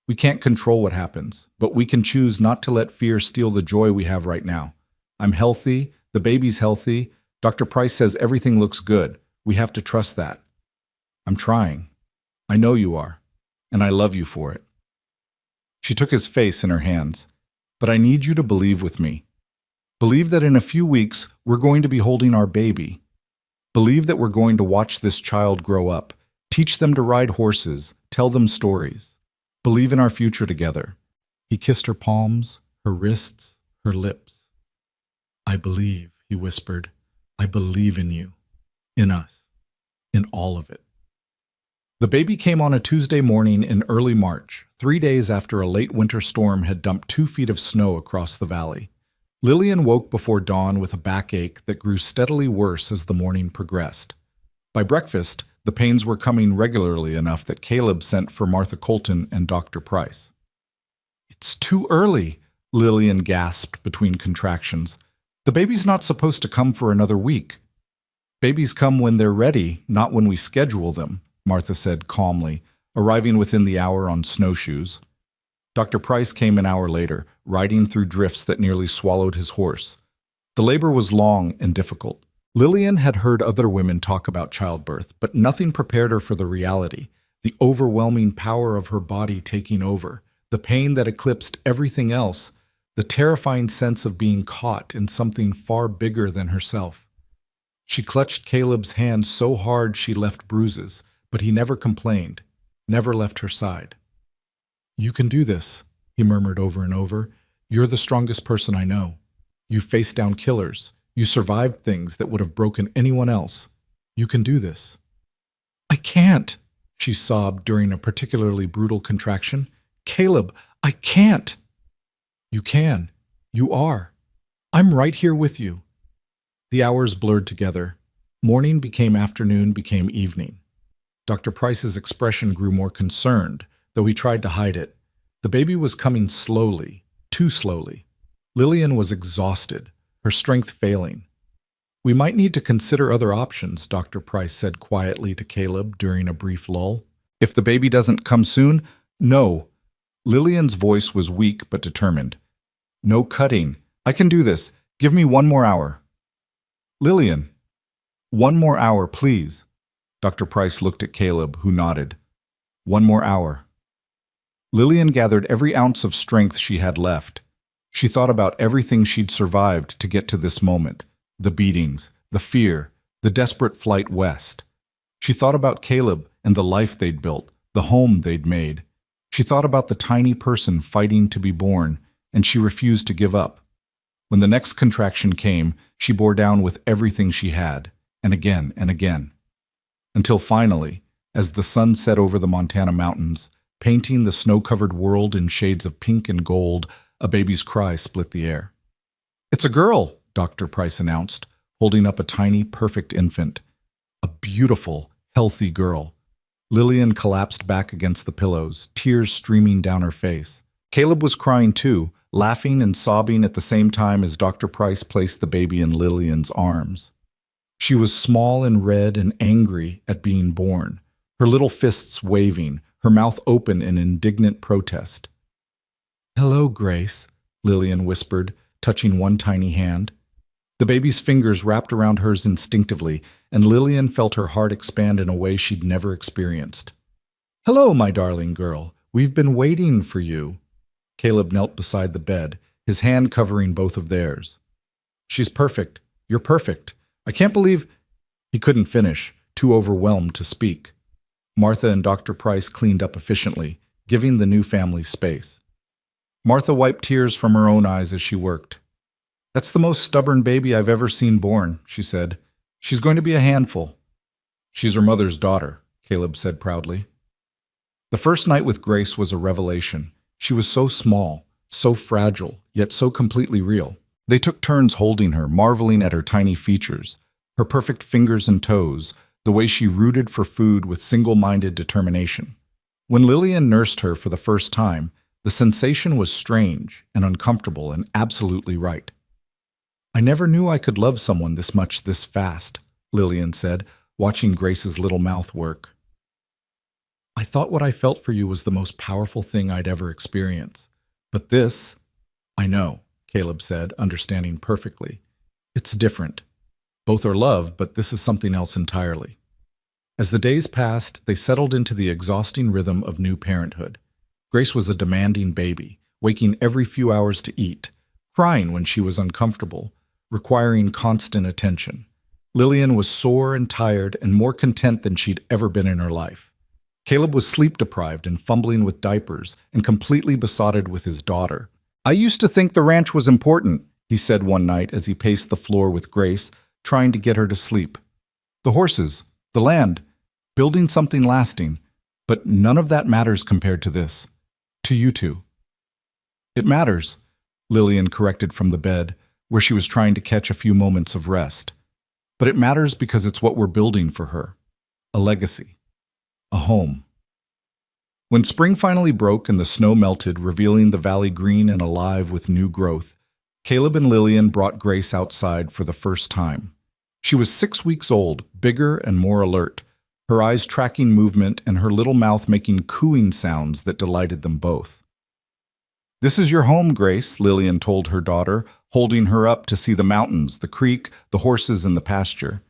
We can't control what happens, but we can choose not to let fear steal the joy we have right now. I'm healthy. The baby's healthy. Dr. Price says everything looks good. We have to trust that. I'm trying. I know you are, and I love you for it. She took his face in her hands. But I need you to believe with me. Believe that in a few weeks, we're going to be holding our baby. Believe that we're going to watch this child grow up, teach them to ride horses, tell them stories. Believe in our future together. He kissed her palms, her wrists, her lips. I believe, he whispered. I believe in you, in us, in all of it. The baby came on a Tuesday morning in early March, 3 days after a late winter storm had dumped 2 feet of snow across the valley. Lillian woke before dawn with a backache that grew steadily worse as the morning progressed. By breakfast, the pains were coming regularly enough that Caleb sent for Martha Colton and Dr. Price. It's too early, Lillian gasped between contractions. The baby's not supposed to come for another week. Babies come when they're ready, not when we schedule them, Martha said calmly, arriving within the hour on snowshoes. Dr. Price came an hour later, riding through drifts that nearly swallowed his horse. The labor was long and difficult. Lillian had heard other women talk about childbirth, but nothing prepared her for the reality, the overwhelming power of her body taking over, the pain that eclipsed everything else, the terrifying sense of being caught in something far bigger than herself. She clutched Caleb's hand so hard she left bruises, but he never complained, never left her side. You can do this, he murmured over and over. You're the strongest person I know. You faced down killers. You survived things that would have broken anyone else. You can do this. I can't, she sobbed during a particularly brutal contraction. Caleb, I can't. You can. You are. I'm right here with you. The hours blurred together. Morning became afternoon, became evening. Dr. Price's expression grew more concerned, though he tried to hide it. The baby was coming slowly, too slowly. Lillian was exhausted, her strength failing. We might need to consider other options, Dr. Price said quietly to Caleb during a brief lull. If the baby doesn't come soon, no, Lillian's voice was weak but determined. "No cutting. I can do this. Give me 1 more hour." "Lillian." "1 more hour, please." Dr. Price looked at Caleb, who nodded. 1 more hour. Lillian gathered every ounce of strength she had left. She thought about everything she'd survived to get to this moment. The beatings, the fear, the desperate flight west. She thought about Caleb and the life they'd built, the home they'd made. She thought about the tiny person fighting to be born, and she refused to give up. When the next contraction came, she bore down with everything she had, and again and again. Until finally, as the sun set over the Montana mountains, painting the snow-covered world in shades of pink and gold, a baby's cry split the air. "It's a girl," Dr. Price announced, holding up a tiny, perfect infant. A beautiful, healthy girl. Lillian collapsed back against the pillows, tears streaming down her face. Caleb was crying too, laughing and sobbing at the same time as Dr. Price placed the baby in Lillian's arms. She was small and red and angry at being born, her little fists waving, her mouth open in indignant protest. "Hello, Grace," Lillian whispered, touching one tiny hand. The baby's fingers wrapped around hers instinctively, and Lillian felt her heart expand in a way she'd never experienced. "Hello, my darling girl. We've been waiting for you." Caleb knelt beside the bed, his hand covering both of theirs. "She's perfect. You're perfect. I can't believe—" He couldn't finish, too overwhelmed to speak. Martha and Dr. Price cleaned up efficiently, giving the new family space. Martha wiped tears from her own eyes as she worked. "That's the most stubborn baby I've ever seen born," she said. "She's going to be a handful." "She's her mother's daughter," Caleb said proudly. The first night with Grace was a revelation. She was so small, so fragile, yet so completely real. They took turns holding her, marveling at her tiny features, her perfect fingers and toes, the way she rooted for food with single-minded determination. When Lillian nursed her for the first time, the sensation was strange and uncomfortable and absolutely right. "I never knew I could love someone this much this fast," Lillian said, watching Grace's little mouth work. "I thought what I felt for you was the most powerful thing I'd ever experienced. But this—" "I know," Caleb said, understanding perfectly. "It's different. Both are love, but this is something else entirely." As the days passed, they settled into the exhausting rhythm of new parenthood. Grace was a demanding baby, waking every few hours to eat, crying when she was uncomfortable, requiring constant attention. Lillian was sore and tired and more content than she'd ever been in her life. Caleb was sleep-deprived and fumbling with diapers and completely besotted with his daughter. "I used to think the ranch was important," he said one night as he paced the floor with Grace, trying to get her to sleep. "The horses, the land, building something lasting, but none of that matters compared to this. To you two." "It matters," Lillian corrected from the bed, where she was trying to catch a few moments of rest. "But it matters because it's what we're building for her. A legacy. A home." When spring finally broke and the snow melted, revealing the valley green and alive with new growth, Caleb and Lillian brought Grace outside for the first time. She was 6 weeks old, bigger and more alert, her eyes tracking movement and her little mouth making cooing sounds that delighted them both. "This is your home, Grace," Lillian told her daughter, holding her up to see the mountains, the creek, the horses, and the pasture.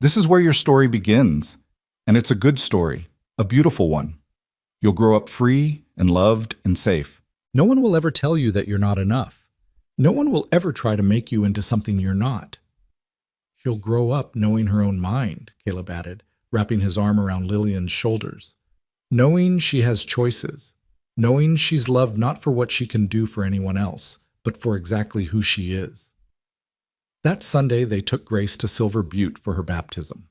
"This is where your story begins, and it's a good story, a beautiful one. You'll grow up free and loved and safe. No one will ever tell you that you're not enough. No one will ever try to make you into something you're not." "She'll grow up knowing her own mind," Caleb added, wrapping his arm around Lillian's shoulders. "Knowing she has choices. Knowing she's loved not for what she can do for anyone else, but for exactly who she is." That Sunday, they took Grace to Silver Butte for her baptism.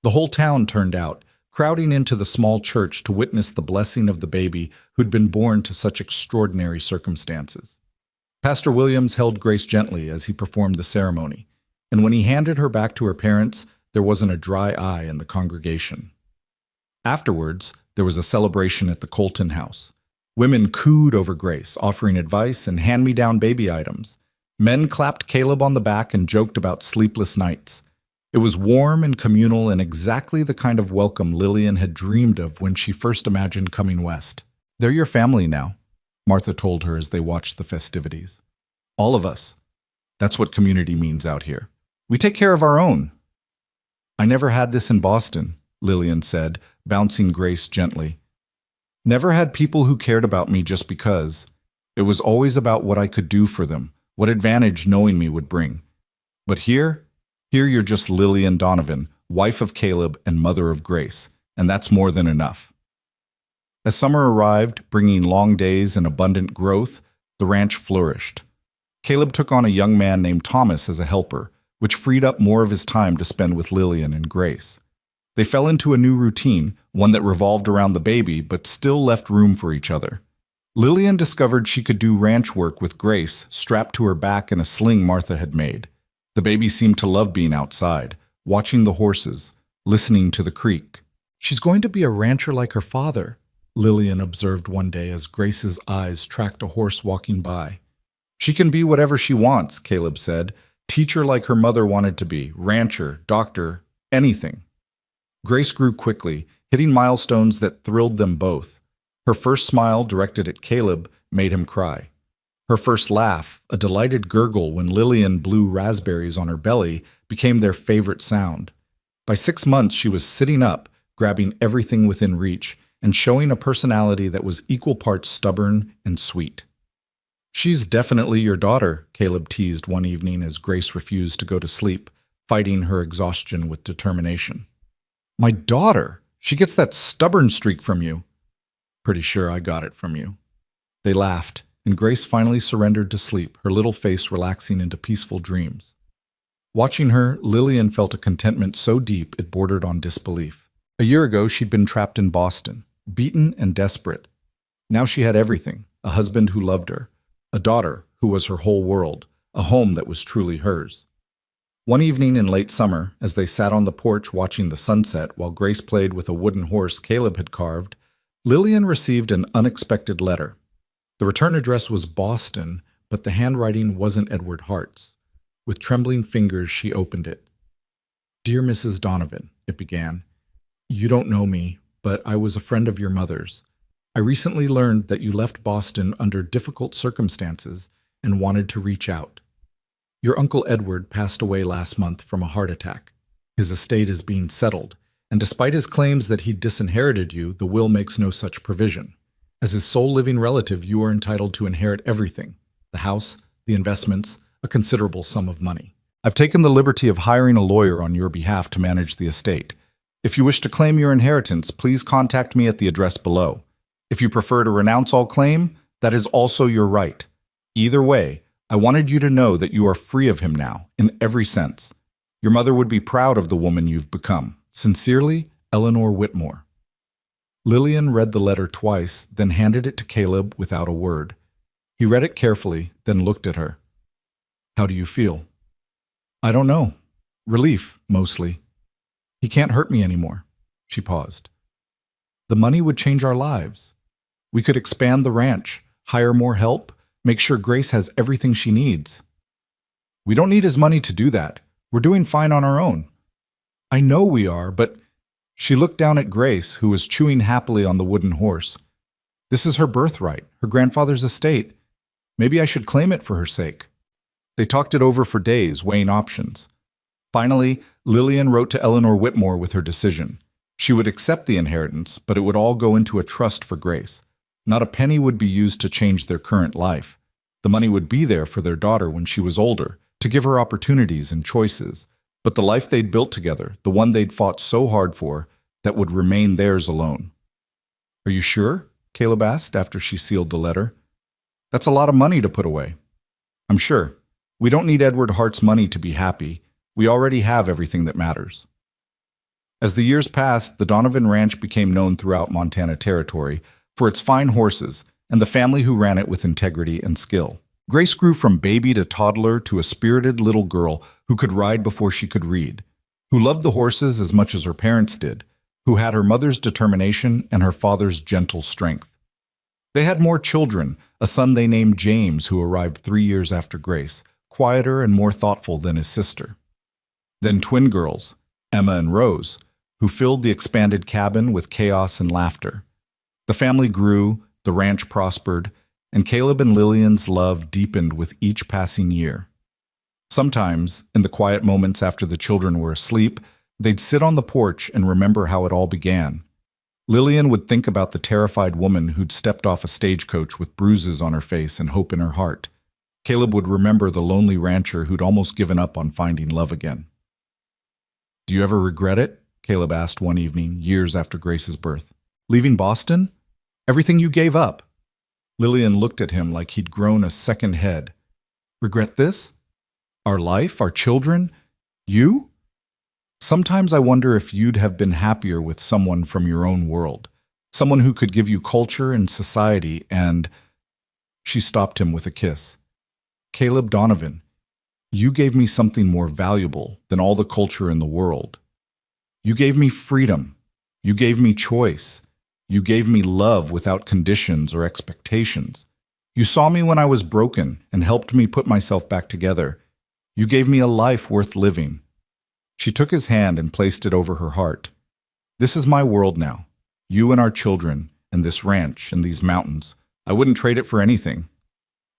The whole town turned out, crowding into the small church to witness the blessing of the baby who'd been born to such extraordinary circumstances. Pastor Williams held Grace gently as he performed the ceremony, and when he handed her back to her parents, there wasn't a dry eye in the congregation. Afterwards, there was a celebration at the Colton house. Women cooed over Grace, offering advice and hand-me-down baby items. Men clapped Caleb on the back and joked about sleepless nights. It was warm and communal and exactly the kind of welcome Lillian had dreamed of when she first imagined coming west. They're your family now, Martha told her as they watched the festivities. All of us. That's what community means out here. We take care of our own. I never had this in Boston, Lillian said, bouncing Grace gently. Never had people who cared about me just because. It was always about what I could do for them, what advantage knowing me would bring. But here you're just Lillian Donovan, wife of Caleb and mother of Grace, and that's more than enough. As summer arrived, bringing long days and abundant growth, the ranch flourished. Caleb took on a young man named Thomas as a helper, which freed up more of his time to spend with Lillian and Grace. They fell into a new routine, one that revolved around the baby but still left room for each other. Lillian discovered she could do ranch work with Grace strapped to her back in a sling Martha had made. The baby seemed to love being outside, watching the horses, listening to the creek. She's going to be a rancher like her father, Lillian observed one day as Grace's eyes tracked a horse walking by. She can be whatever she wants, Caleb said. Teacher like her mother wanted to be, rancher, doctor, anything. Grace grew quickly, hitting milestones that thrilled them both. Her first smile, directed at Caleb, made him cry. Her first laugh, a delighted gurgle when Lillian blew raspberries on her belly, became their favorite sound. By 6 months, she was sitting up, grabbing everything within reach, and showing a personality that was equal parts stubborn and sweet. She's definitely your daughter, Caleb teased one evening as Grace refused to go to sleep, fighting her exhaustion with determination. My daughter? She gets that stubborn streak from you. Pretty sure I got it from you. They laughed, and Grace finally surrendered to sleep, her little face relaxing into peaceful dreams. Watching her, Lillian felt a contentment so deep it bordered on disbelief. A year ago, she'd been trapped in Boston, beaten and desperate. Now she had everything, a husband who loved her, a daughter who was her whole world, a home that was truly hers. One evening in late summer, as they sat on the porch watching the sunset while Grace played with a wooden horse Caleb had carved, Lillian received an unexpected letter. The return address was Boston, but the handwriting wasn't Edward Hart's. With trembling fingers, she opened it. Dear Mrs. Donovan, it began. You don't know me, but I was a friend of your mother's. I recently learned that you left Boston under difficult circumstances and wanted to reach out. Your Uncle Edward passed away last month from a heart attack. His estate is being settled, and despite his claims that he disinherited you, the will makes no such provision. As his sole living relative, you are entitled to inherit everything, the house, the investments, a considerable sum of money. I've taken the liberty of hiring a lawyer on your behalf to manage the estate. If you wish to claim your inheritance, please contact me at the address below. If you prefer to renounce all claim, that is also your right. Either way, I wanted you to know that you are free of him now, in every sense. Your mother would be proud of the woman you've become. Sincerely, Eleanor Whitmore. Lillian read the letter twice, then handed it to Caleb without a word. He read it carefully, then looked at her. How do you feel? I don't know. Relief, mostly. He can't hurt me anymore. She paused. The money would change our lives. We could expand the ranch, hire more help, make sure Grace has everything she needs. We don't need his money to do that. We're doing fine on our own. I know we are, but... She looked down at Grace, who was chewing happily on the wooden horse. This is her birthright, her grandfather's estate. Maybe I should claim it for her sake. They talked it over for days, weighing options. Finally, Lillian wrote to Eleanor Whitmore with her decision. She would accept the inheritance, but it would all go into a trust for Grace. Not a penny would be used to change their current life. The money would be there for their daughter when she was older, to give her opportunities and choices. But the life they'd built together, the one they'd fought so hard for, that would remain theirs alone. Are you sure? Caleb asked after she sealed the letter. That's a lot of money to put away. I'm sure. We don't need Edward Hart's money to be happy. We already have everything that matters. As the years passed, the Donovan Ranch became known throughout Montana Territory for its fine horses and the family who ran it with integrity and skill. Grace grew from baby to toddler to a spirited little girl who could ride before she could read, who loved the horses as much as her parents did, who had her mother's determination and her father's gentle strength. They had more children, a son they named James who arrived 3 years after Grace, quieter and more thoughtful than his sister. Then twin girls, Emma and Rose, who filled the expanded cabin with chaos and laughter. The family grew, the ranch prospered, and Caleb and Lillian's love deepened with each passing year. Sometimes, in the quiet moments after the children were asleep, they'd sit on the porch and remember how it all began. Lillian would think about the terrified woman who'd stepped off a stagecoach with bruises on her face and hope in her heart. Caleb would remember the lonely rancher who'd almost given up on finding love again. "Do you ever regret it?" Caleb asked one evening, years after Grace's birth. "Leaving Boston? Everything you gave up?" Lillian looked at him like he'd grown a second head. "Regret this? Our life? Our children? You? Sometimes I wonder if you'd have been happier with someone from your own world, someone who could give you culture and society and—" She stopped him with a kiss. "Caleb Donovan, you gave me something more valuable than all the culture in the world. You gave me freedom. You gave me choice. You gave me love without conditions or expectations. You saw me when I was broken and helped me put myself back together. You gave me a life worth living." She took his hand and placed it over her heart. "This is my world now. You and our children, and this ranch, and these mountains. I wouldn't trade it for anything."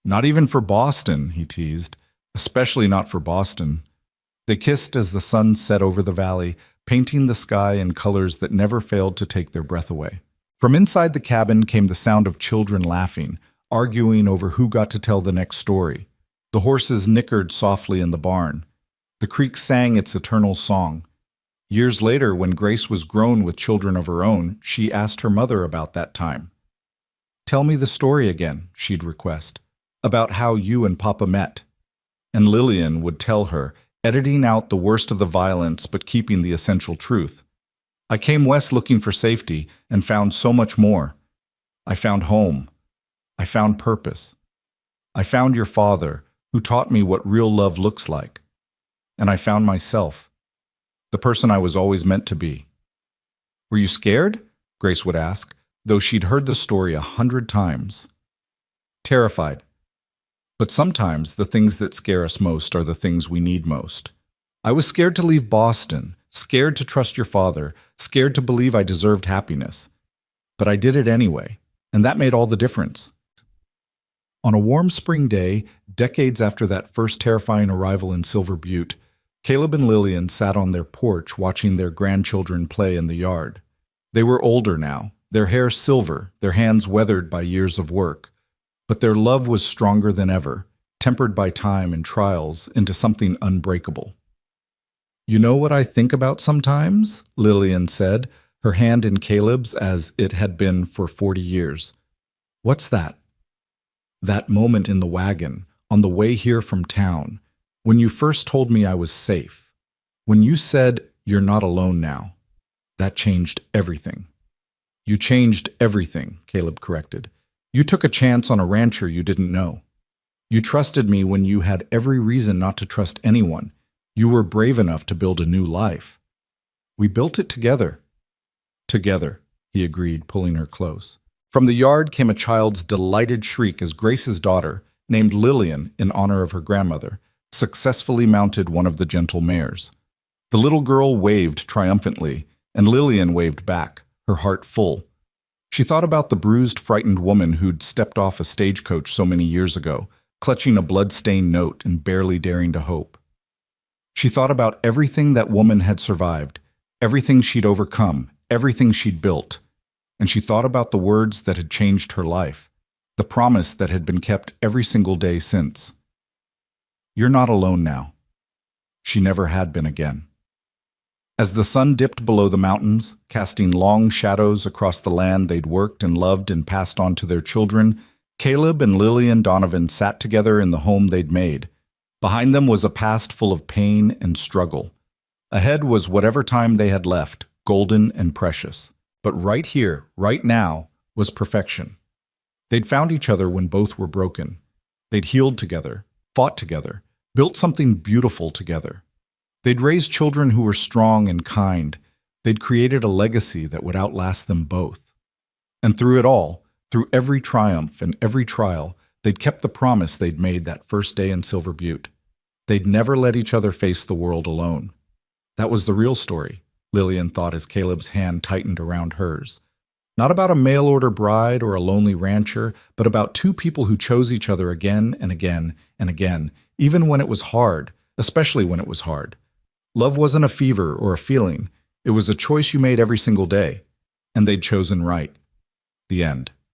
"Not even for Boston," he teased. "Especially not for Boston." They kissed as the sun set over the valley, painting the sky in colors that never failed to take their breath away. From inside the cabin came the sound of children laughing, arguing over who got to tell the next story. The horses nickered softly in the barn. The creek sang its eternal song. Years later, when Grace was grown with children of her own, she asked her mother about that time. "Tell me the story again," she'd request, "about how you and Papa met." And Lillian would tell her, editing out the worst of the violence but keeping the essential truth. "I came west looking for safety and found so much more. I found home. I found purpose. I found your father, who taught me what real love looks like. And I found myself, the person I was always meant to be." "Were you scared?" Grace would ask, though she'd heard the story 100 times. "Terrified. But sometimes the things that scare us most are the things we need most. I was scared to leave Boston, scared to trust your father, scared to believe I deserved happiness. But I did it anyway, and that made all the difference." On a warm spring day, decades after that first terrifying arrival in Silver Butte, Caleb and Lillian sat on their porch watching their grandchildren play in the yard. They were older now, their hair silver, their hands weathered by years of work. But their love was stronger than ever, tempered by time and trials into something unbreakable. "You know what I think about sometimes?" Lillian said, her hand in Caleb's as it had been for 40 years. "What's that?" "That moment in the wagon, on the way here from town, when you first told me I was safe. When you said, 'You're not alone now.' That changed everything." "You changed everything," Caleb corrected. "You took a chance on a rancher you didn't know. You trusted me when you had every reason not to trust anyone. You were brave enough to build a new life." "We built it together." "Together," he agreed, pulling her close. From the yard came a child's delighted shriek as Grace's daughter, named Lillian in honor of her grandmother, successfully mounted one of the gentle mares. The little girl waved triumphantly, and Lillian waved back, her heart full. She thought about the bruised, frightened woman who'd stepped off a stagecoach so many years ago, clutching a blood-stained note and barely daring to hope. She thought about everything that woman had survived, everything she'd overcome, everything she'd built. And she thought about the words that had changed her life, the promise that had been kept every single day since. "You're not alone now." She never had been again. As the sun dipped below the mountains, casting long shadows across the land they'd worked and loved and passed on to their children, Caleb and Lillian Donovan sat together in the home they'd made. Behind them was a past full of pain and struggle. Ahead was whatever time they had left, golden and precious. But right here, right now, was perfection. They'd found each other when both were broken. They'd healed together, fought together, built something beautiful together. They'd raised children who were strong and kind. They'd created a legacy that would outlast them both. And through it all, through every triumph and every trial, they'd kept the promise they'd made that first day in Silver Butte. They'd never let each other face the world alone. That was the real story, Lillian thought as Caleb's hand tightened around hers. Not about a mail-order bride or a lonely rancher, but about two people who chose each other again and again and again, even when it was hard, especially when it was hard. Love wasn't a fever or a feeling. It was a choice you made every single day. And they'd chosen right. The end.